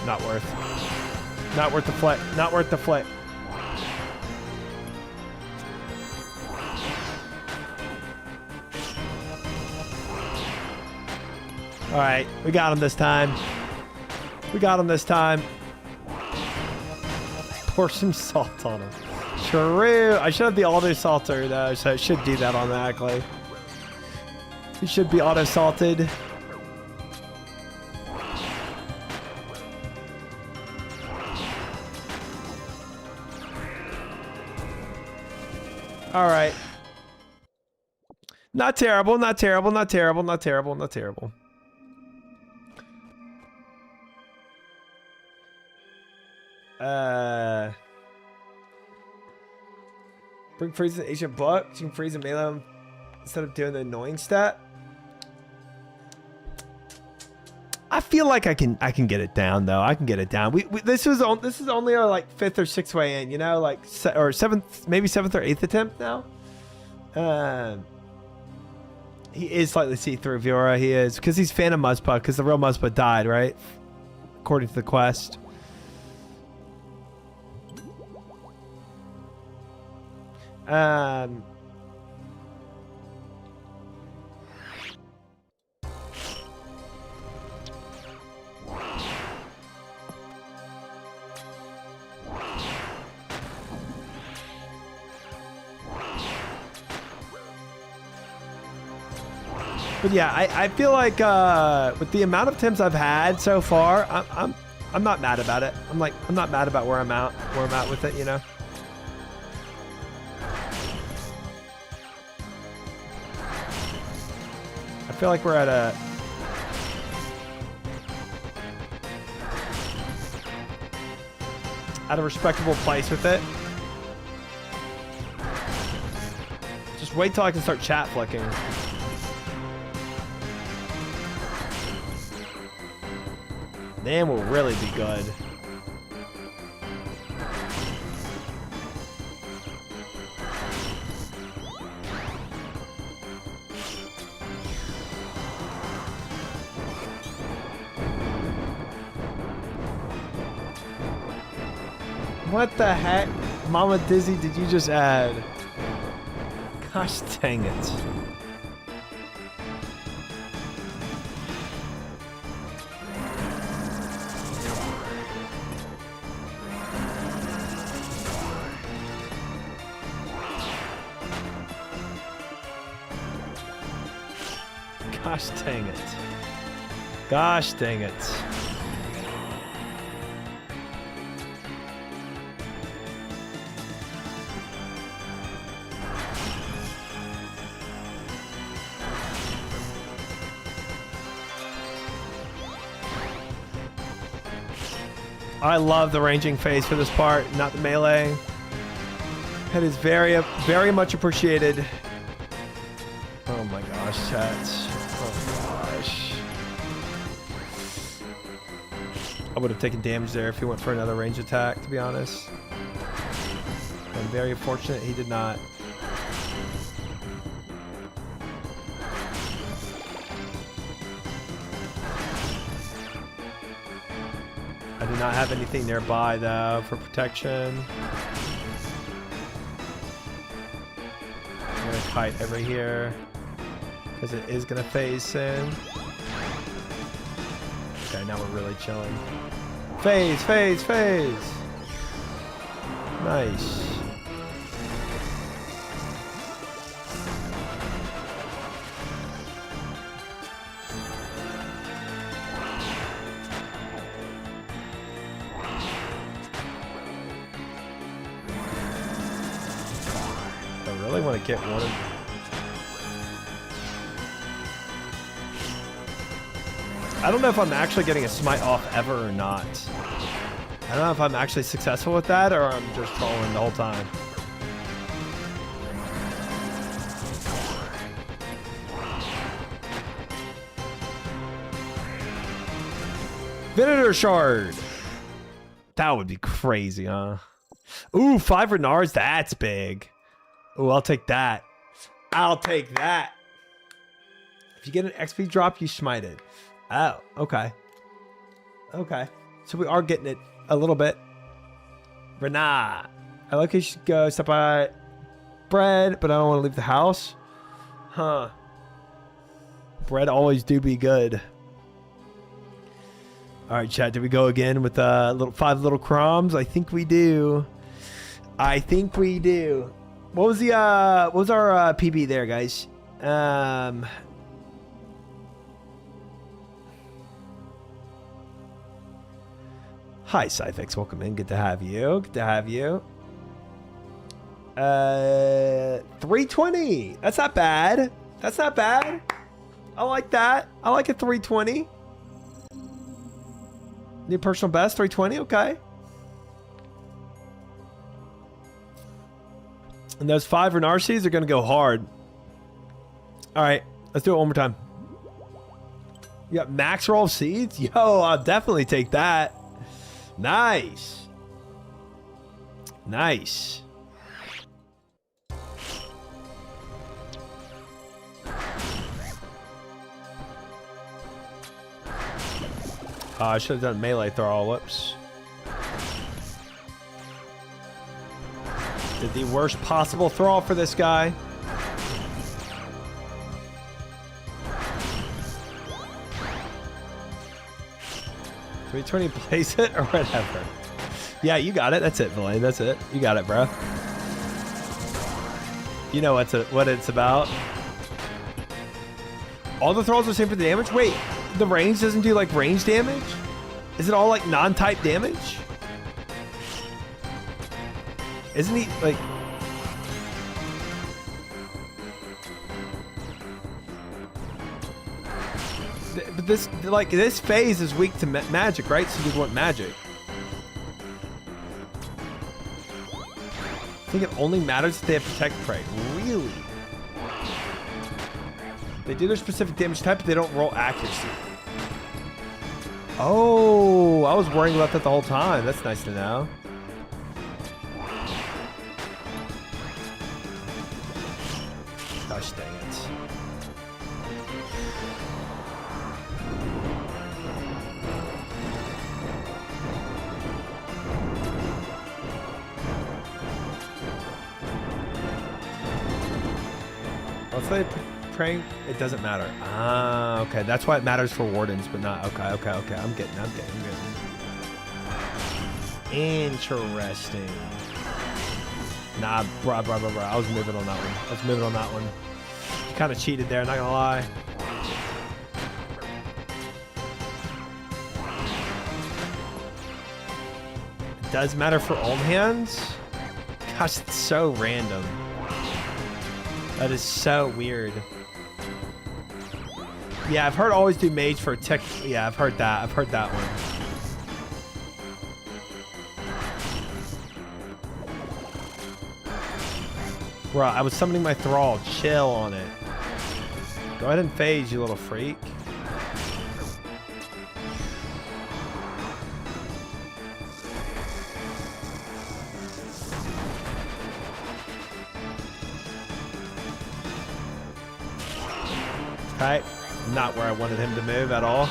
Not worth. Not worth the flip. Not worth the flip. All right, we got him this time. We got him this time. Pour some salt on him. True. I should have the auto salter though, so it should do that automatically. He should be auto salted. All right. Not terrible, not terrible, not terrible, not terrible, not terrible. Bring freeze an ancient book. You can freeze and melee him instead of doing the annoying stat. I feel like I can get it down though. I can get it down. This is only our like 5th or 6th way in, you know, like or 7th, maybe 7th or 8th attempt now. He is slightly see-through, Viora. He is because he's fan of MUSPAH because the real MUSPAH died, right? According to the quest. But yeah, I feel like with the amount of attempts I've had so far, I'm not mad about it. I'm not mad about where I'm at with it, you know. I feel like we're at a respectable place with it. Just wait till I can start chat flicking. Then we'll really be good. What the heck, Mama Dizzy, did you just add? Gosh dang it. Gosh dang it. Gosh dang it. I love the ranging phase for this part, not the melee. That is very, very much appreciated. Oh my gosh, chat. Oh gosh. I would have taken damage there if he went for another range attack, to be honest. I'm very fortunate he did not. not have anything nearby though for protection. I'm gonna kite over here because it is gonna phase soon. Okay, now we're really chilling. Phase, phase, phase. Nice. I really want to get one of... I don't know if I'm actually getting a smite off ever or not. I don't know if I'm actually successful with that or I'm just trolling the whole time. Venator Shard. That would be crazy, huh? Ooh, 5 Renards. That's big. Ooh, I'll take that. I'll take that. If you get an XP drop, you smite it. Oh, okay. Okay. So we are getting it a little bit. Renard. I like how you should go step by bread, but I don't want to leave the house. Huh. Bread always do be good. All right, chat. Did we go again with 5 little crumbs? I think we do. I think we do. What was the what was our PB there, guys? Hi, Cyfix. Welcome in. Good to have you. Good to have you. 320. That's not bad. That's not bad. I like that. I like a 320. New personal best, 320. Okay. And those 5 Renarcies are going to go hard. All right. Let's do it one more time. You got max roll of seeds? Yo, I'll definitely take that. Nice. Nice. I should have done melee throw. Whoops. Did the worst possible throw for this guy. Do we 20 place it or whatever? Yeah, you got it. That's it, Villain. That's it. You got it, bro. You know what it's about. All the throws are the same for the damage? Wait, the range doesn't do like range damage? Is it all like non-type damage? Isn't he like... But this phase is weak to magic, right? So you want magic. I think it only matters if they have protect prey. Really? They do their specific damage type, but they don't roll accuracy. Oh, I was worrying about that the whole time. That's nice to know. Gosh dang it. Let's say praying, it doesn't matter. Ah, okay. That's why it matters for wardens, but not. Okay. I'm getting. Interesting. Nah, bro. I was moving on that one. You kind of cheated there, not gonna lie. It does matter for old hands? Gosh, it's so random. That is so weird. Yeah, I've heard always do mage for tech. Yeah, I've heard that. I've heard that one. Bro, I was summoning my thrall. Chill on it. Go ahead and phase, you little freak. Okay, not where I wanted him to move at all.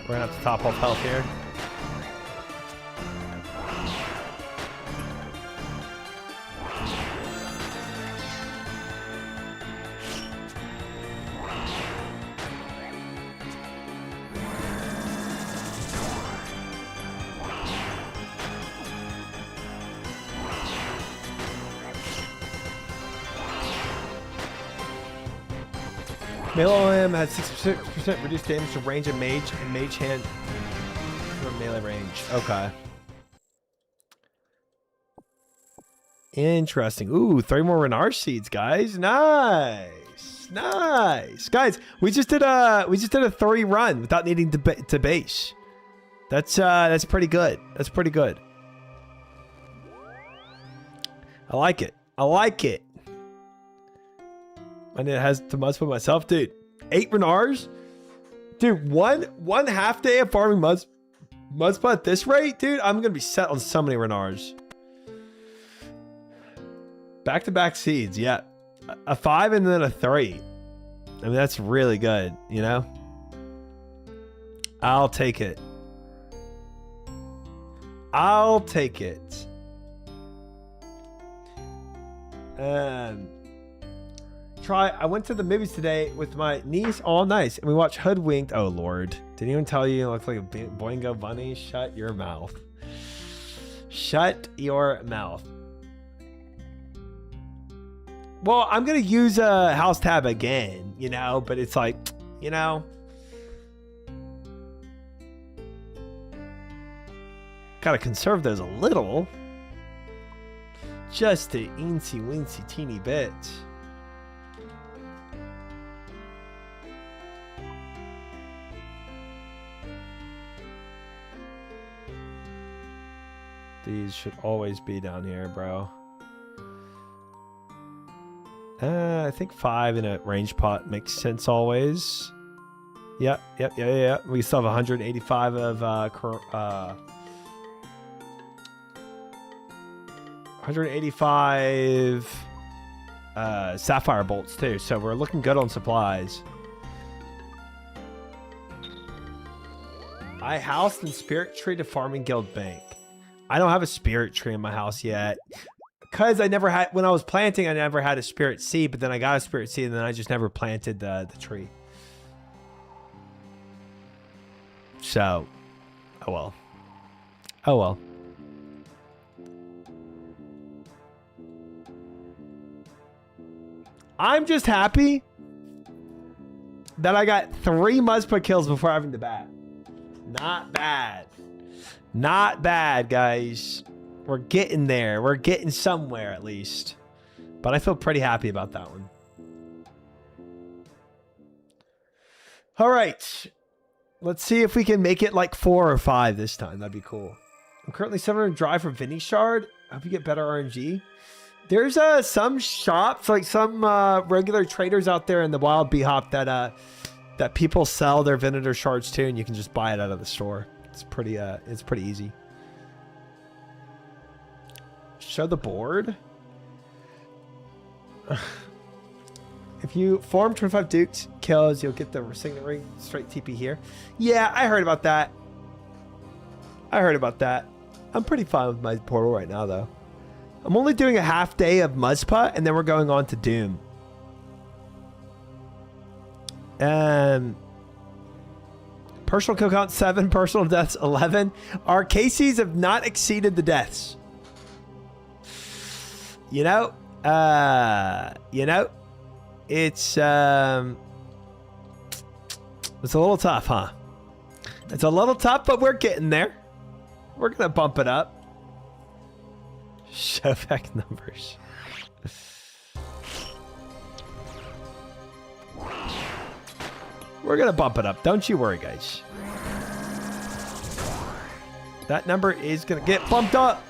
We're gonna have to top off health here. Melee OM has 6% reduced damage to range and mage hand from melee range. Okay. Interesting. Ooh, 3 more Renard seeds, guys. Nice. Nice. Guys, we just did a 3 run without needing to base. That's pretty good. That's pretty good. I like it. I like it. And it has to MUSPAH myself, dude. 8 Renars? Dude, one half day of farming MUSPAH at this rate? Dude, I'm gonna be set on so many Renars. Back-to-back seeds, yeah. A 5 and then a 3. I mean, that's really good, you know? I'll take it. I'll take it. I went to the movies today with my niece. All nice. And we watched Hoodwinked. Oh, Lord. Didn't even tell you look like a Boingo bunny? Shut your mouth. Shut your mouth. Well, I'm going to use a house tab again, you know, but it's like, you know. Got to conserve those a little. Just a eensy weensy teeny bit. These should always be down here, bro. I think 5 in a range pot makes sense always. Yep. We still have 185 of 185 sapphire bolts too, so we're looking good on supplies. I housed in Spirit Tree to Farming Guild Bank. I don't have a Spirit Tree in my house yet. Because I never had, when I was planting, I never had a Spirit Seed, but then I got a Spirit Seed and then I just never planted the tree. So, oh well. Oh well. I'm just happy that I got 3 MUSPAH kills before having to bat. Not bad. Not bad, guys. We're getting there. We're getting somewhere at least. But I feel pretty happy about that one. All right. Let's see if we can make it like 4 or 5 this time. That'd be cool. I'm currently 700 drive for Vinny Shard. I hope you get better RNG. There's some shops, like some regular traders out there in the Wild Bee Hop that people sell their Venator shards to, and you can just buy it out of the store. It's pretty easy. Show the board. If you farm 25 Dukes kills, you'll get the Signet Ring straight TP here. Yeah, I heard about that. I'm pretty fine with my portal right now, though. I'm only doing a half day of MUSPAH, and then we're going on to Doom. Personal kill count 7, personal deaths 11. Our KCs have not exceeded the deaths. You know, it's a little tough, huh? It's a little tough, but we're getting there. We're gonna bump it up. Show back numbers. We're gonna bump it up. Don't you worry, guys. That number is gonna get bumped up.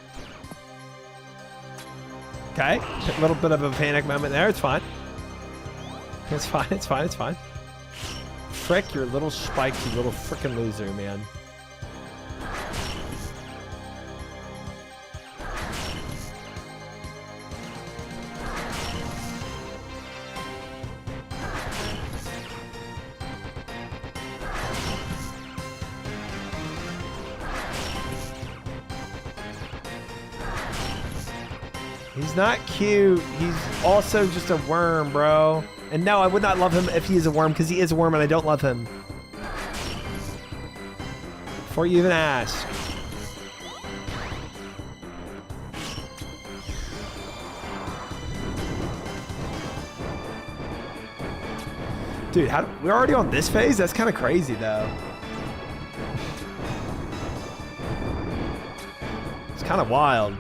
Okay, a little bit of a panic moment there. It's fine. It's fine. It's fine. It's fine. Frick, you're a little spiked, you little frickin' loser, man. He's not cute. He's also just a worm, bro. And no, I would not love him if he is a worm, because he is a worm and I don't love him. Before you even ask. Dude, we're already on this phase? That's kind of crazy, though. It's kind of wild.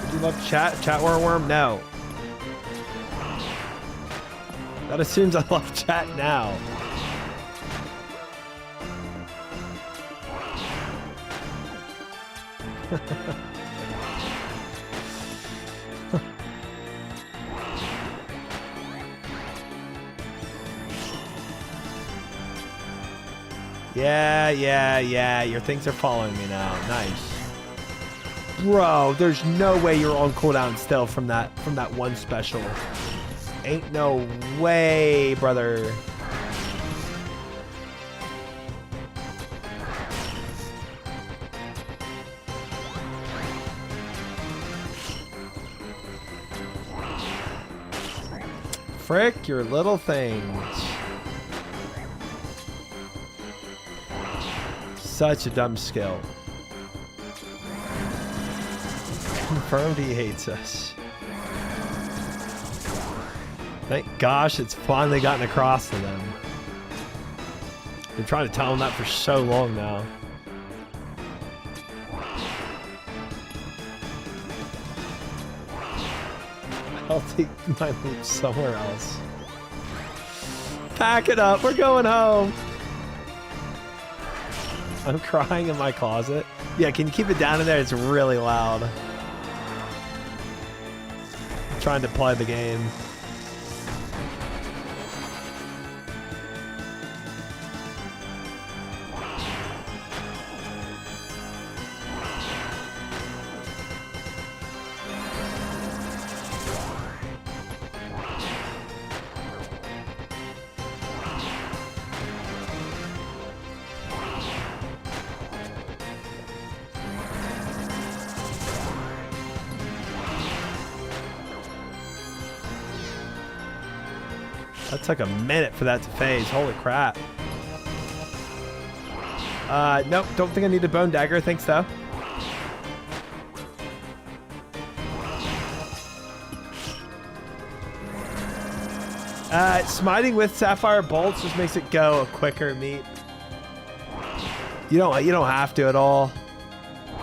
Would you love chat? Chat worm? No. That assumes I love chat now. Yeah. Your things are following me now. Nice. Bro, there's no way you're on cooldown still from that one special. Ain't no way, brother. Frick your little things. Such a dumb skill. Confirmed he hates us. Thank gosh it's finally gotten across to them. Been trying to tell them that for so long now. I'll take my loot somewhere else. Pack it up, we're going home. I'm crying in my closet. Yeah, can you keep it down in there? It's really loud. I'm trying to play the game. That took a minute for that to phase. Holy crap. Nope, don't think I need a bone dagger. Thanks, though. Smiting with sapphire bolts just makes it go a quicker meet. You don't have to at all.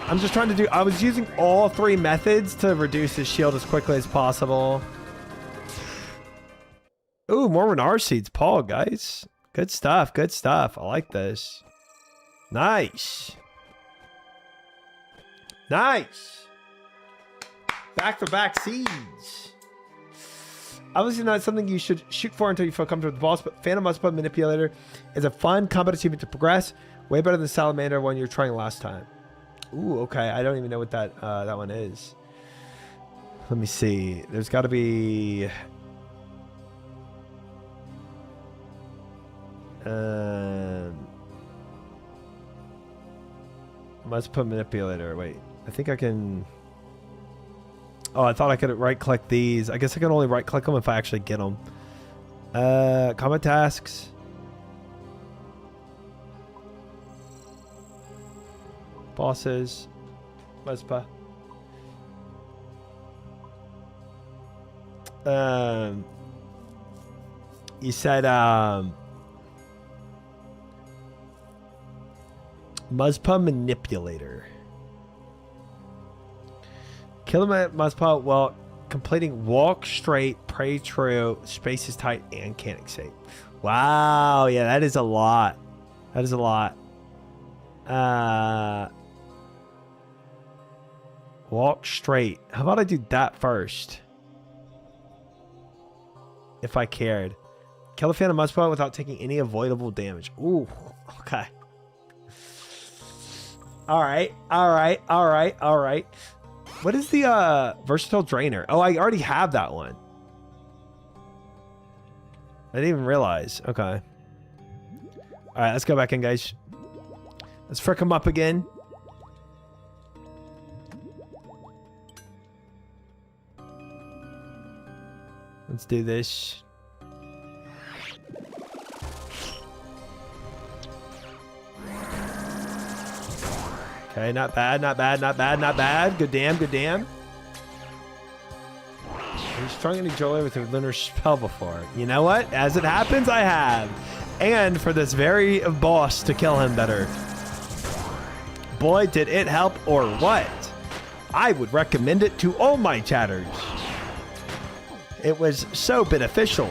I'm just trying to do. I was using all three methods to reduce his shield as quickly as possible. Ooh, more Renar seeds, Paul, guys. Good stuff, good stuff. I like this. Nice. Nice. Back-to-back seeds. Obviously not something you should shoot for until you feel comfortable with the boss, but Phantom MUSPAH Manipulator is a fun combat achievement to progress. Way better than Salamander when you're trying last time. Ooh, okay. I don't even know what that one is. Let me see. There's got to be... MUSPAH Manipulator. Wait, I think I can. Oh, I thought I could right click these. I guess I can only right click them if I actually get them. Combat tasks. Bosses. MUSPAH. You said MUSPAH Manipulator. Kill him at MUSPAH while completing walk straight, pray true, space is tight, and can't escape. Wow, yeah, that is a lot. That is a lot. Walk straight. How about I do that first? If I cared. Kill the Phantom MUSPAH without taking any avoidable damage. Ooh, okay. Alright. What is the versatile drainer? Oh, I already have that one. I didn't even realize. Okay. Alright, let's go back in, guys. Let's frick him up again. Let's do this. Okay, not bad, not bad, not bad, not bad. Good damn, good damn. Are you strong any joy with your lunar spell before? You know what? As it happens, I have. And for this very boss to kill him better. Boy, did it help or what? I would recommend it to all my chatters. It was so beneficial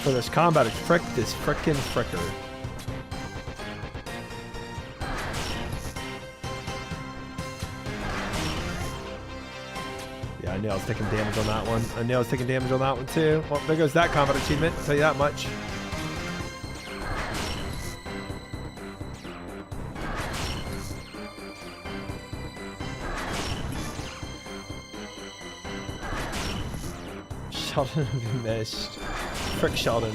for this combat. Frick this frickin' fricker. Yeah, I knew I was taking damage on that one. I knew I was taking damage on that one too. Well, there goes that combat achievement. I'll tell you that much. Sheldon missed. Frick Sheldon.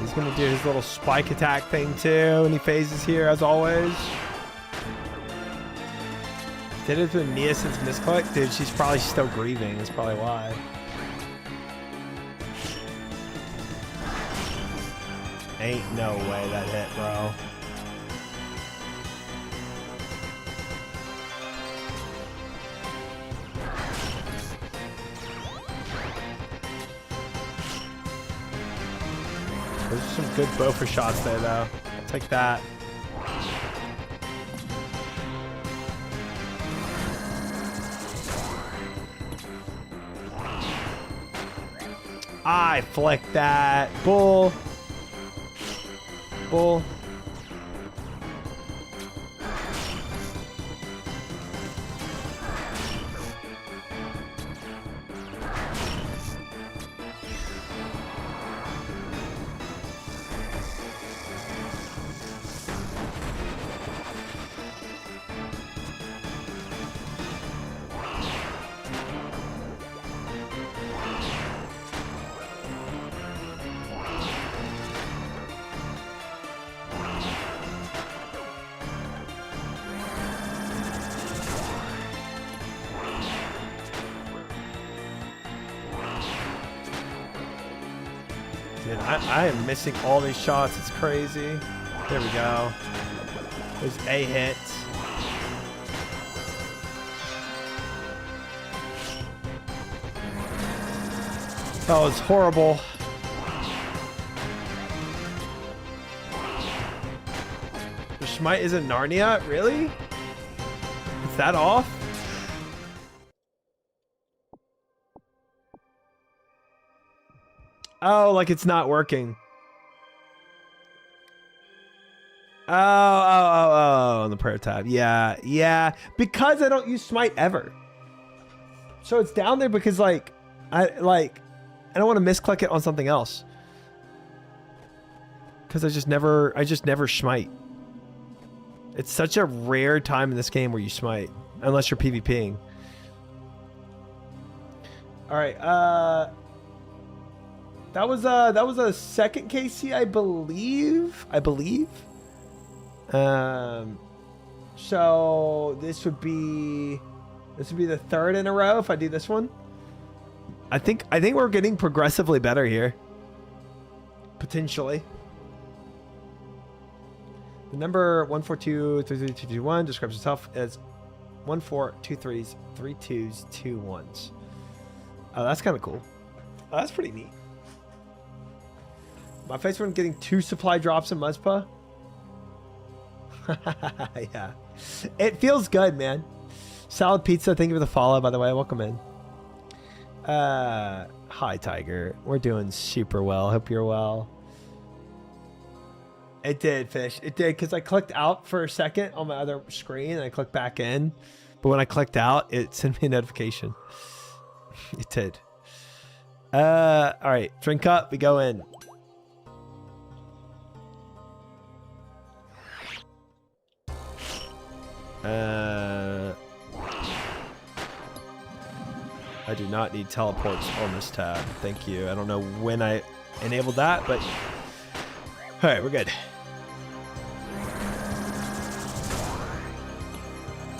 He's gonna do his little spike attack thing too, and he phases here as always. Did it with Mia since misclick? Dude, she's probably still grieving. That's probably why. Ain't no way that hit, bro. Those are some good Boffer shots there, though. I'll take that. I flicked that. Bull. Bull. Dude, I am missing all these shots. It's crazy. There we go. There's a hit. That was horrible. The Schmite isn't Narnia? Really? Is that off? Oh, like it's not working. Oh, on the prayer tab. Yeah, yeah. Because I don't use Smite ever. So it's down there because I don't want to misclick it on something else. Because I just never Smite. It's such a rare time in this game where you Smite. Unless you're PvPing. Alright, that was a second KC, I believe. So this would be the third in a row if I do this one. I think we're getting progressively better here. Potentially. The number 1423321 describes itself as 1 4 2 3s 3 2s 2 1s. Oh, that's kind of cool. Oh, that's pretty neat. My face when getting 2 supply drops in MUSPAH. Yeah. It feels good, man. Salad Pizza, thank you for the follow, by the way. Welcome in. Hi, Tiger. We're doing super well. Hope you're well. It did, Fish. It did, because I clicked out for a second on my other screen, and I clicked back in. But when I clicked out, it sent me a notification. It did. All right. Drink up. We go in. I do not need teleports on this tab. Thank you. I don't know when I enabled that, but all right, we're good.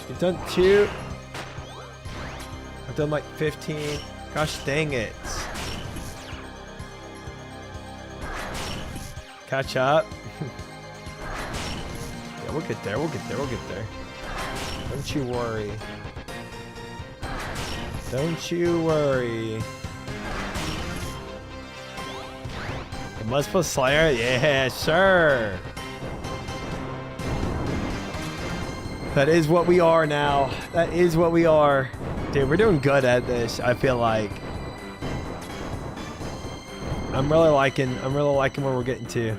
We've done 2. I've done like 15. Gosh dang it. Catch up. Yeah, we'll get there. We'll get there. We'll get there. Don't you worry. Don't you worry. The MUSPAH Slayer? Yeah, sure. That is what we are now. That is what we are. Dude, we're doing good at this, I feel like. I'm really liking where we're getting to.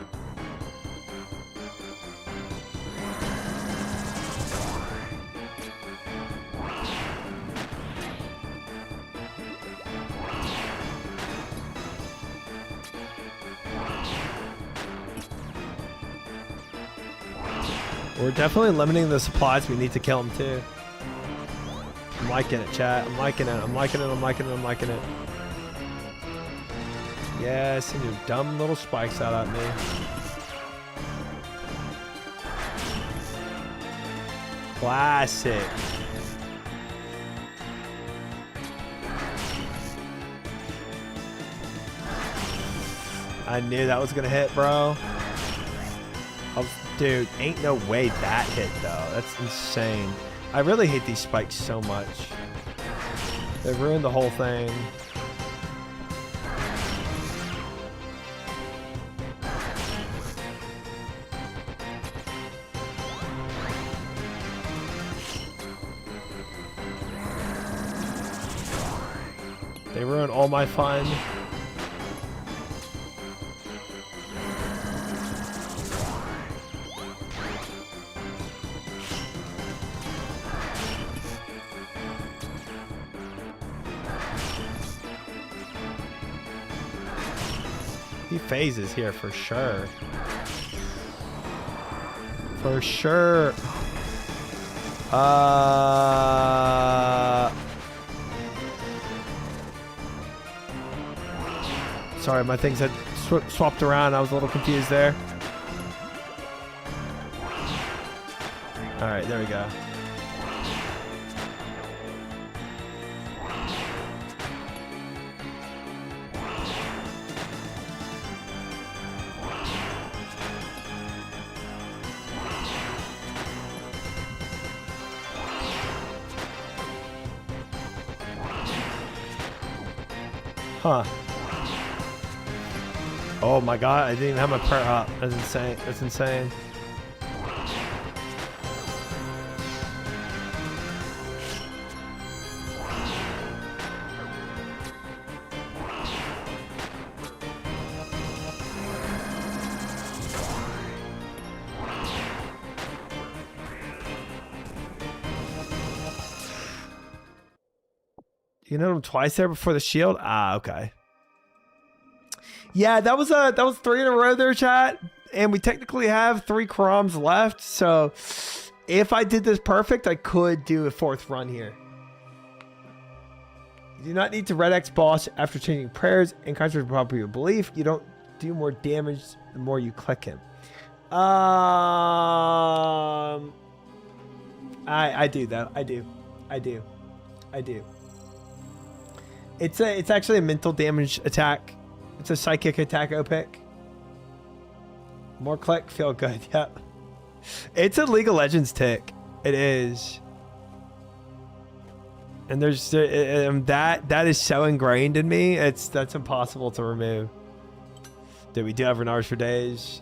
We're definitely limiting the supplies. We need to kill them too. I'm liking it, chat. I'm liking it. I'm liking it. I'm liking it. I'm liking it. Yeah, send your dumb little spikes out at me. Classic. I knew that was gonna hit, bro. Dude, ain't no way that hit though. That's insane. I really hate these spikes so much. They ruined the whole thing. They ruined all my fun. He phases here for sure. For sure. Sorry, my things had swapped around. I was a little confused there. All right, there we go. Huh. Oh my god, I didn't even have my prayer up. That's insane. That's insane. You know him twice there before the shield? Ah, okay. Yeah, that was 3 in a row there, chat. And we technically have 3 Kroms left. So if I did this perfect, I could do a 4th run here. You do not need to red X boss after changing prayers. In contrary to popular belief, you don't do more damage the more you click him. I do though. I do. It's actually a mental damage attack. It's a psychic attack OPIC. More click, feel good. Yep. It's a League of Legends tick. It is. And there's that is so ingrained in me. That's impossible to remove. Dude, we do have Renars for days.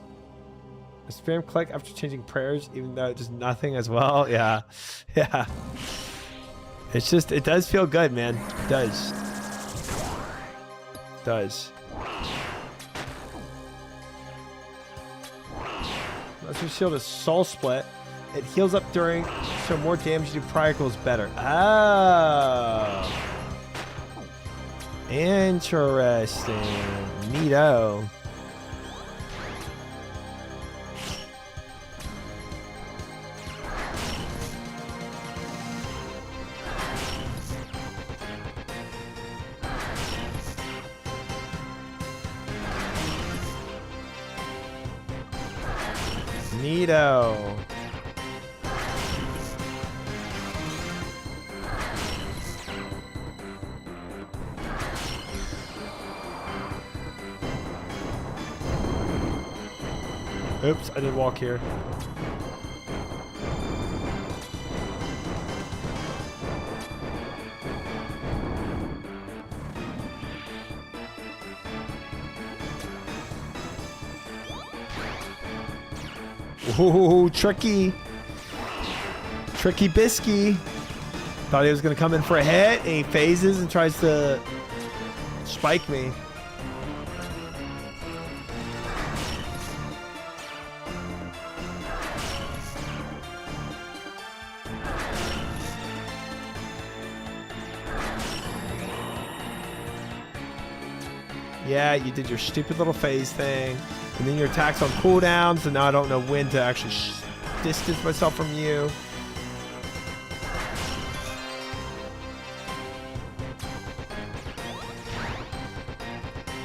A spam click after changing prayers, even though it does nothing as well. Yeah. Yeah. It's just, it does feel good, man. It does. Does. Master Shield is Soul Split. It heals up during, so more damage you do prior goes better. Oh. Interesting. Neato. Neato. Oops, I did walk here. Ooh, tricky. Tricky Bisky. Thought he was going to come in for a hit, and he phases and tries to spike me. Yeah, you did your stupid little phase thing. And then your attack's on cooldown, so now I don't know when to actually distance myself from you.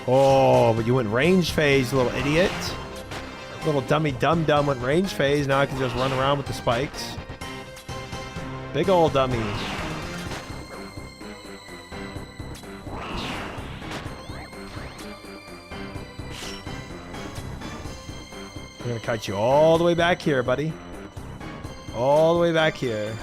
Oh, but you went range phase, you little idiot. Little dummy dum-dum went range phase. Now I can just run around with the spikes. Big old dummy. I'm gonna kite you all the way back here, buddy. All the way back here.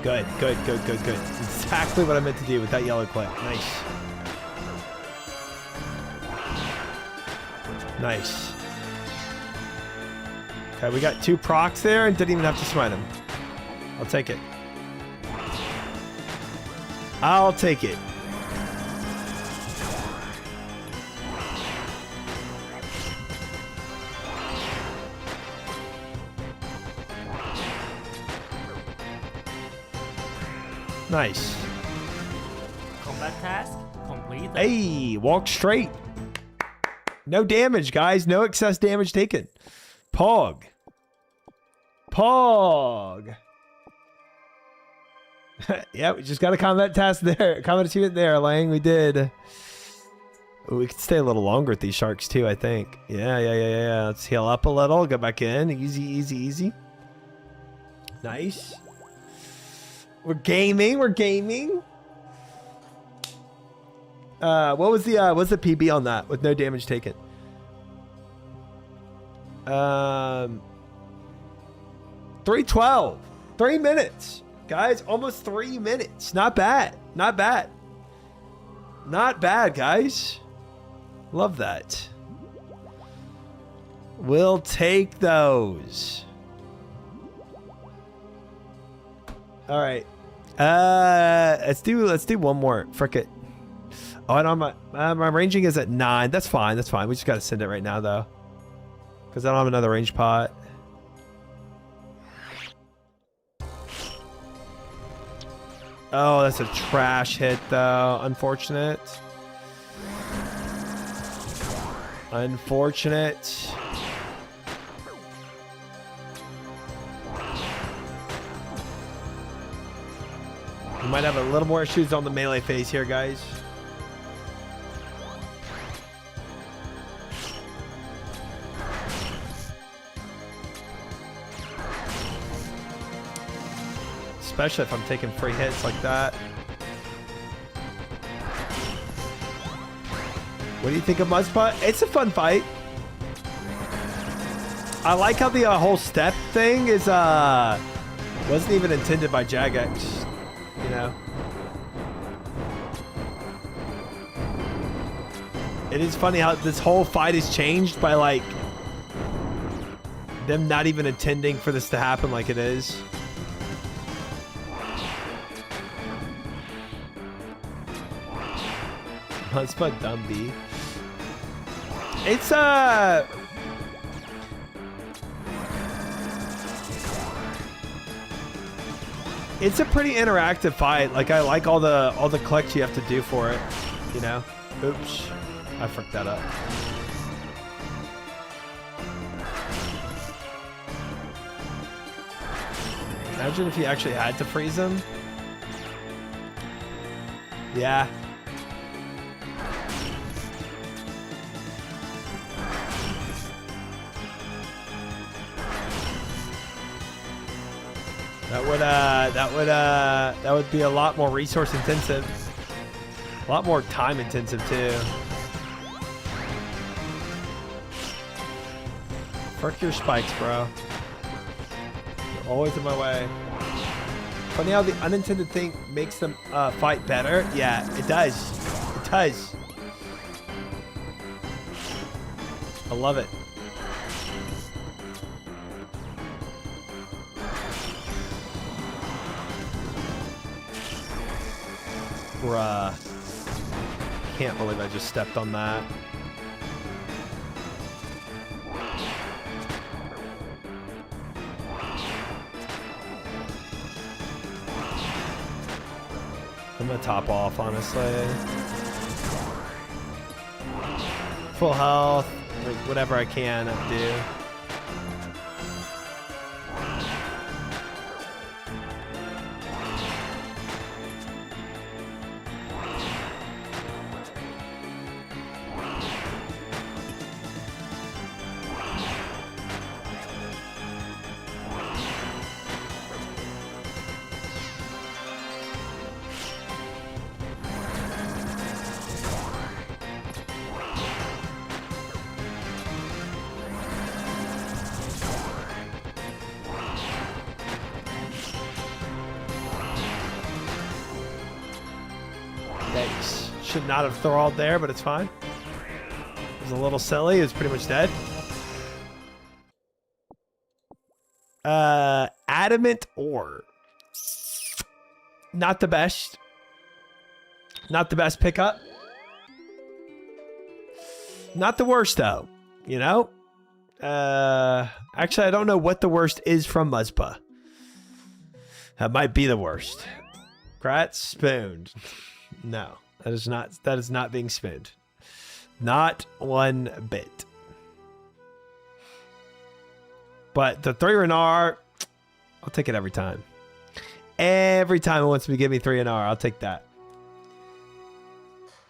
Good, good, good, good, good. Exactly what I meant to do with that yellow clip. Nice. Nice. Okay, we got 2 procs there and didn't even have to smite him. I'll take it. I'll take it. Nice. Combat task completed. Hey, walk straight. No damage, guys. No excess damage taken. Pog. Pog. Yeah, we just got a combat task there. Combat achievement there, Lang. We did. Ooh, we could stay a little longer with these sharks, too, I think. Yeah. Let's heal up a little. Go back in. Easy, easy, easy. Nice. We're gaming. We're gaming. What's the PB on that with no damage taken? 3:12. 3 minutes. Guys, almost 3 minutes. Not bad. Not bad. Not bad, guys. Love that. We'll take those. All right. Let's do one more. Frick it. Oh, and my ranging is at 9. That's fine. That's fine. We just got to send it right now, though. Because I don't have another range pot. Oh, that's a trash hit, though. Unfortunate. Unfortunate. We might have a little more issues on the melee phase here, guys. Especially if I'm taking free hits like that. What do you think of MUSPAH? It's a fun fight. I like how the whole step thing is wasn't even intended by Jagex, you know. It is funny how this whole fight is changed by like them not even intending for this to happen like it is. MUSPAH Dumby. It's It's a pretty interactive fight. Like I like all the collects you have to do for it. You know? Oops. I fucked that up. Imagine if you actually had to freeze them. Yeah. That would be a lot more resource intensive. A lot more time intensive too. Fuck your spikes, bro. You're always in my way. Funny how the unintended thing makes them fight better. Yeah, it does. It does. I love it. Bruh. Can't believe I just stepped on that. I'm gonna top off, honestly. Full health, like whatever I can do. Thanks. Should not have thralled there, but it's fine. It was a little silly. It was pretty much dead. Adamant ore. Not the best. Not the best pickup. Not the worst though. You know? Actually, I don't know what the worst is from MUSPAH. That might be the worst. Kratz spooned. No, that is not being spooned. Not one bit. But the 3 Renar, I'll take it every time. Every time it wants me to give me 3 Renar, I'll take that.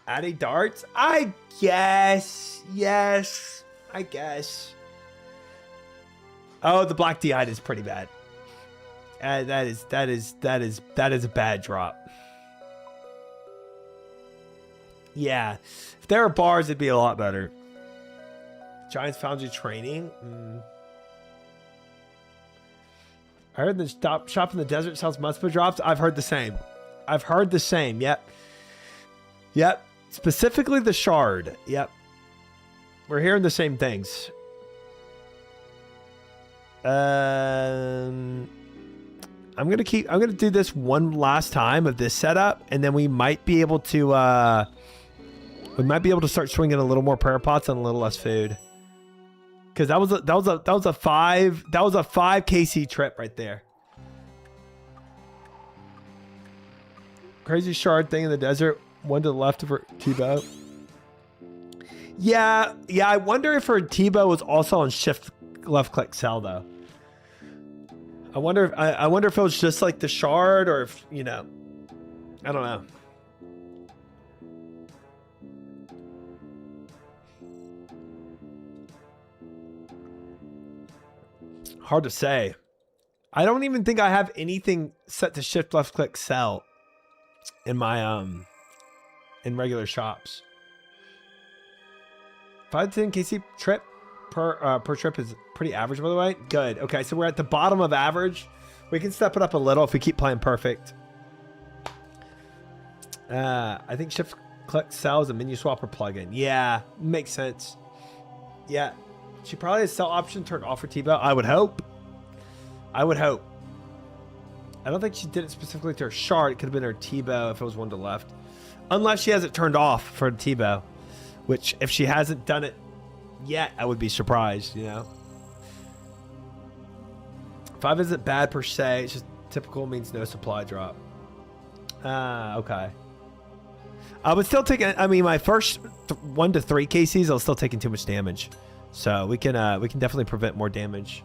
Addy darts? I guess. Yes. I guess. Oh, the black DI is pretty bad. That is a bad drop. Yeah, if there were bars, it'd be a lot better. Giants Foundry training. I heard the shop in the desert sells MUSPAH drops. I've heard the same. I've heard the same. Yep. Yep. Specifically the shard. Yep. We're hearing the same things. I'm gonna do this one last time of this setup, and then we might be able to start swinging a little more prayer pots and a little less food. Because that was a 5 KC trip right there. Crazy shard thing in the desert. One to the left of her Tebow. Yeah. I wonder if her Tebow was also on shift left click sell though. I wonder if it was just like the shard, or if, you know, I don't know. Hard to say. I don't even think I have anything set to shift left click sell in my in regular shops. 5 to 10 KC trip per trip is pretty average, by the way. Good. Okay, so we're at the bottom of average. We can step it up a little if we keep playing perfect. I think shift click sell is a menu swapper plugin. Yeah, makes sense. Yeah. She probably has sell option turned off for Tebow. I would hope. I don't think she did it specifically to her shard. It could have been her Tebow if it was one to left. Unless she has it turned off for Tebow. Which, if she hasn't done it yet, I would be surprised, you know. 5 isn't bad per se. It's just Typical means no supply drop. Ah, okay. I would still take. I mean, my first 1 to 3 KCs, I was still taking too much damage, so we can definitely prevent more damage.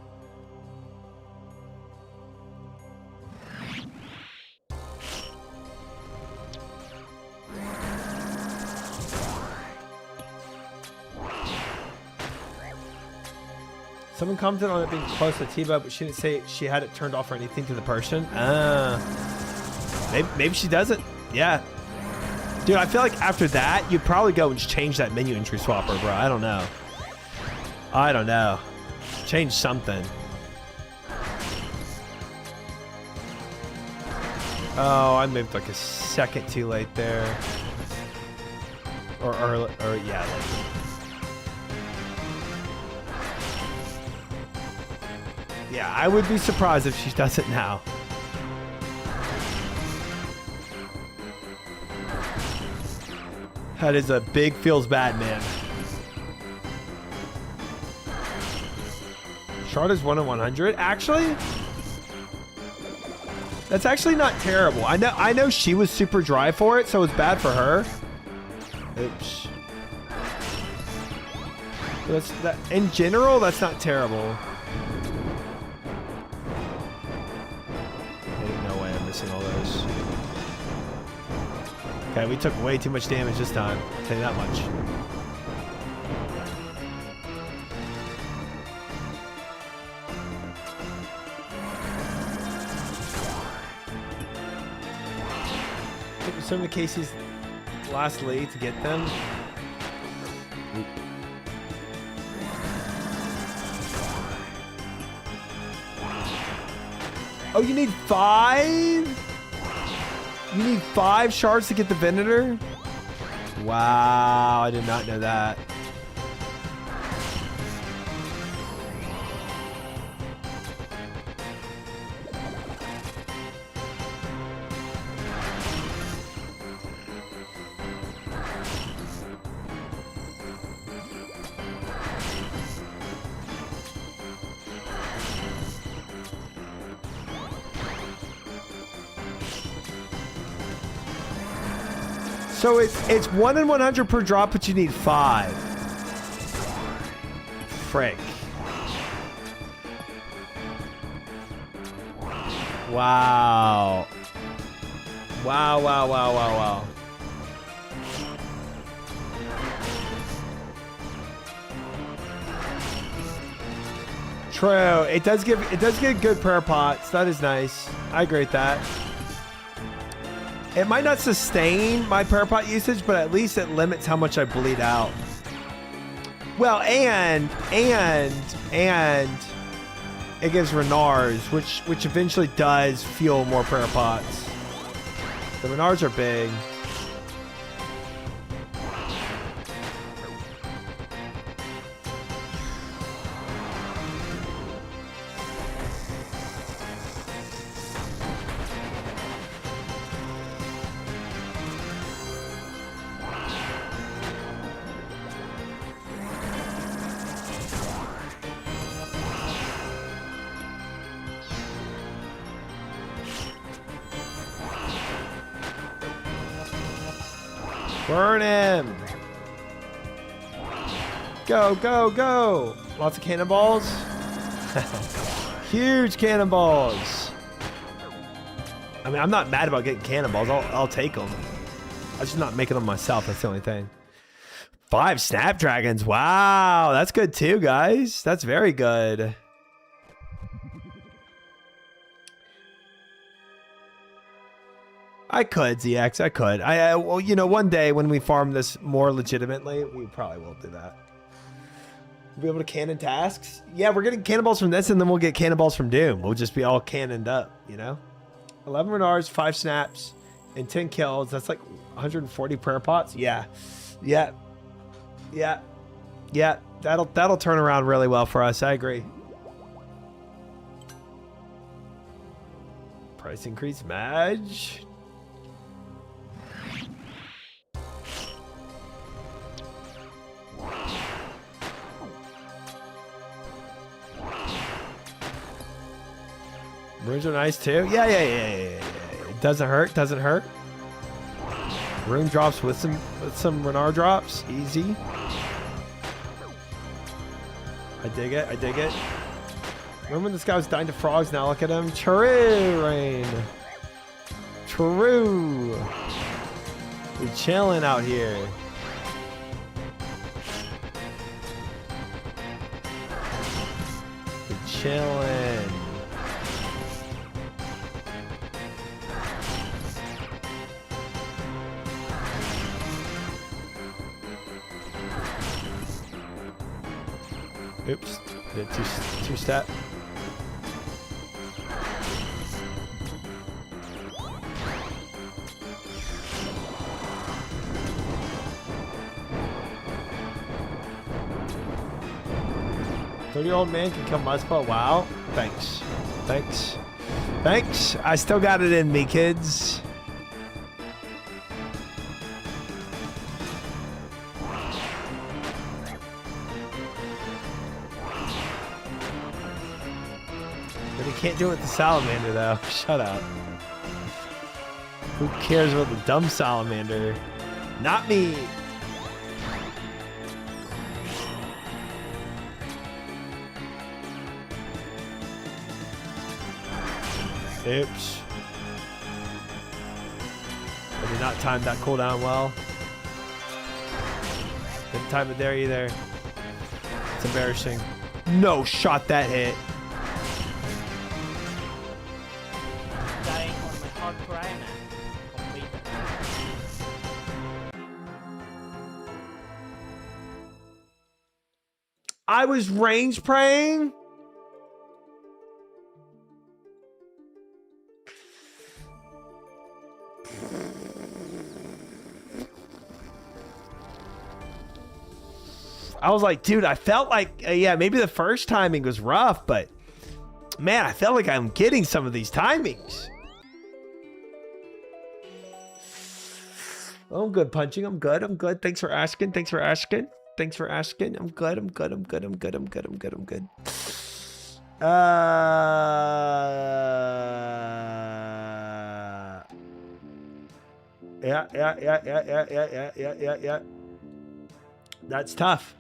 Someone commented on it being close to T-Bow, but she didn't say she had it turned off or anything to the person. Maybe she doesn't. Yeah. Dude, I feel like after that, you'd probably go and just change that menu entry swapper, bro. I don't know. I don't know. Change something. Oh, I moved like a second too late there. Or early, or yeah. Yeah, I would be surprised if she does it now. That is a big feels bad, man. Shard is 1 in 100. Actually, that's actually not terrible. I know she was super dry for it, so it's bad for her. Oops. In general, that's not terrible. Missing all those. Okay, we took way too much damage this time. I'll tell you that much. I think some of the cases last lead to get them. Oh, you need 5? You need 5 shards to get the Venator? Wow, I did not know that. So it's 1 in 100 per drop, but you need 5. Frick. Wow. Wow, wow, wow, wow, wow. True. It does give good prayer pots. That is nice. I agree with that. It might not sustain my prayer pot usage, but at least it limits how much I bleed out. Well, and it gives Renards, which eventually does fuel more prayer pots. The Renards are big. Burn him! Go, go, go! Lots of cannonballs. Huge cannonballs. I mean, I'm not mad about getting cannonballs. I'll take them. I'm just not making them myself. That's the only thing. 5 Snapdragons. Wow, that's good too, guys. That's very good. I could, ZX. I could. Well, you know, one day when we farm this more legitimately, we probably will do that. We'll be able to cannon tasks. Yeah, we're getting cannonballs from this, and then we'll get cannonballs from Doom. We'll just be all cannoned up, you know? 11 Renards, 5 snaps, and 10 kills. That's like 140 prayer pots. Yeah. Yeah. Yeah. Yeah. That'll turn around really well for us. I agree. Price increase match. Rooms are nice too. Yeah. Doesn't hurt. Doesn't hurt. Room drops with some Renard drops. Easy. I dig it. I dig it. Remember when this guy was dying to frogs? Now look at him. True, Rain. True. We're chilling out here. We're chilling. Oops, did two step. Thirty-year-old man can kill MUSPAH. Wow, thanks, thanks, thanks. I still got it in me, kids. But he can't do it with the salamander, though. Shut up. Who cares about the dumb salamander? Not me. Oops. I did not time that cooldown well. Didn't time it there either. It's embarrassing. No shot that hit. Dying on my hard grind and completed. I was range praying. I was like, dude, I felt like, yeah, maybe the first timing was rough, but man, I felt like I'm getting some of these timings. Oh, I'm good punching. I'm good. I'm good. Thanks for asking. Thanks for asking. Thanks for asking. I'm good. I'm good. I'm good. I'm good. I'm good. I'm good. I'm good. Yeah. That's tough.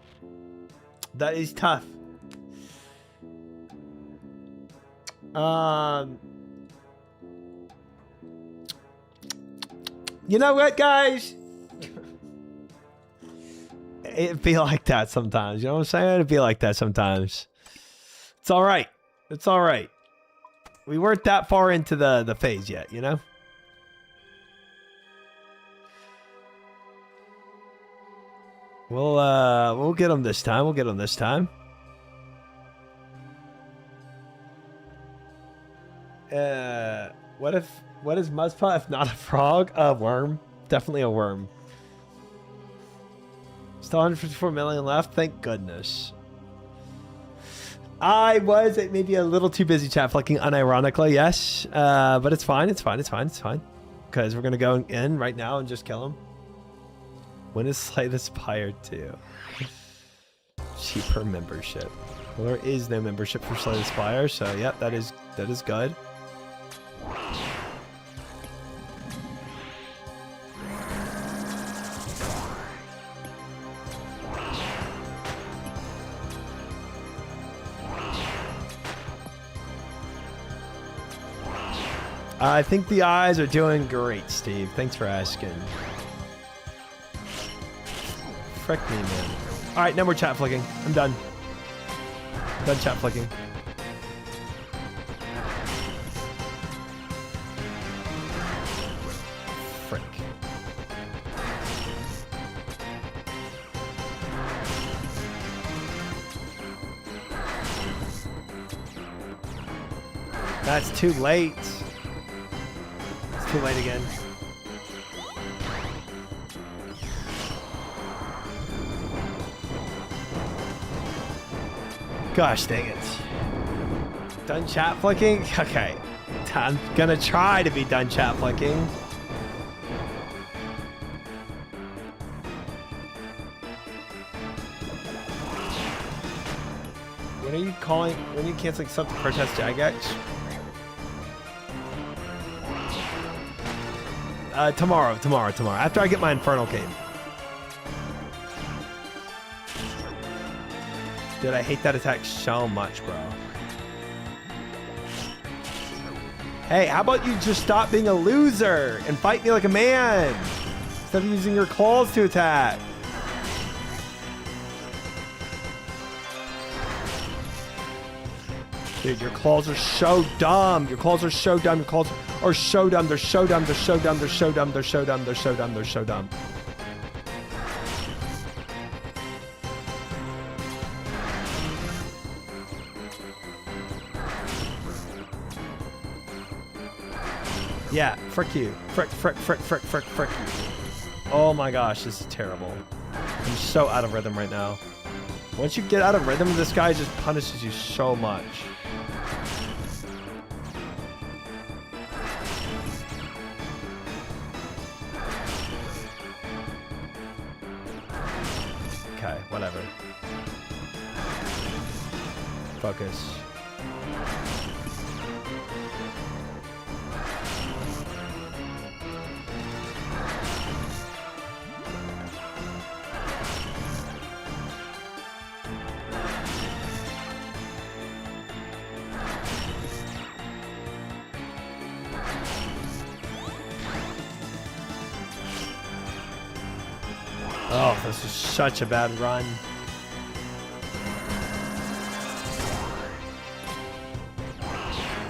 That is tough. You know what, guys? It'd be like that sometimes. You know what I'm saying? It'd be like that sometimes. It's all right. It's all right. We weren't that far into the phase yet, you know? We'll get them this time. We'll get them this time. What is MUSPAH if not a frog? A worm. Definitely a worm. Still 154 million left. Thank goodness. I was maybe a little too busy chat flicking unironically, yes. But it's fine. It's fine. It's fine. It's fine. Because we're going to go in right now and just kill him. When is Slay the Spire 2? Cheaper membership. Well, there is no membership for Slay the Spire, so yep, that is good. I think the eyes are doing great, Steve. Thanks for asking. Frick me, man. All right, no more chat flicking. I'm done. Done chat flicking. Frick. That's too late. It's too late again. Gosh dang it. Done chat flicking? Okay. I'm gonna try to be done chat flicking. When are you canceling sub to protest Jagex? Tomorrow. After I get my Infernal Cape. Dude, I hate that attack so much, bro. Hey, how about you just stop being a loser and fight me like a man instead of using your claws to attack? Dude, your claws are so dumb. Your claws are so dumb. Your claws are so dumb. They're so dumb. They're so dumb. They're so dumb. They're so dumb. They're so dumb. They're so dumb. Yeah, frick you. Frick. Oh my gosh, this is terrible. I'm so out of rhythm right now. Once you get out of rhythm, this guy just punishes you so much. Okay, whatever. Focus. Oh, this is such a bad run.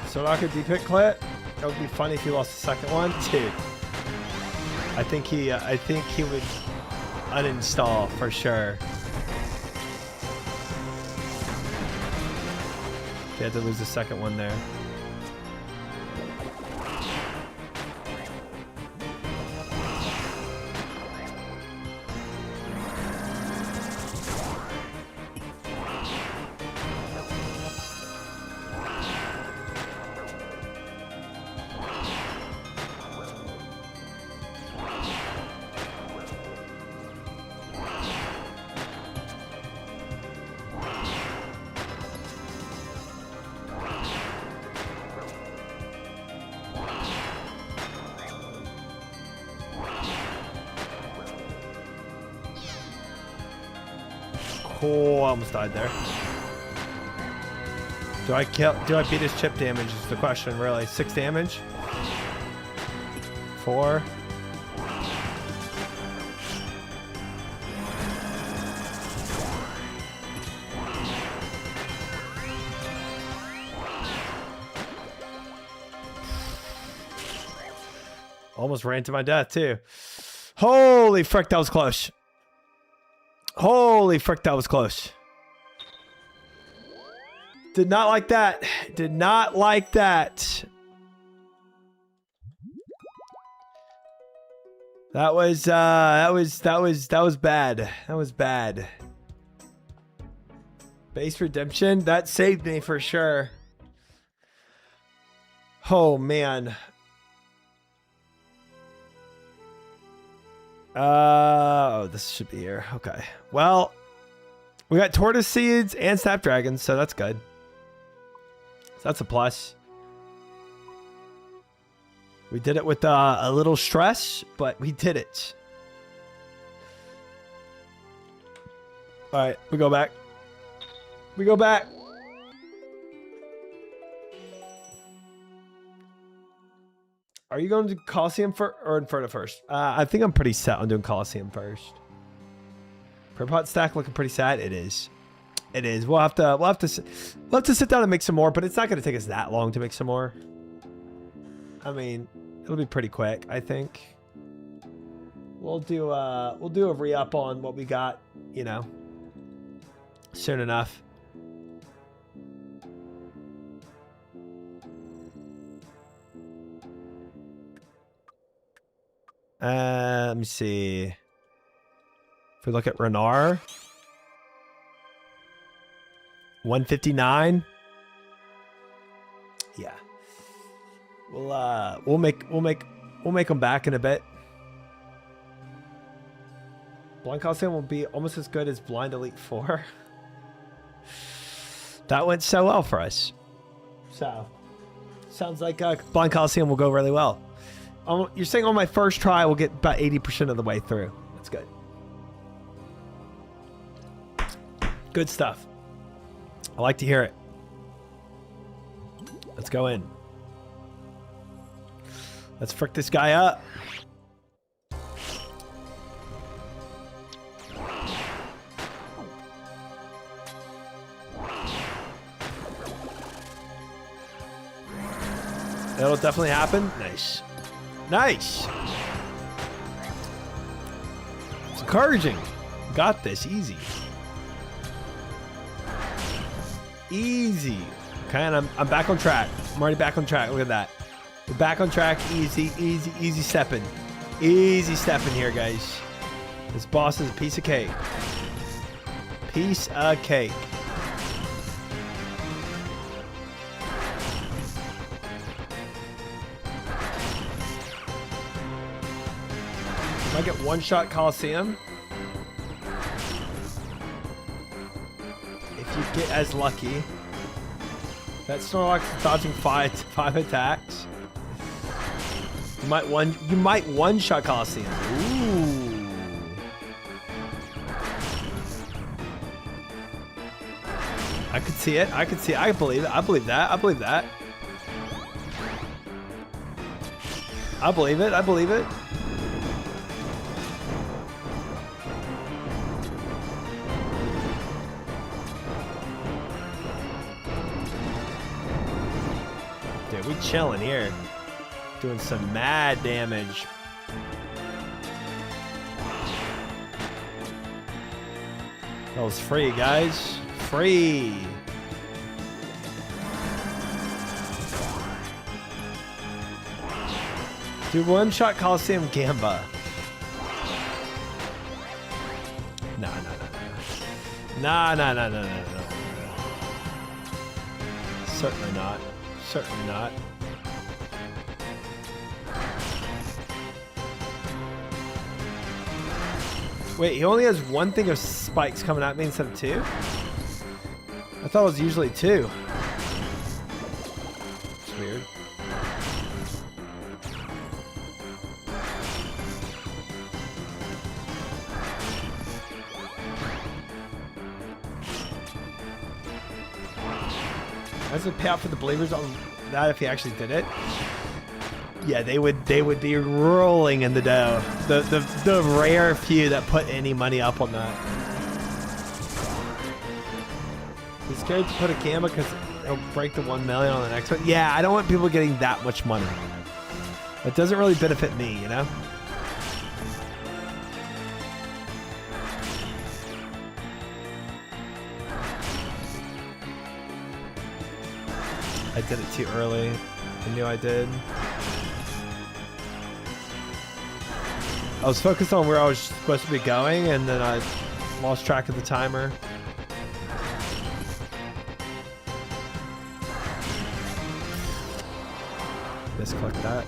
So Rocket D-Pick Clit? That would be funny if he lost the second one. Dude. I think he would uninstall for sure. He had to lose the second one there. Oh, I almost died there. Do I beat his chip damage is the question, really. 6 damage? 4? Almost ran to my death, too. Holy frick, that was close. Holy frick, that was close. Did not like that. Did not like that. That was bad. That was bad. Base redemption, that saved me for sure. Oh man. Oh, this should be here. Okay. Well, we got tortoise seeds and snapdragons, so that's good. So that's a plus. We did it with a little stress, but we did it. All right, we go back. We go back. Are you going to Coliseum or Inferno first? I think I'm pretty set on doing Coliseum first. Per-pot stack looking pretty sad. It is. It is. We'll have to sit down and make some more, but it's not going to take us that long to make some more. I mean, it'll be pretty quick, I think. We'll do a re-up on what we got, you know, soon enough. Let me see. If we look at Renard, 159. Yeah. We'll make them back in a bit. Blind Coliseum will be almost as good as Blind Elite 4. That went so well for us. So sounds like Blind Coliseum will go really well. You're saying on my first try, we'll get about 80% of the way through. That's good. Good stuff. I like to hear it. Let's go in. Let's frick this guy up. That'll definitely happen. Nice. Nice. It's encouraging. Got this. Easy. Easy. Okay, and I'm back on track. I'm already back on track. Look at that. We're back on track. Easy, easy, easy stepping. Easy stepping here, guys. This boss is a piece of cake. Piece of cake. I get one-shot Coliseum. If you get as lucky. That Snorlax is dodging five attacks. You might one-shot Coliseum. Ooh. I could see it. I could see it. I believe it. I believe that. I believe that. I believe it. I believe it. We chilling here, doing some mad damage. That was free, guys. Free. Do one-shot Coliseum Gamba. No. Certainly not. Certainly not. Wait, he only has one thing of spikes coming at me instead of two? I thought it was usually two. It's weird. Does it pay out for the believers on that if he actually did it? Yeah, they would be rolling in the dough. The rare few that put any money up on that. He's scared to put a camera because it'll break the 1 million on the next one. Yeah, I don't want people getting that much money. It doesn't really benefit me, you know? I did it too early. I knew I did. I was focused on where I was supposed to be going, and then I lost track of the timer. Misclick that.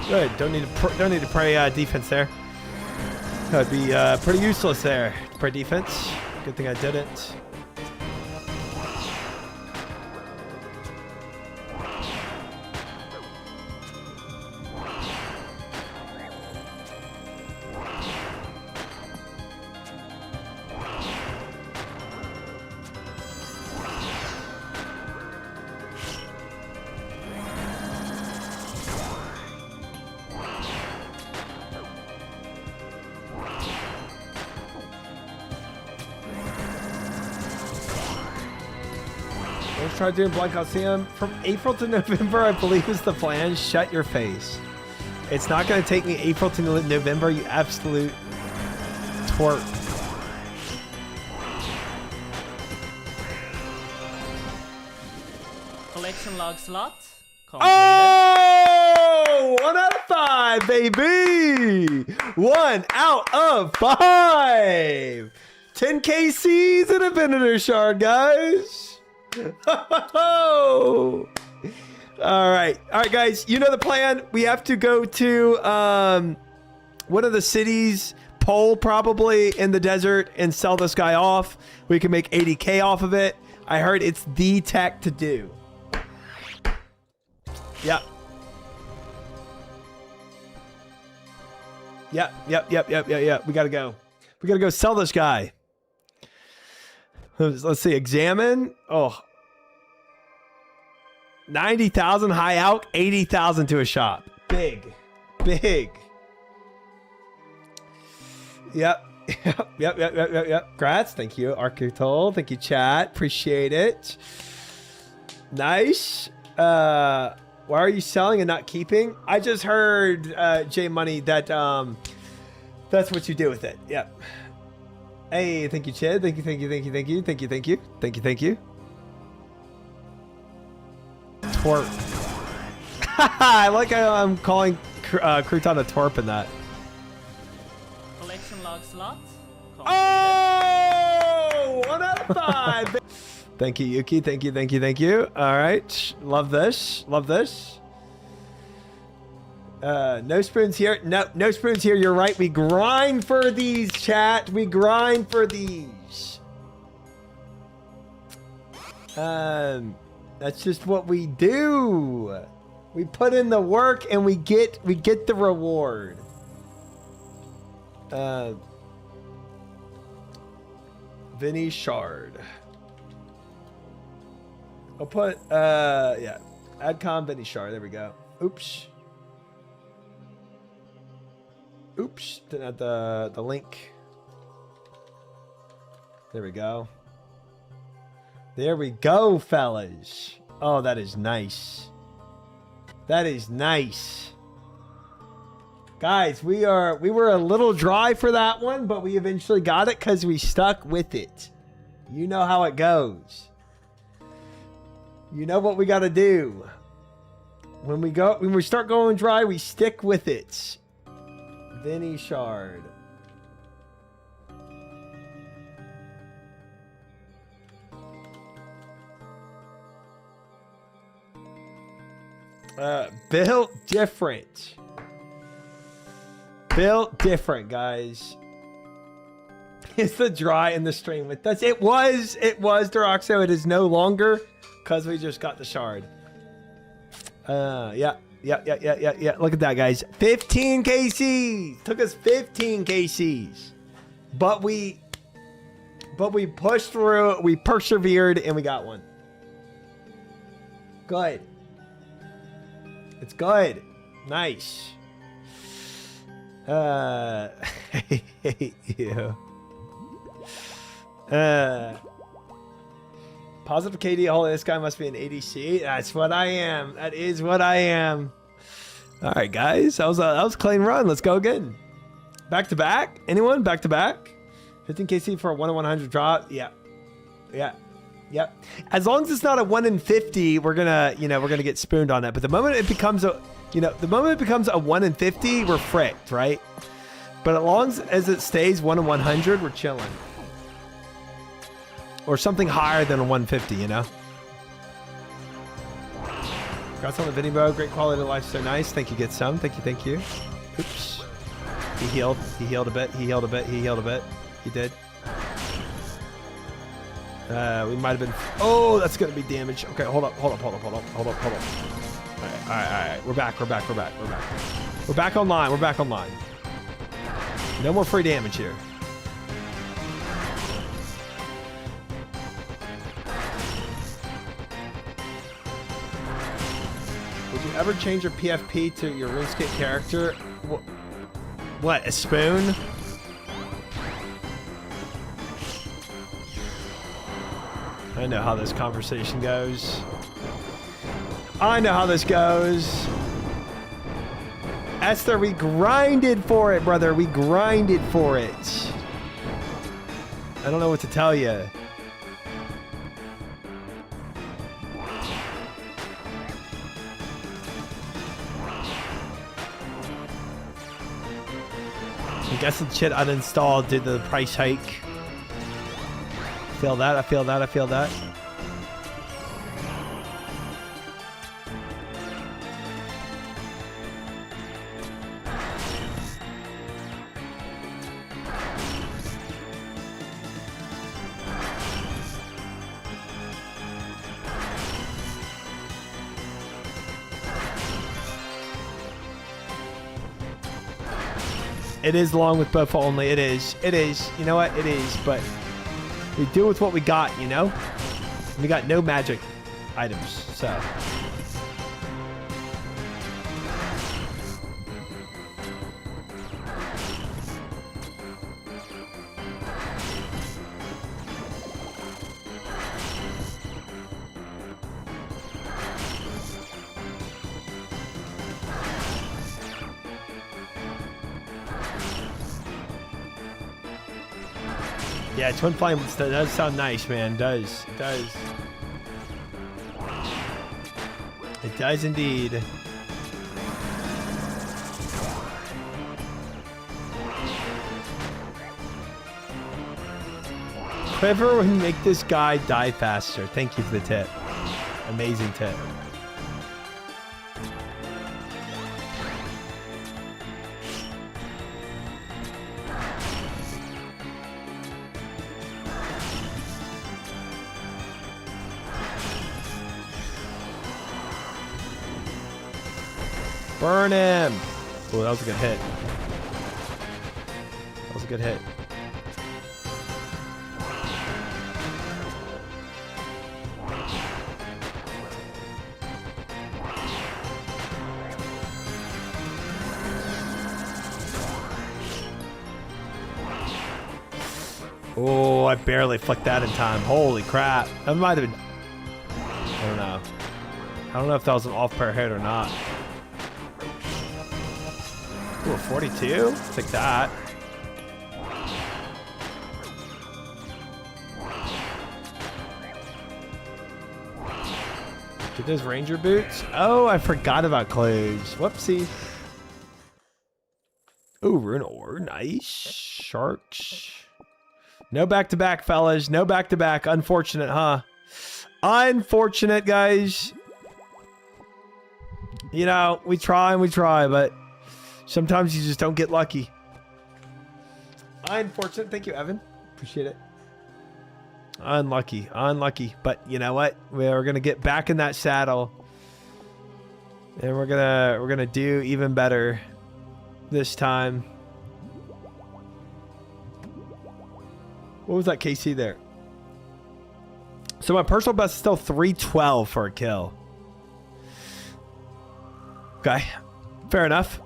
Good. Don't need to pray defense there. That'd be pretty useless there. Pray defense. Good thing I didn't. Let's try doing Blind Coliseum. From April to November, I believe is the plan. Shut your face. It's not going to take me April to November, you absolute twerp. Collection log slot completed. Oh! 1 out of 5, baby! 1 out of 5! 10 KCs and a Venator Shard, guys! All right, guys. You know the plan. We have to go to one of the cities, pole probably in the desert and sell this guy off. We can make 80K off of it. I heard it's the tech to do. Yep. Yep. We gotta go. We gotta go sell this guy. Let's see. Examine. Oh. 90,000 high out, 80,000 to a shop. Big. Yep. Grats. Thank you, Architol. Thank you, chat. Appreciate it. Nice. Why are you selling and not keeping? I just heard, J Money, that that's what you do with it. Yep. Hey, thank you, Chad. Thank you. Twerp. I like how I'm calling Crouton a twerp in that. Collection log slot. Oh! 1 out of 5. Thank you, Yuki. Thank you. All right. Love this. No spoons here. No spoons here. You're right. We grind for these, chat. We grind for these. That's just what we do. We put in the work and we get the reward. Vinny Shard. I'll put yeah. Adcom Vinny Shard. There we go. Oops. Didn't have the link. There we go. There we go, fellas. Oh, that is nice. Guys, we were a little dry for that one, but we eventually got it because we stuck with it. You know how it goes. You know what we got to do. When we start going dry, we stick with it. Vinny Shard. Built different. Built different, guys. It's the dry in the stream with us. It was Deroxo. It is no longer because we just got the shard. Yeah. Look at that, guys. 15 KCs. Took us 15 KCs. But we pushed through, we persevered, and we got one. Good. It's good. Nice. Hate you. Positive KD. Holy, this guy must be an ADC. That's what I am. That is what I am. All right, guys. That was a clean run. Let's go again. Back to back. Anyone? Back to back. 15 KC for a 1 in 100 drop. Yeah. As long as it's not a 1 in 50, we're gonna get spooned on that. But the moment it becomes a 1 in 50, we're fricked, right? But as long as it stays 1 in 100, we're chilling. Or something higher than a 150, you know? Congrats on the video, bro. Great quality of life, so nice. Thank you, Get Some. Thank you. Oops. He healed a bit. He did. We might have been... Oh, that's going to be damage. Okay, hold up. All right. We're back. We're back online. No more free damage here. Would you ever change your PFP to your RuneScape character? What, a spoon? I know how this conversation goes. Esther, we grinded for it, brother. We grinded for it. I don't know what to tell you. I'm guessing shit uninstalled did the price hike. I feel that. It is long with both only. It is. It is. You know what? It is. But we do with what we got, you know? We got no magic items, so. Yeah, Twin Flame does sound nice, man. It does. It does. It does indeed. Quiver would make this guy die faster. Thank you for the tip. Amazing tip. Burn him! Oh, that was a good hit. That was a good hit. Oh, I barely flicked that in time. Holy crap. That might have been... I don't know. I don't know if that was an off-pair hit or not. Ooh, 42? Take that. Get those ranger boots. Oh, I forgot about clothes. Whoopsie. Ooh, rune ore. Nice. Sharks. No back-to-back, fellas. No back-to-back. Unfortunate, huh? Unfortunate, guys. You know, we try and we try, but sometimes you just don't get lucky. Unfortunate. Thank you, Evan. Appreciate it. Unlucky. Unlucky. But you know what? We're gonna get back in that saddle. And we're gonna do even better this time. What was that KC there? So my personal best is still 312 for a kill. Okay. Fair enough.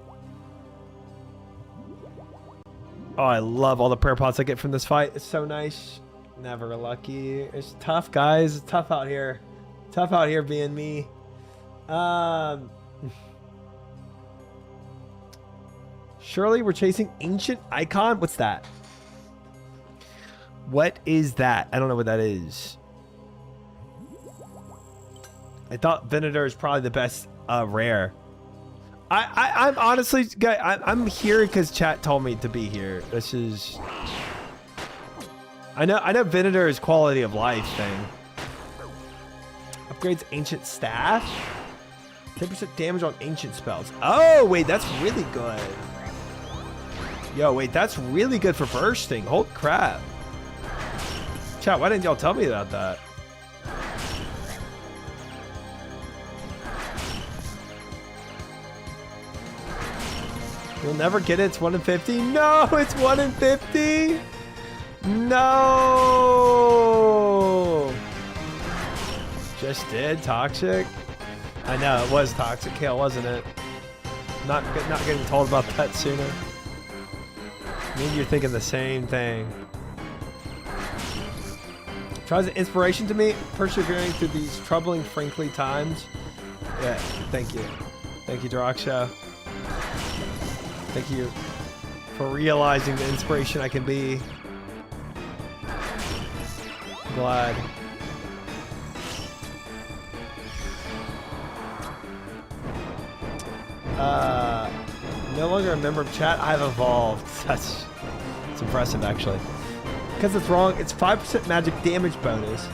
Oh, I love all the prayer pots I get from this fight. It's so nice. Never lucky. It's tough, guys. It's tough out here. Tough out here being me. Surely we're chasing Ancient Icon? What's that? What is that? I don't know what that is. I thought Venator is probably the best rare. I'm honestly, guys, I'm here because chat told me to be here. This is... I know Venator is quality of life thing. Upgrades Ancient Staff. 10% damage on Ancient spells. Oh, wait, that's really good. Yo, wait, that's really good for bursting. Holy crap. Chat, why didn't y'all tell me about that? You'll never get it. It's 1 in 50. No, it's 1 in 50. No. Just did. Toxic. I know it was toxic kill, wasn't it? Not getting told about that sooner. Maybe you're thinking the same thing. Tries an inspiration to me, persevering through these troubling, frankly times. Yeah, thank you. Thank you, Droxia. Thank you for realizing the inspiration I can be. Glad. No longer a member of chat. I've evolved. That's impressive, actually. Because it's wrong. It's 5% magic damage bonus.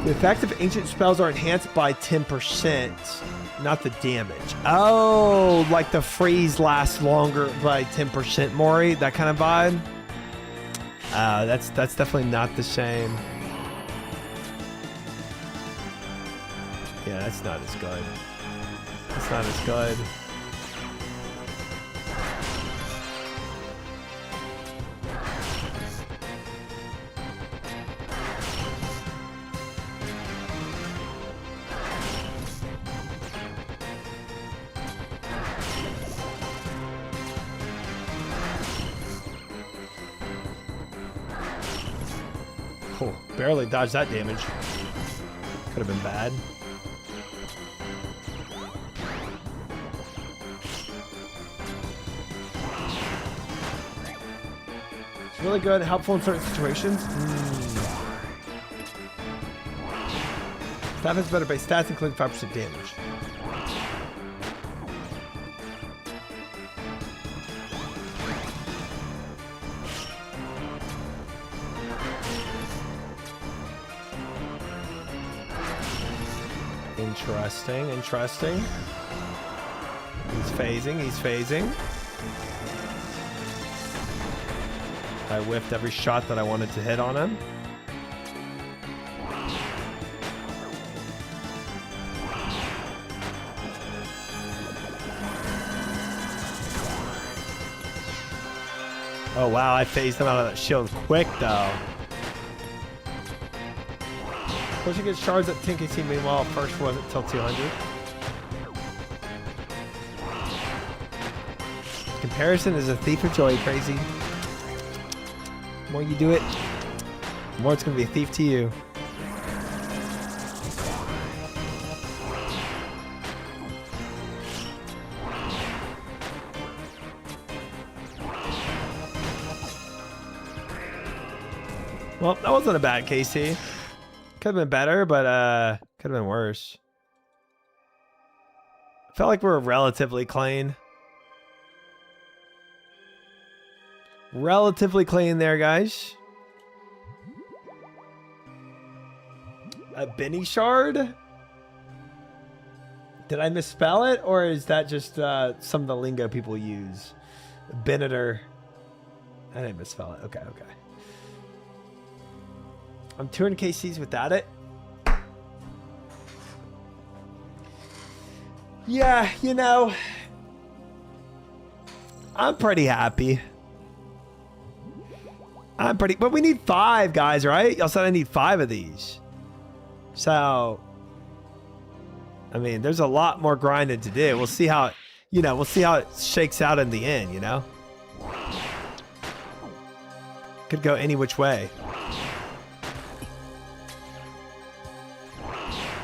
The effect of ancient spells are enhanced by 10%, not the damage. Oh, like the freeze lasts longer by 10%, Maury. That kind of vibe. That's definitely not the same. Yeah, that's not as good. That's not as good. Oh, barely dodged that damage. Could have been bad. It's really good, helpful in certain situations. Staff has better base stats, including 5% damage. Interesting, interesting. He's phasing, he's phasing. I whiffed every shot that I wanted to hit on him. Oh wow, I phased him out of that shield quick though. Pushing his shards at 10 KC, meanwhile, first wasn't till 200. Comparison is a thief of joy, crazy. The more you do it, the more it's going to be a thief to you. Well, that wasn't a bad KC. Could have been better, but could have been worse. Felt like we were relatively clean. Relatively clean there, guys. A Benny shard? Did I misspell it, or is that just some of the lingo people use? Beneter. I didn't misspell it. Okay, okay. I'm 200 KCs without it. Yeah, you know, I'm pretty happy. But we need 5, guys, right? Y'all said I need 5 of these. So, I mean, there's a lot more grinding to do. We'll see how it, you know, we'll see how it shakes out in the end, you know? Could go any which way.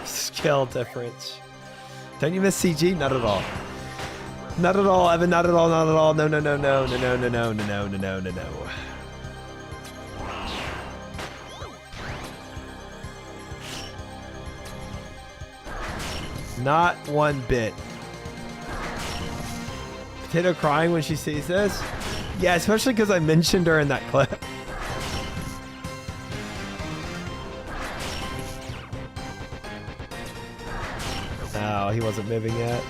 Skill difference. Don't you miss CG? Not at all. Not at all, Evan. Not at all. Not at all. No, no, no, no, no, no, no, no, no, no, no, no, no. Not one bit. Potato crying when she sees this? Yeah, especially because I mentioned her in that clip. Oh, he wasn't moving yet.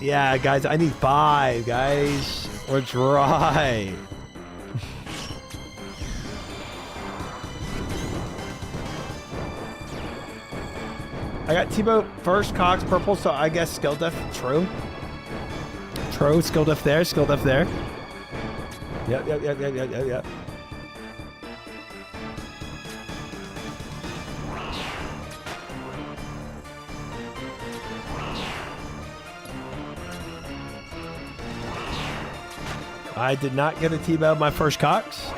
Yeah, guys, I need 5, guys. We're dry. I got Tebow first, Cox purple, so I guess skill diff. True. True, skill diff there, skill diff there. Yep. I did not get a T-bow my first Cox.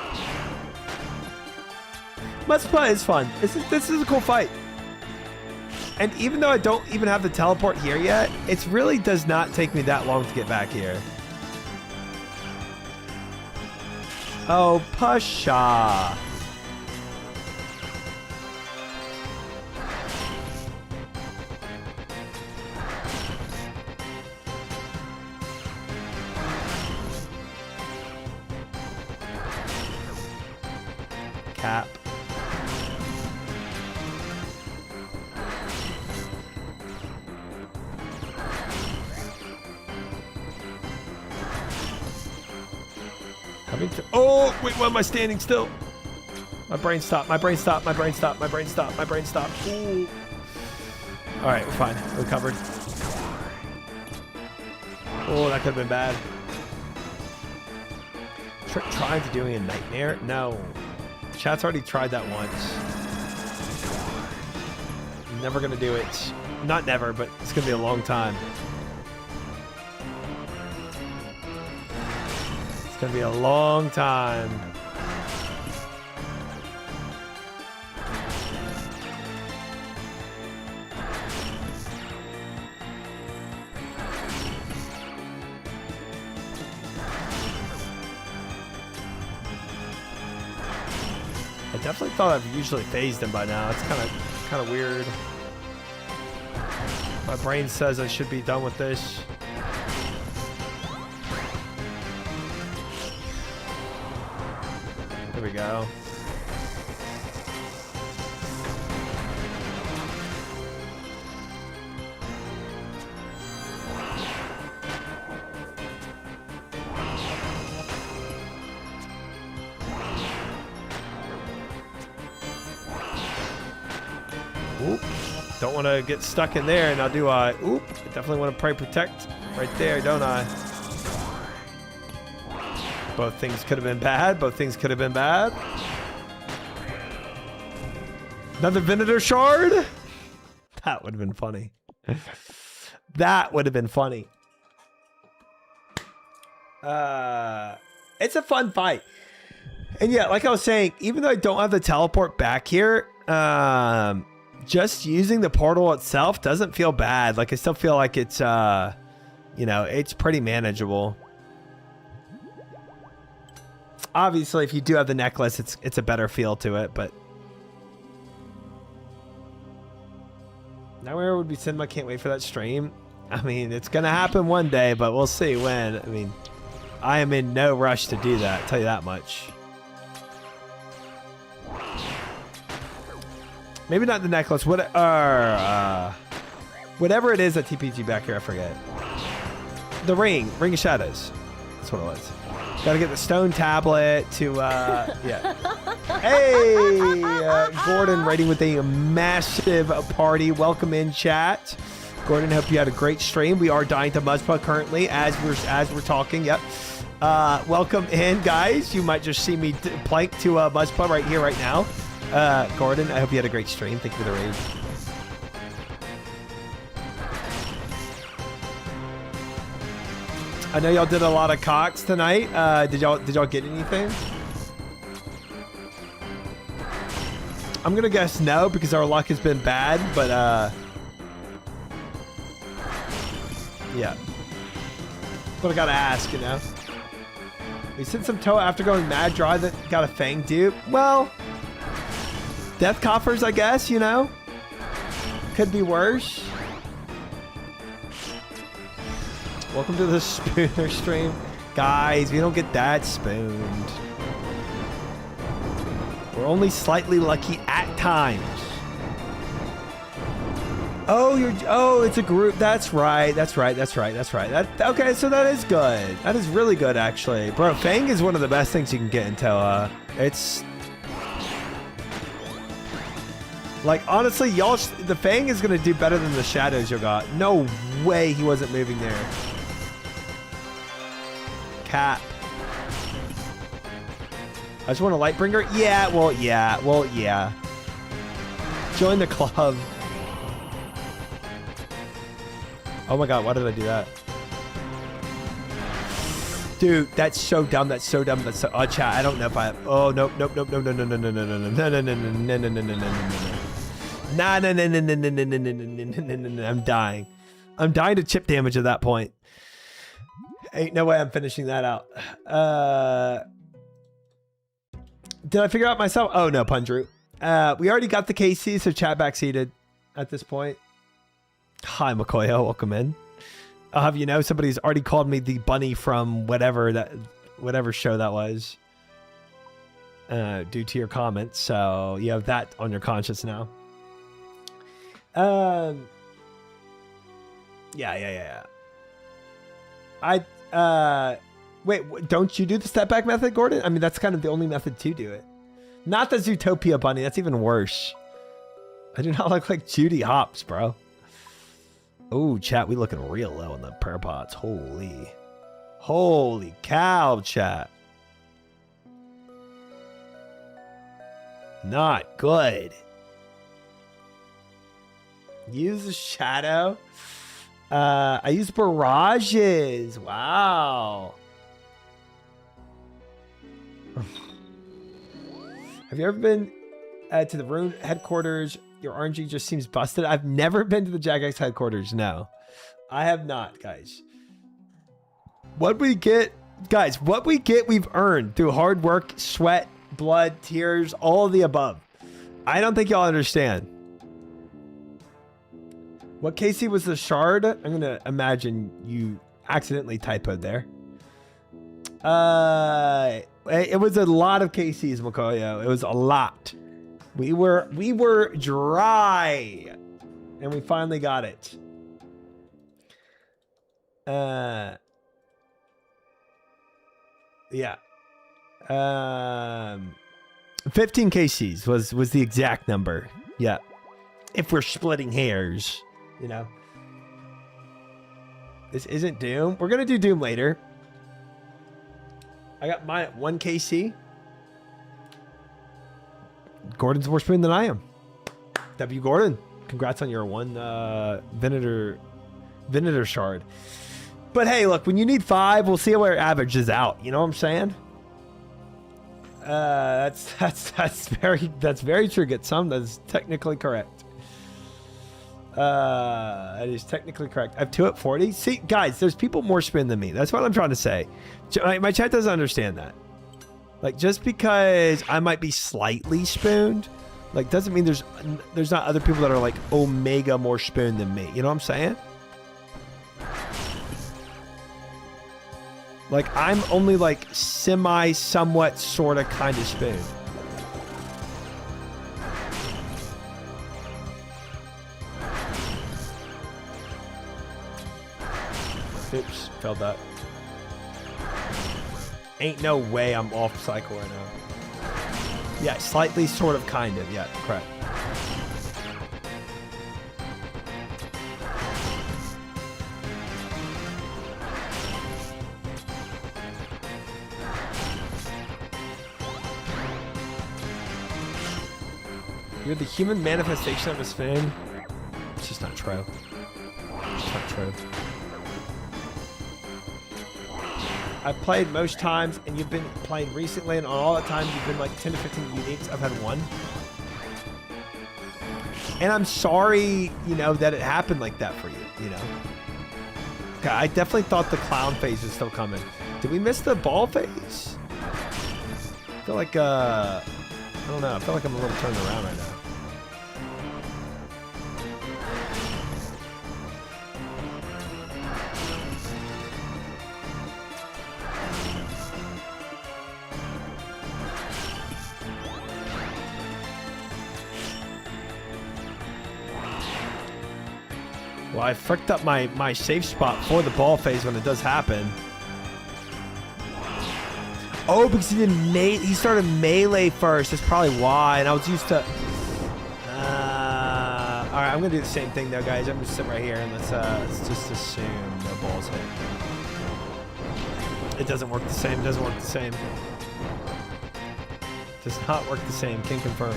MUSPAH is fun. This is a cool fight. And even though I don't even have the teleport here yet, it really does not take me that long to get back here. Oh, Pasha. Cap. Oh, wait, why am I standing still? My brain stopped. My brain stopped. My brain stopped. My brain stopped. My brain stopped. Ooh. All right, we're fine. We're covered. Oh, that could have been bad. Trying to do a nightmare? No. Chat's already tried that once. Never gonna do it. Not never, but it's gonna be a long time. gonna be a long time. I definitely thought I've usually phased him by now. It's kind of weird. My brain says I should be done with this. There we go. Oop. Don't want to get stuck in there. Now do I? Oop. I definitely want to pray protect right there, don't I? Both things could have been bad. Both things could have been bad. Another Venator shard? That would have been funny. That would have been funny. It's a fun fight. And yeah, like I was saying, even though I don't have the teleport back here, just using the portal itself doesn't feel bad. Like I still feel like it's, you know, it's pretty manageable. Obviously, if you do have the necklace, it's a better feel to it, but now where would be Cinema? Can't wait for that stream. I mean, it's gonna happen one day, but we'll see when. I mean, I am in no rush to do that, I'll tell you that much. Maybe not the necklace. Whatever it is at TPG back here, I forget. The ring of shadows. That's what it was. Gotta get the stone tablet to, yeah. Hey, Gordon raiding with a massive party. Welcome in, chat. Gordon, hope you had a great stream. We are dying to MUSPAH currently as we're talking. Yep. Welcome in, guys. You might just see me plank to MUSPAH right here, right now. Gordon, I hope you had a great stream. Thank you for the raid. I know y'all did a lot of cocks tonight. Did y'all get anything? I'm gonna guess no because our luck has been bad, but yeah. But I gotta ask, you know. We sent some Toa after going mad dry that got a Fang dupe. Well, death coffers, I guess, you know. Could be worse. Welcome to the Spooner stream. Guys, we don't get that spooned. We're only slightly lucky at times. Oh, it's a group. That's right. Okay, so that is good. That is really good, actually. Bro, Fang is one of the best things you can get in Toa. It's... like, honestly, y'all... the Fang is going to do better than the shadows you got. No way he wasn't moving there. Cap. I just want a Lightbringer? Yeah. Join the club. Oh my god, why did I do that? Dude, that's so dumb. That's so... chat, I don't know if I... oh, nope. No. I'm dying. I'm dying to chip damage at that point. Ain't no way I'm finishing that out. Did I figure out myself? Oh no, Pundru. We already got the KC, so chat backseated at this point. Hi, Makoyo. Welcome in. I'll have you know, somebody's already called me the bunny from whatever show that was. Due to your comments, so you have that on your conscience now. Yeah. Wait, don't you do the step back method, Gordon? I mean, that's kind of the only method to do it. Not the Zootopia bunny. That's even worse. I do not look like Judy Hopps, bro. Oh, chat, we looking real low on the prayer pots. Holy cow, chat. Not good. Use a shadow. I use barrages. Wow. Have you ever been to the Rune headquarters? Your RNG just seems busted. I've never been to the Jagex headquarters. No, I have not, guys. What we get, guys, what we get, we've earned through hard work, sweat, blood, tears, all of the above. I don't think y'all understand. What KC was the shard? I'm going to imagine you accidentally typoed there. It was a lot of KCs, Makoyo. It was a lot. We were dry, and we finally got it. 15 KCs was the exact number. Yeah. If we're splitting hairs, you know. This isn't Doom. We're gonna do Doom later. I got mine at 1 KC. Gordon's more spoon than I am. W. Gordon, congrats on your 1 Venator shard. But hey, look, when you need 5, we'll see where it averages out. You know what I'm saying? That's very true. Get some. That's technically correct. That is technically correct. I have 2 at 40. See, guys, there's people more spin than me. That's what I'm trying to say. My chat doesn't understand that. Like, just because I might be slightly spooned, like, doesn't mean there's not other people that are like omega more spooned than me. You know what I'm saying? Like, I'm only like semi, somewhat, sort of, kind of spooned. Oops, failed that. Ain't no way I'm off cycle right now. Yeah, slightly, sort of, kind of. Yeah, correct. You're the human manifestation of a spoon. It's just not true. It's just not true. I've played most times, and you've been playing recently, and on all the times you've been like 10 to 15 uniques. I've had 1. And I'm sorry, you know, that it happened like that for you, you know. Okay, I definitely thought the clown phase was still coming. Did we miss the ball phase? I feel like, I don't know. I feel like I'm a little turned around right now. Well, I fricked up my safe spot for the ball phase when it does happen. Oh, because he started melee first. That's probably why. And I was used to. All right, I'm gonna do the same thing though, guys. I'm gonna sit right here and let's just assume no balls hit. It doesn't work the same. It doesn't work the same. Does not work the same. Can confirm.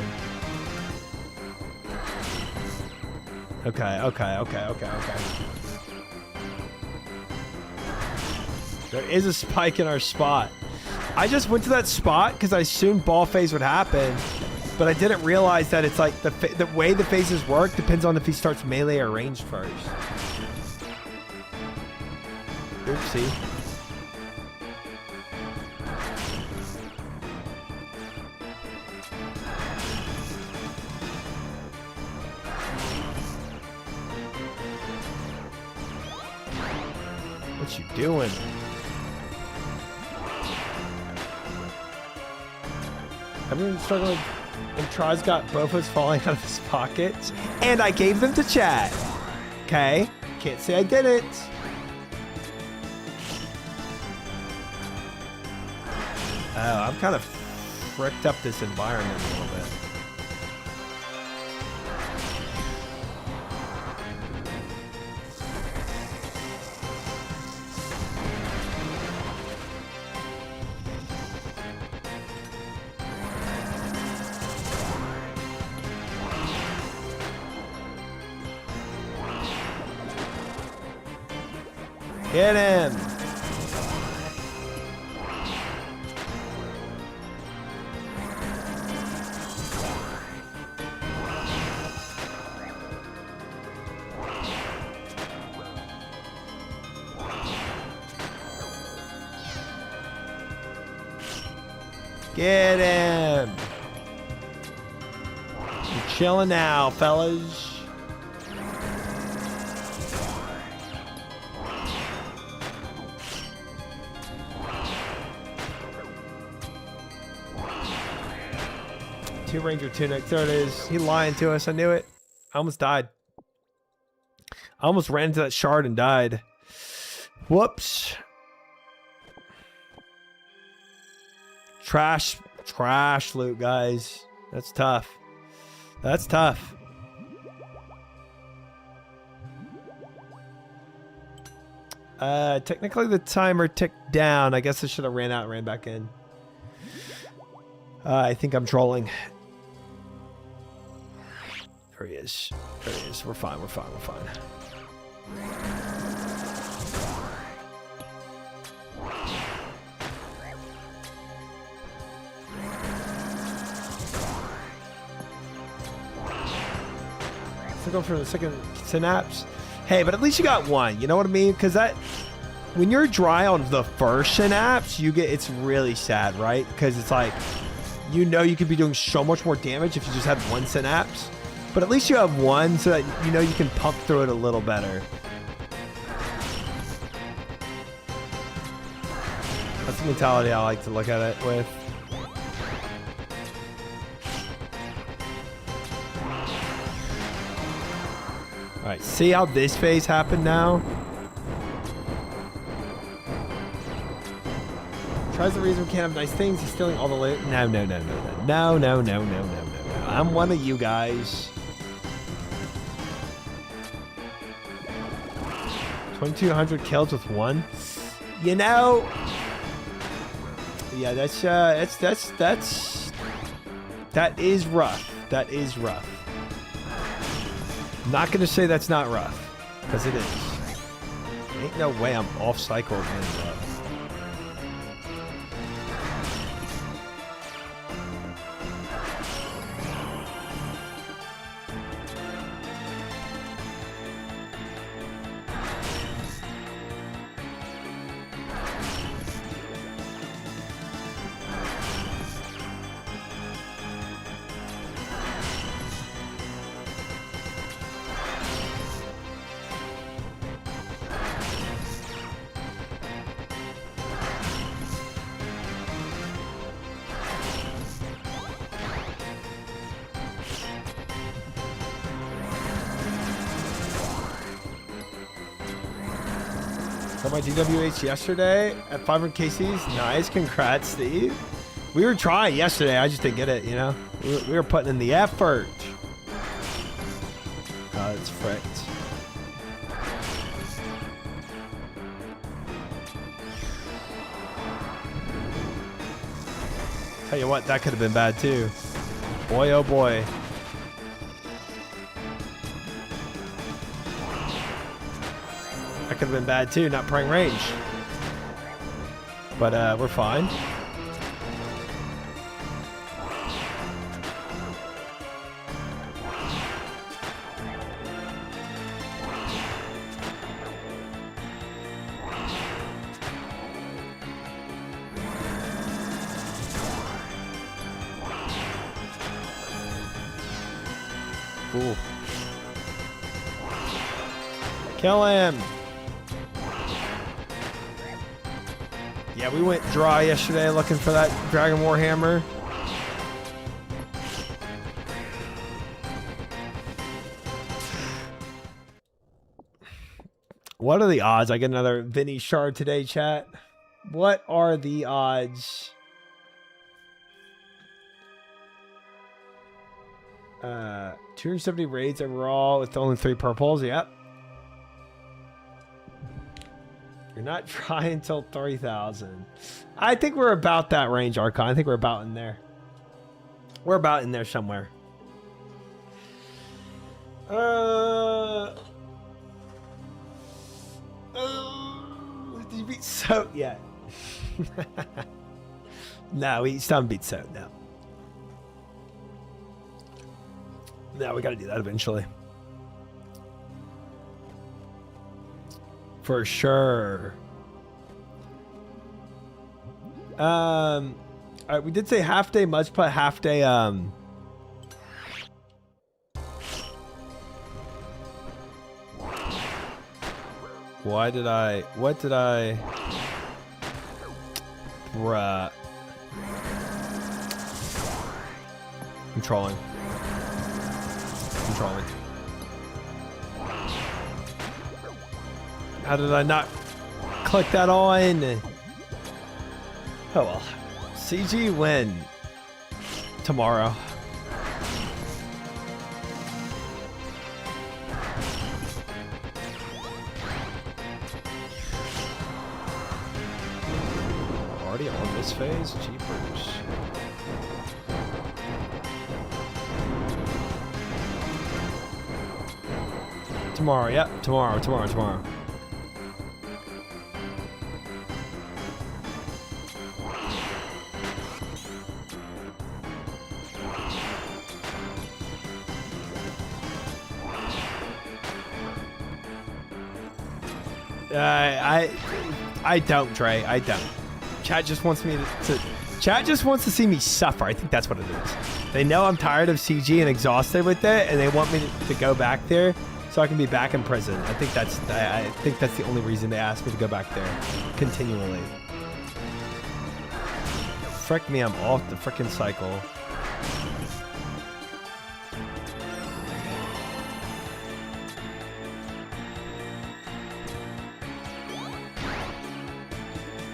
Okay. There is a spike in our spot. I just went to that spot because I assumed ball phase would happen, but I didn't realize that it's like the way the phases work depends on if he starts melee or ranged first. Oopsie. What you doing? Everyone's struggling, and Traz got Bofas falling out of his pockets, and I gave them to chat. Okay, can't say I didn't. Oh, I've kind of fricked up this environment a little bit. Get him! Get him. You're chilling now, fellas. Two Ranger, two Nick. There it is. He lying to us. I knew it. I almost died. I almost ran into that shard and died. Whoops. Trash loot, guys. That's tough. That's tough. Technically the timer ticked down. I guess I should have ran out and ran back in. I think I'm trolling. There he is. There he is. We're fine. We're fine. We're fine. So go for the second synapse. Hey, but at least you got one. You know what I mean? Because that, when you're dry on the first synapse, you get, it's really sad, right? Because it's like, you know, you could be doing so much more damage if you just had one synapse. But at least you have one so that you know you can pump through it a little better. That's the mentality I like to look at it with. Alright, see how this phase happened now? Tries the reason we can't have nice things. He's stealing all the loot. No, no, no, no, no. No, no, no, no, no, no, no. I'm one of you guys. 2,200 kills with one. You know, yeah, that is rough. That is rough. Not gonna say that's not rough, because it is. Ain't no way I'm off cycle and got my DWH yesterday at 500 KCs. Nice, congrats, Steve. We were trying yesterday. I just didn't get it, you know. We were putting in the effort. Oh, it's fricked. Tell you what, that could have been bad too. Boy, oh boy. That could have been bad too, not praying range. But we're fine. Cool. Kill him. Yeah, we went dry yesterday looking for that Dragon Warhammer. What are the odds I get another Vinny shard today, chat? What are the odds? 270 raids overall with only 3 purples. Yep. You're not trying until 3,000. I think we're about that range, Archon. I think we're about in there. We're about in there somewhere. Did you beat Soap yet? No, we still haven't beat Soap, no. No, we gotta do that eventually. For sure. All right, we did say half day MUSPAH, half day what did I bruh. I'm trolling. How did I not click that on? Oh well. CG win tomorrow. Already on this phase? Jeepers. Tomorrow, yep. Tomorrow. I don't, Dre. I don't. Chat just wants me to Chat just wants to see me suffer. I think that's what it is. They know I'm tired of CG and exhausted with it, and they want me to go back there so I can be back in prison. I think that's the only reason they asked me to go back there continually. Frick me, I'm off the frickin' cycle.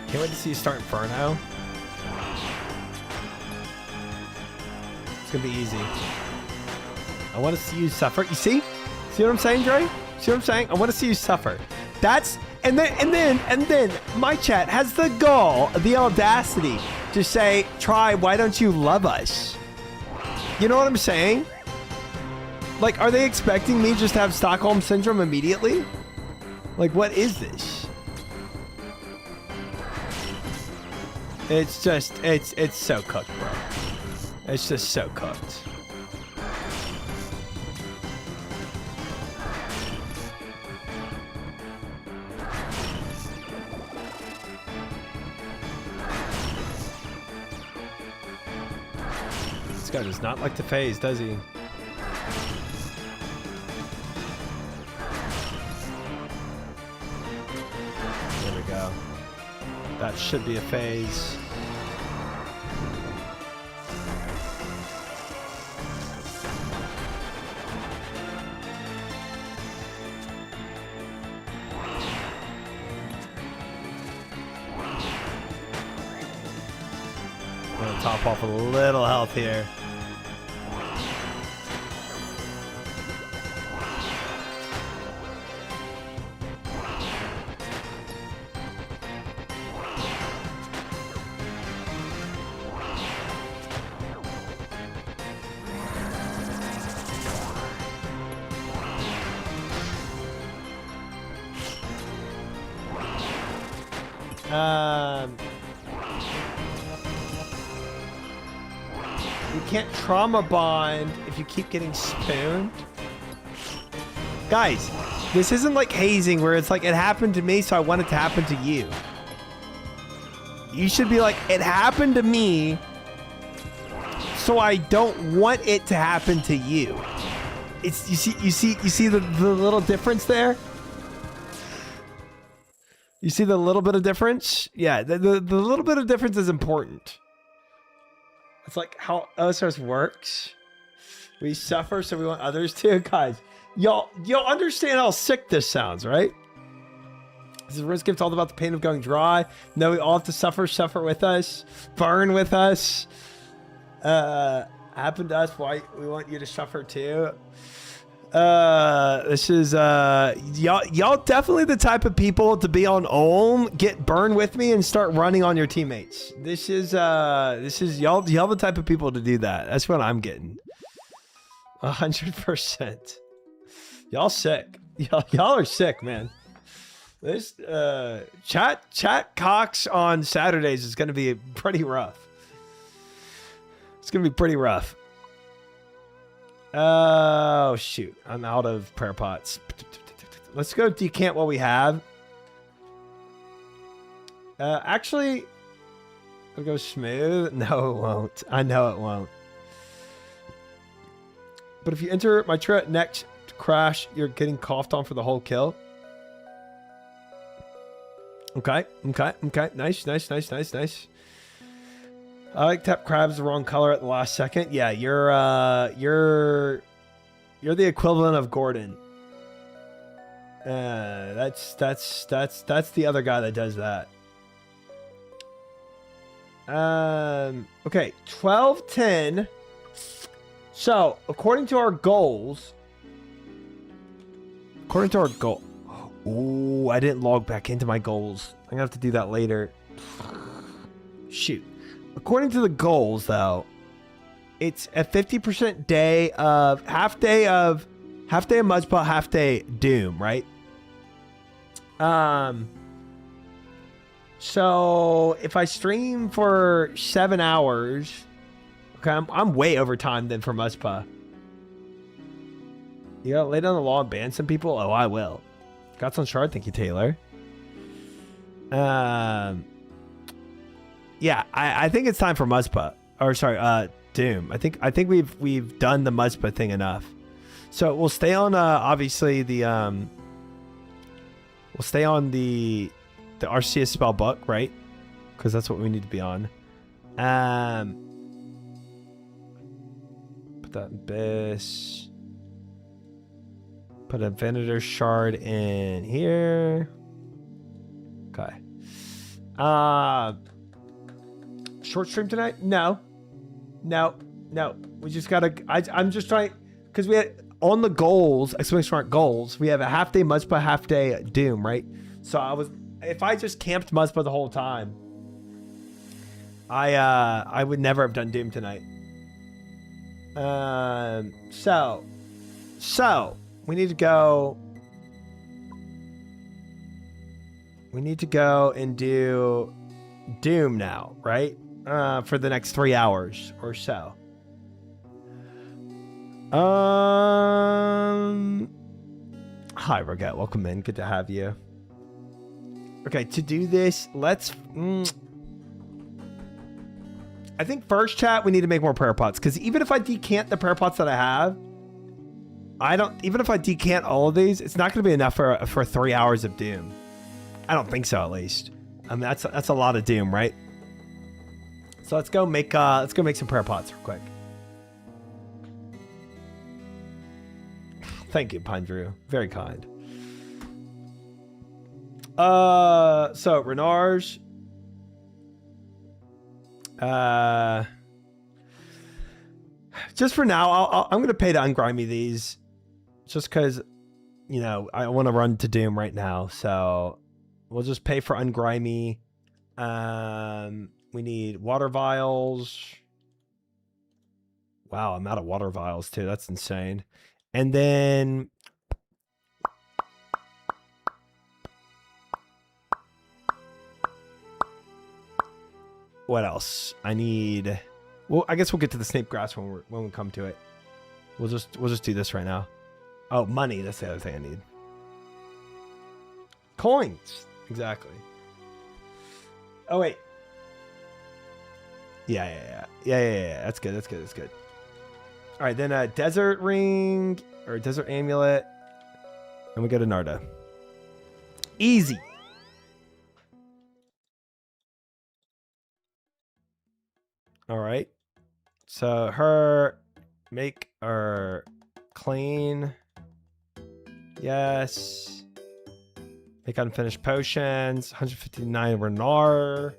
Can't wait to see you start Inferno. It's gonna be easy. I want to see you suffer. You see? See what I'm saying, Dre? See what I'm saying? I want to see you suffer. That's and then my chat has the gall, the audacity to say, "Try, why don't you love us?" You know what I'm saying? Like, are they expecting me just to have Stockholm syndrome immediately? Like, what is this? It's just, it's so cooked, bro. It's just so cooked. This guy does not like to phase, does he? There we go. That should be a phase. I'm gonna top off a little health here. You can't trauma bond if you keep getting spooned. Guys, this isn't like hazing where it's like, it happened to me, so I want it to happen to you. You should be like, it happened to me, so I don't want it to happen to you. It's you see the little difference there? You see the little bit of difference? Yeah, the little bit of difference is important. It's like how OSRS works. We suffer, so we want others to. Guys, y'all understand how sick this sounds, right? This is Risk. It's all about the pain of going dry. No, we all have to suffer with us, burn with us. Happened to us. Why we want you to suffer too. This is y'all definitely the type of people to be on Ulm, get burned with me, and start running on your teammates. This is y'all the type of people to do that. That's what I'm getting. 100%. Y'all sick. Y'all are sick, man. This chat Cox on Saturdays is gonna be pretty rough. It's gonna be pretty rough. Oh, shoot. I'm out of prayer pots. Let's go decant what we have. Actually, It'll go smooth. No, it won't. I know it won't. But if you enter my turret next crash, you're getting coughed on for the whole kill. Okay. Nice. I like tap crabs the wrong color at the last second. Yeah, you're the equivalent of Gordon. That's the other guy that does that. Okay, 12:10. So, according to our goals, ooh, I didn't log back into my goals. I'm gonna have to do that later. Shoot. According to the goals, though, it's a 50% day of half day of MUSPAH, half day Doom, right? So if I stream for 7 hours, okay, I'm way over time then for MUSPAH. You gotta lay down the law and ban some people? Oh, I will. Got some shard, thank you, Taylor. Yeah, I think it's time for MUSPAH. Or sorry, Doom. I think we've done the MUSPAH thing enough. So we'll stay on obviously the we'll stay on the RCS spell book, right? Because that's what we need to be on. Put that in Abyss. Put a Venator shard in here. Okay. Short stream tonight? No. We just gotta. I'm just trying because we had on the goals, exclamation mark goals. We have a half day MUSPAH, half day Doom, right? So if I just camped MUSPAH the whole time, I would never have done Doom tonight. So we need to go. We need to go and do Doom now, right? For the next 3 hours or so. Hi, Roget. Welcome in. Good to have you. Okay, to do this, let's... I think first chat, we need to make more prayer pots. Because even if I decant the prayer pots that I have, even if I decant all of these, it's not going to be enough for 3 hours of Doom. I don't think so, at least. I mean, that's a lot of Doom, right? So let's go make some prayer pots real quick. Thank you, Pine Drew. Very kind. So Renar's. Just for now, I'm gonna pay to ungrimy these, just because, you know, I want to run to Doom right now. So we'll just pay for ungrimy. We need water vials. Wow, I'm out of water vials too. That's insane. And then what else? I need. Well, I guess we'll get to the snake grass when we come to it. We'll just do this right now. Oh, money. That's the other thing I need. Coins. Exactly. Oh wait. Yeah. That's good. All right, then a desert ring or a desert amulet, and we go to Narda. Easy. All right. So make her clean. Yes. Make unfinished potions. 159 Renar.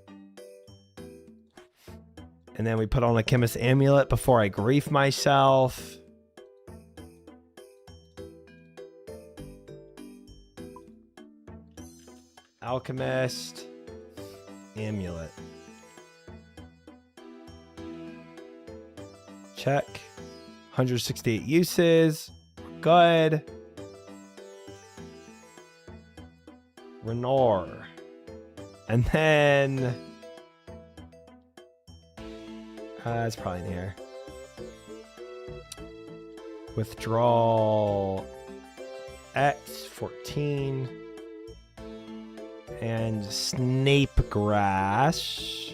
And then we put on a chemist amulet before I grief myself. Alchemist amulet. Check. 168 uses. Good. Renar. And then it's probably in here. Withdrawal X 14 and Snape Grass.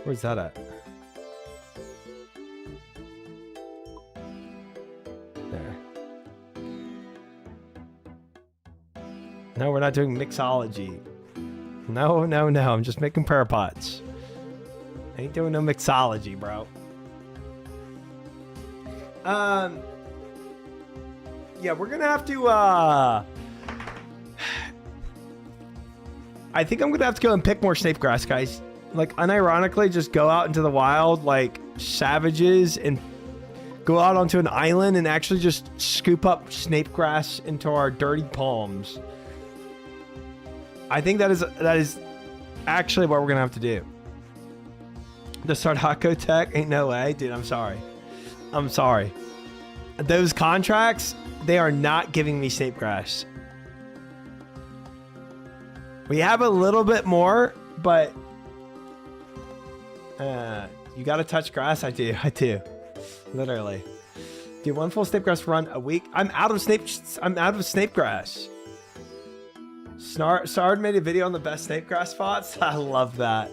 Where's that at? There. No, we're not doing mixology. No, no, no. I'm just making prayer pots. Ain't doing no mixology, bro. Yeah, we're gonna have to I think I'm gonna have to go and pick more snape grass, guys. Like, unironically, just go out into the wild like savages and go out onto an island and actually just scoop up snape grass into our dirty palms. I think that is actually what we're gonna have to do. To start Hako Tech? Ain't no way, dude. I'm sorry. I'm sorry. Those contracts, they are not giving me snape grass. We have a little bit more, but you gotta touch grass. I do. Literally. Dude, one full snape grass run a week. I'm out of snape grass. Sard made a video on the best snape grass spots. I love that.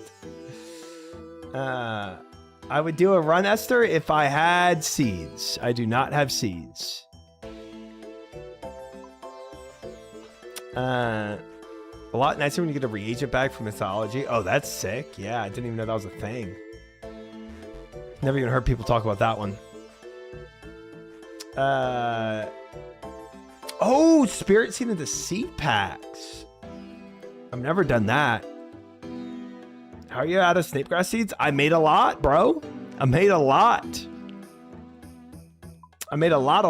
I would do a run, Esther, if I had seeds. I do not have seeds. A lot nicer when you get a reagent bag from mythology. Oh, that's sick. Yeah, I didn't even know that was a thing. Never even heard people talk about that one. Oh, spirit seed into seed packs. I've never done that. How are you out of snape grass seeds? I made a lot, bro. I made a lot. I made a lot.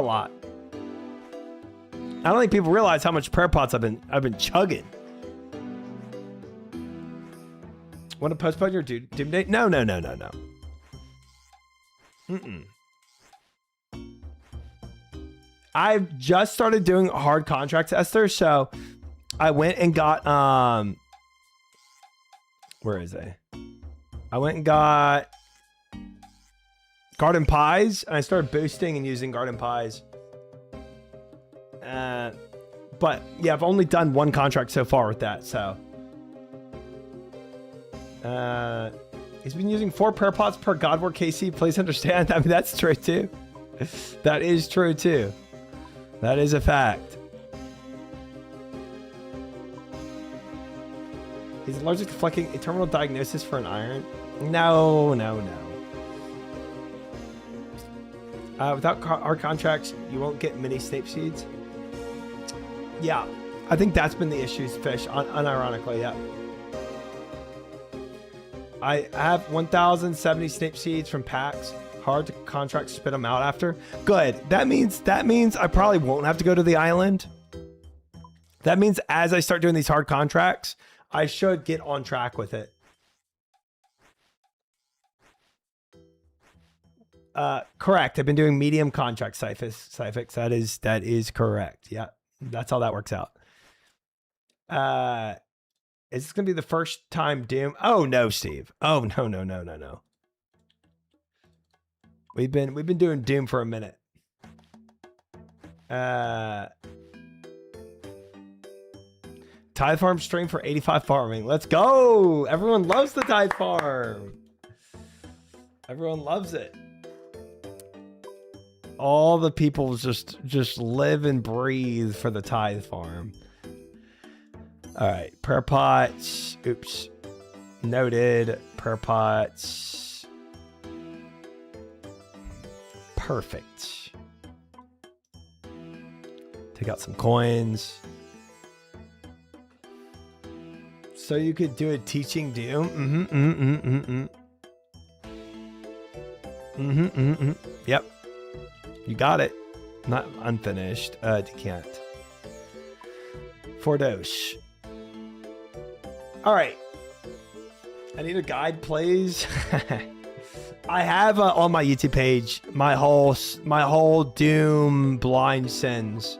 I don't think people realize how much prayer pots I've been chugging. Want to postpone your doom date? No. I've just started doing hard contracts, Esther. So I went and got where is it? I went and got garden pies, and I started boosting and using garden pies. But yeah, I've only done one contract so far with that. So he's been using 4 prayer pots per Godward KC. Please understand. I mean, that's true too. That is true too. That is a fact. He's allergic to flecking. A terminal diagnosis for an iron? No. Without our contracts, you won't get many snape seeds. Yeah, I think that's been the issue, Fish. Unironically, yeah. I have 1,070 snape seeds from packs. Hard to contract, spit them out after. Good. That means I probably won't have to go to the island. That means as I start doing these hard contracts, I should get on track with it. Correct. I've been doing medium contracts, Cyphix. That is correct. Yeah, that's how that works out. Is this gonna be the first time Doom? Oh no, Steve. Oh no. We've been doing Doom for a minute. Tithe Farm stream for 85 farming. Let's go. Everyone loves the Tithe Farm. Everyone loves it. All the people just live and breathe for the Tithe Farm. All right, prayer pots. Oops. Noted. Prayer pots. Perfect. Take out some coins. So you could do a teaching Doom. Yep. You got it. Not unfinished. Decant. Fordosh. All right. I need a guide, please. I have on my YouTube page my whole Doom blind sins.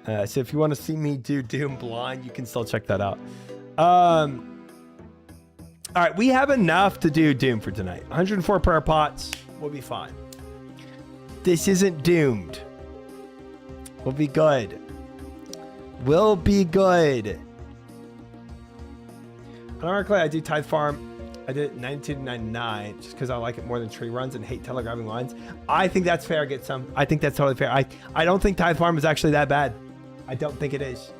So if you want to see me do Doom blind, you can still check that out. All right, we have enough to do Doom for tonight. 104 prayer pots. We'll be fine. This isn't doomed. We'll be good. We'll be good. Ironically, I do Tithe Farm I did it 92.99 just because I like it more than tree runs and hate telegraphing lines. I think that's fair. Get some. I think that's totally fair. I don't think Tithe Farm is actually that bad. I don't think it is.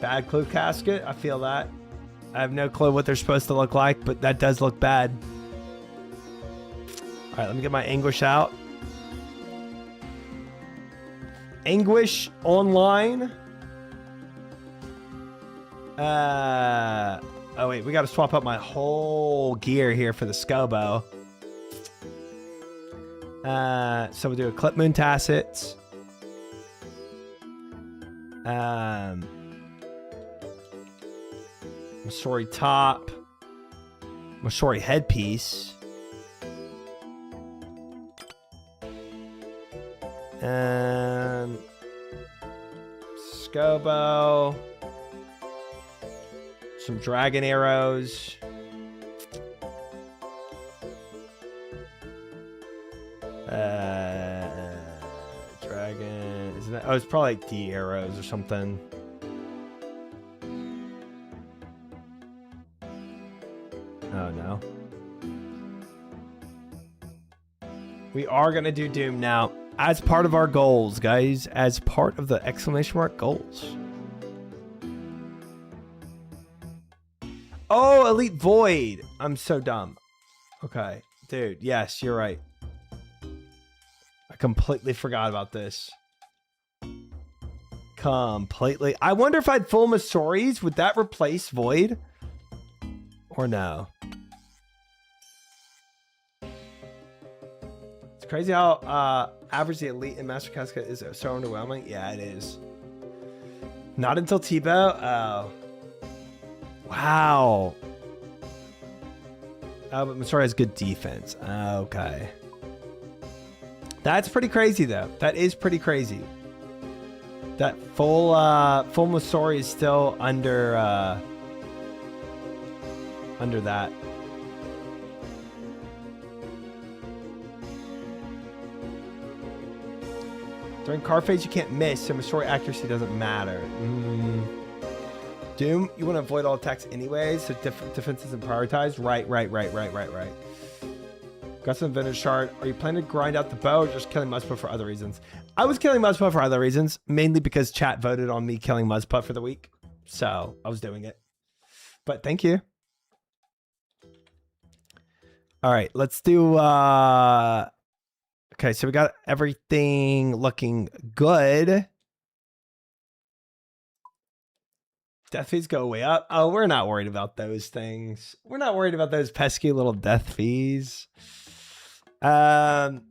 Bad clue casket. I feel that. I have no clue what they're supposed to look like, but that does look bad. All right, let me get my Anguish out. Anguish online. Oh wait, we got to swap up my whole gear here for the Scobo. So we'll do a Clip Moon Tacit. Masori top. Masori headpiece. Scobo. Some dragon arrows. Dragon. Isn't that? Oh, it's probably like D arrows or something. Oh no. We are gonna do Doom now as part of our goals, guys. As part of the exclamation mark goals. Oh, Elite Void. I'm so dumb. Okay. Dude, yes, you're right. I completely forgot about this. Completely. I wonder if I'd full Masori's, would that replace Void? Or no? It's crazy how average the Elite and Master Casket is so underwhelming. Yeah, it is. Not until Tebow? Oh. Wow. Oh, but Masori has good defense. Okay. That's pretty crazy, though. That is pretty crazy. That full Masori is still under that. During car phase, you can't miss, so Masori accuracy doesn't matter. Doom, you want to avoid all attacks anyways, so defense isn't prioritized. Right. Got some vintage shard. Are you planning to grind out the bow or just killing MUSPAH for other reasons? I was killing MUSPAH for other reasons, mainly because chat voted on me killing MUSPAH for the week. So I was doing it. But thank you. All right, let's do okay, so we got everything looking good. Death fees go way up. Oh, we're not worried about those things. We're not worried about those pesky little death fees. Okay,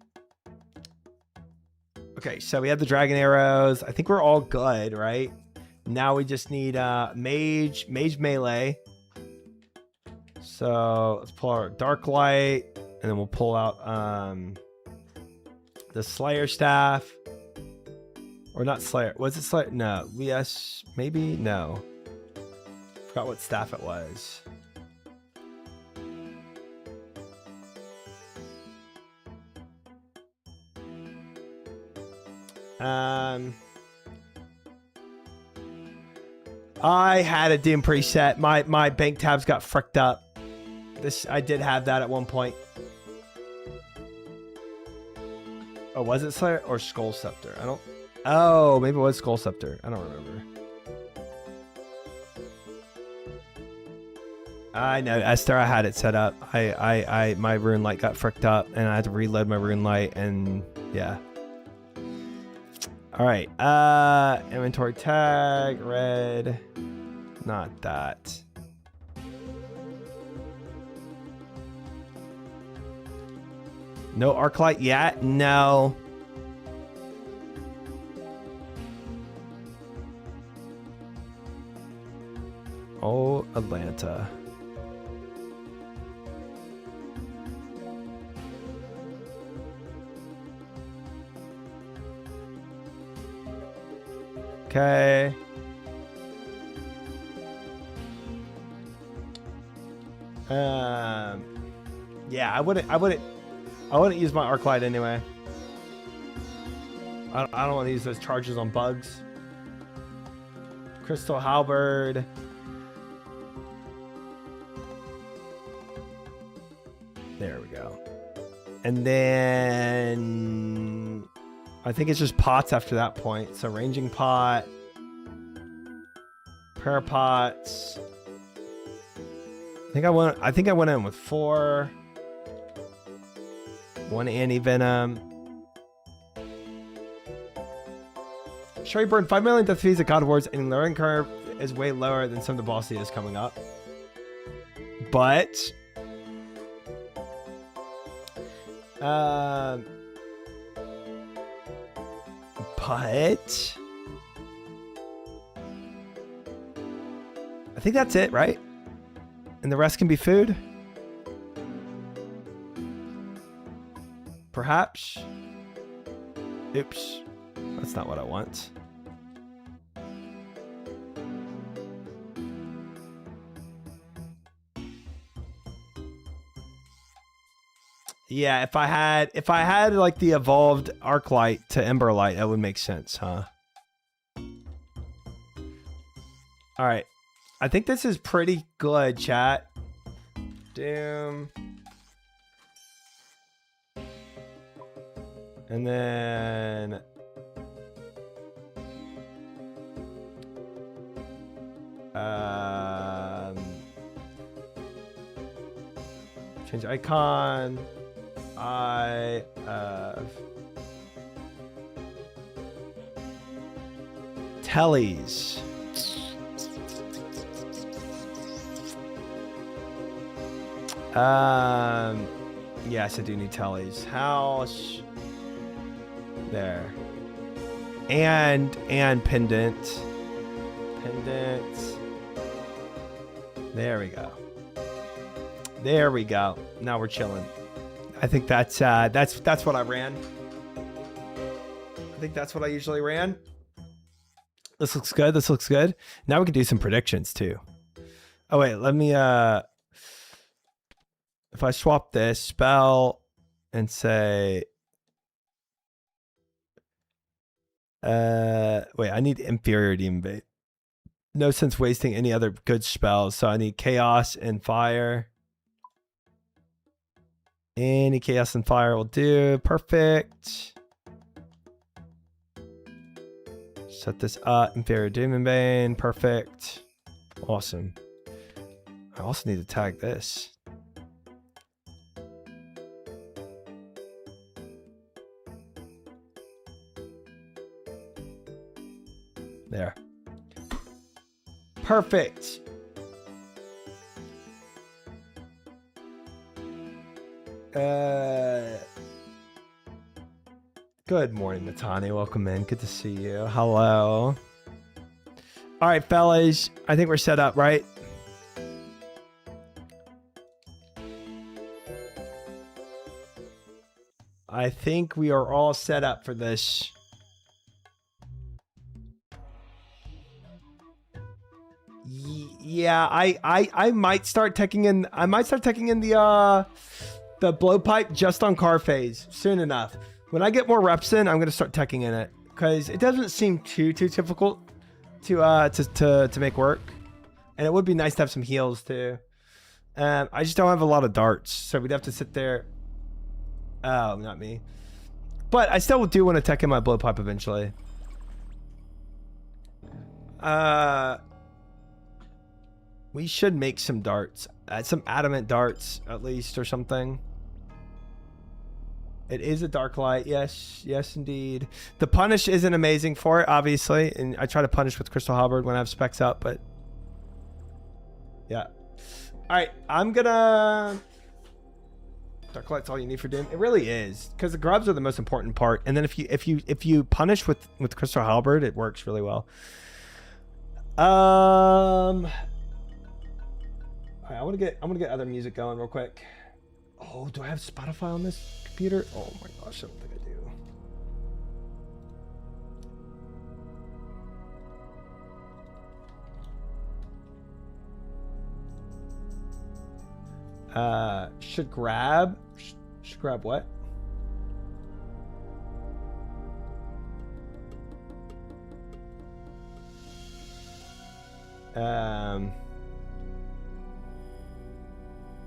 so we have the dragon arrows. I think we're all good, right? Now we just need mage melee. So let's pull our dark light, and then we'll pull out the Slayer staff. Or not Slayer. Was it Slayer? No. Yes, maybe? No. Forgot what staff it was. I had a Doom preset. My bank tabs got fricked up. I did have that at one point. Oh, was it Slayer or Skull Scepter? I don't. Oh, maybe it was Skull Scepter. I don't remember. I know, Esther. I had it set up. My rune light got fricked up, and I had to reload my rune light, and yeah. All right. Inventory tag red. Not that. No arc light yet? No. Oh, Atlanta. Okay. Yeah, I wouldn't use my arc light anyway. I don't want to use those charges on bugs. Crystal halberd. There we go. And then I think it's just pots after that point. So ranging pot, prayer pots. I think I went in with 4. 1 anti-venom. Sure, you burn 5 million death fees at God of Wars, and the learning curve is way lower than some of the boss is coming up. But I think that's it, right? And the rest can be food? Perhaps? Oops. That's not what I want. Yeah, if I had like the evolved arc light to ember light, that would make sense, huh? All right. I think this is pretty good, chat. Doom. And then change icon. I have tellies. Yes, I do need tellies. House. There. And pendant. Pendant. There we go. There we go. Now we're chilling. I think that's what I ran. I think that's what I usually ran. This looks good. This looks good. Now we can do some predictions too. Oh wait, let me if I swap this spell and say wait, I need inferior demon bait. No sense wasting any other good spells, so I need chaos and fire. Any chaos and fire will do. Perfect. Set this up. Inferior demon bane. Perfect. Awesome. I also need to tag this. There. Perfect. Good morning, Matani. Welcome in. Good to see you. Hello. All right, fellas. I think we're set up, right? I think we are all set up for this. Yeah, I might start taking in. I might start taking in the blowpipe just on car phase soon enough. When I get more reps in, I'm gonna start teching in it because it doesn't seem too difficult to make work, and it would be nice to have some heals too. I just don't have a lot of darts, so we'd have to sit there. Oh, not me. But I still do want to tech in my blowpipe eventually. We should make some darts, some adamant darts at least, or something. It is a dark light. Yes, yes, indeed. The punish isn't amazing for it, obviously. And I try to punish with Crystal Halberd when I have specs up, but yeah. All right, I'm gonna. Dark light's all you need for Doom. It really is, because the grubs are the most important part. And then if you punish with Crystal Halberd, it works really well. All right, I'm gonna get other music going real quick. Oh, do I have Spotify on this computer? Oh my gosh, I don't think I do. Should grab what?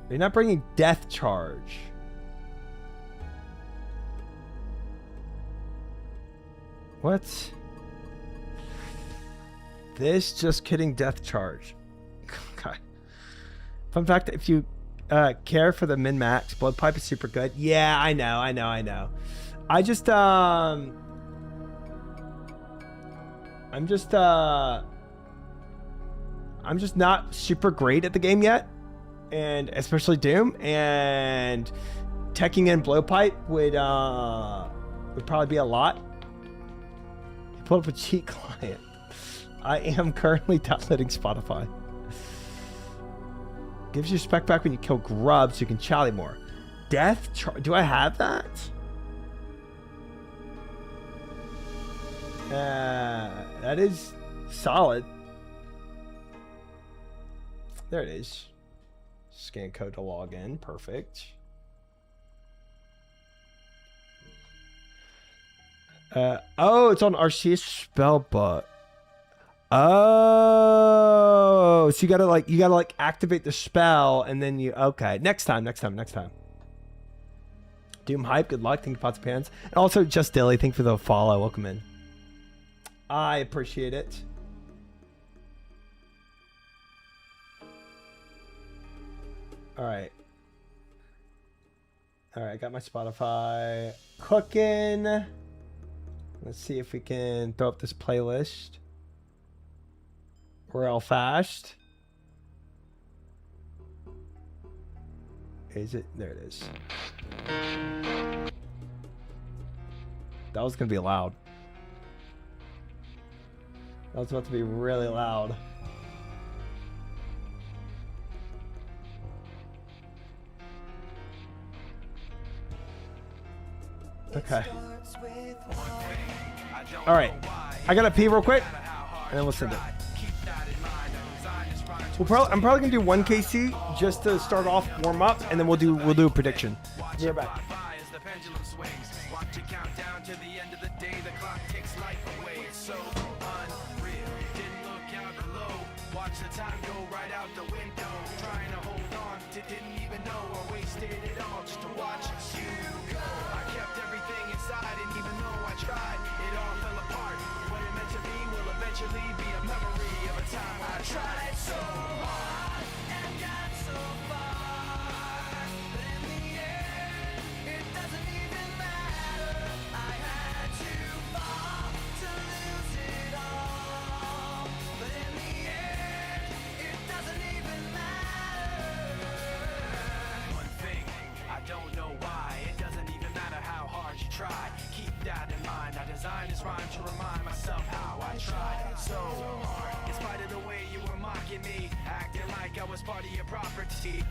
You're not bringing death charge. What? This just kidding death charge. Okay. Fun fact, if you care for the min-max, blood pipe is super good. Yeah, I know. I just I'm just not super great at the game yet, and especially Doom, and teching in blowpipe would probably be a lot. You pull up a cheat client. I am currently downloading Spotify. Gives you spec back when you kill grubs, so you can chally more. Death charge. Do I have that? That is solid. There it is. Scan code to log in. Perfect. Oh, it's on Arceus spellbook. Oh, so you gotta activate the spell, and then okay. Next time. Doom hype. Good luck. Thank you, Pots and Pans. And also, Just Dilly. Thank you for the follow. Welcome in. I appreciate it. All right. I got my Spotify cooking. Let's see if we can throw up this playlist real fast. Is it? There it is. That was gonna be loud. That was about to be really loud. Okay. All right. I gotta pee real quick, and then we'll send it. I'm probably gonna do one KC just to start off, warm up, and then we'll do a prediction. Be right back.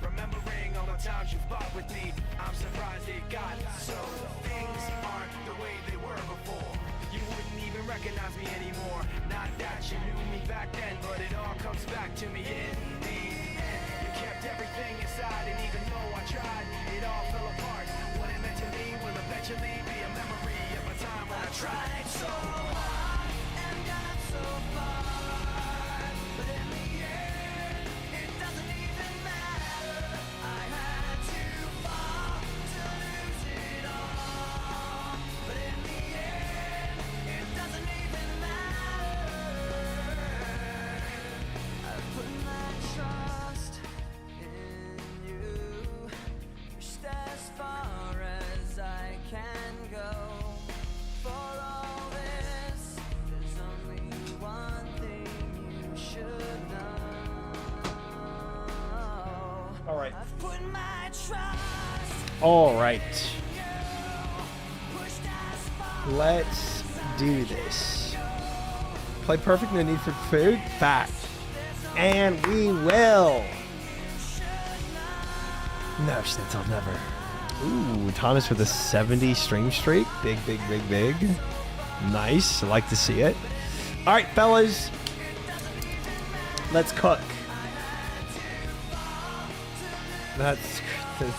Remembering all the times you fought with me, I'm surprised it got so. Things aren't the way they were before. You wouldn't even recognize me anymore. Not that you knew me back then, but it all comes back to me in the end. You kept everything inside, and even though I tried, it all fell apart. What it meant to me will eventually be a memory of a time when I tried so hard and got so far. But in the end, it doesn't even matter. I had to fall to lose it all. But in the end, it doesn't even matter. I've put my trust in you. Pushed as far as I can go. For all this, there's only one thing you should know. All right. I've put my trust All right. in you. Pushed as far Let's do this. Play perfect, no need for food. Fact. And we will. No, Schnitzel, never. Ooh, Thomas with a 70 stream streak. Big. Nice. I like to see it. All right, fellas. Let's cook.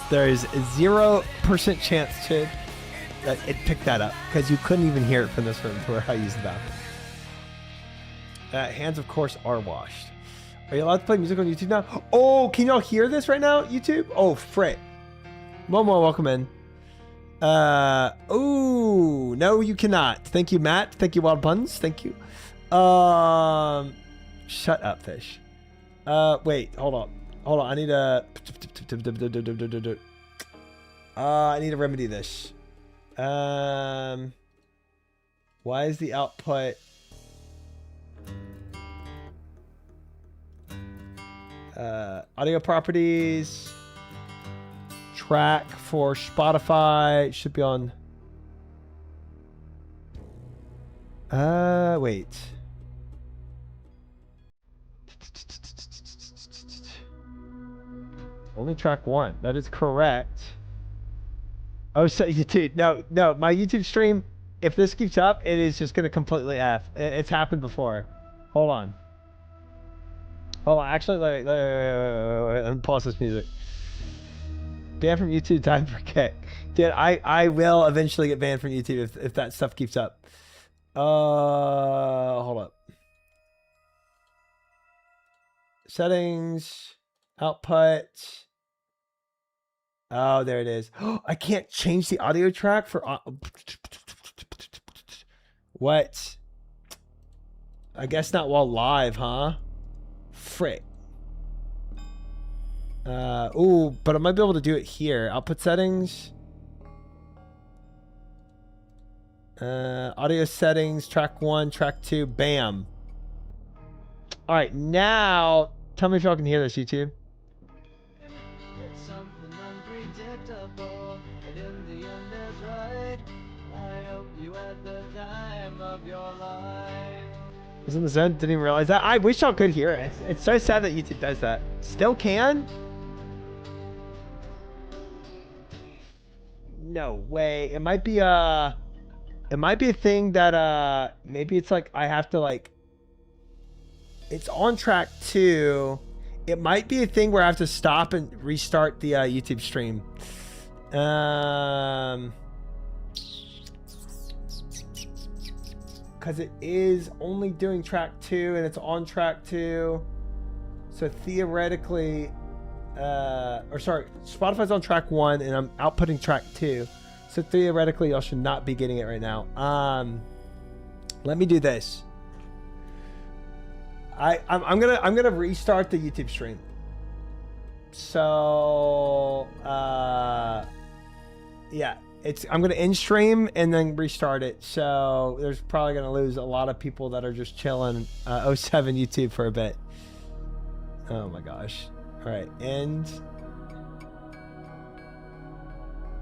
There is 0% chance, Chid, that it picked that up because you couldn't even hear it from this room to where I used the bathroom. Hands, of course, are washed. Are you allowed to play music on YouTube now? Oh, can y'all hear this right now, YouTube? Oh, frick. Momo, welcome in. Oh, no, you cannot. Thank you, Matt. Thank you, Wild Puns. Thank you. Shut up, fish. Wait, hold on. Hold on. I need a... I need to remedy this. Why is the output... audio properties... track for Spotify should be on. Wait. Only track 1. That is correct. Oh, so dude, no, my YouTube stream, if this keeps up, it is just gonna completely F. It's happened before. Hold on. Actually, let me pause this music. Banned from YouTube, time for kick. Dude, I will eventually get banned from YouTube if that stuff keeps up. Hold up. Settings, output. Oh, there it is. I can't change the audio track for... What? I guess not while live, huh? Frick. Ooh, but I might be able to do it here. Output settings. Audio settings, track 1, track 2, bam. All right, now tell me if y'all can hear this, YouTube. It's something unpredictable, and in the end is right. I hope you had the time of your life. Was in the zone, didn't even realize that. I wish y'all could hear it. It's so sad that YouTube does that. Still can? No way. It might be a thing that maybe it's like I have to like, it's on track 2. It might be a thing where I have to stop and restart the YouTube stream. Because it is only doing track 2 and it's on track 2. So theoretically, Spotify's on track 1 and I'm outputting track 2. So theoretically, y'all should not be getting it right now. Let me do this. I'm gonna restart the YouTube stream. So yeah, I'm gonna end stream and then restart it. So there's probably gonna lose a lot of people that are just chilling 07 YouTube for a bit. Oh my gosh. All right, end.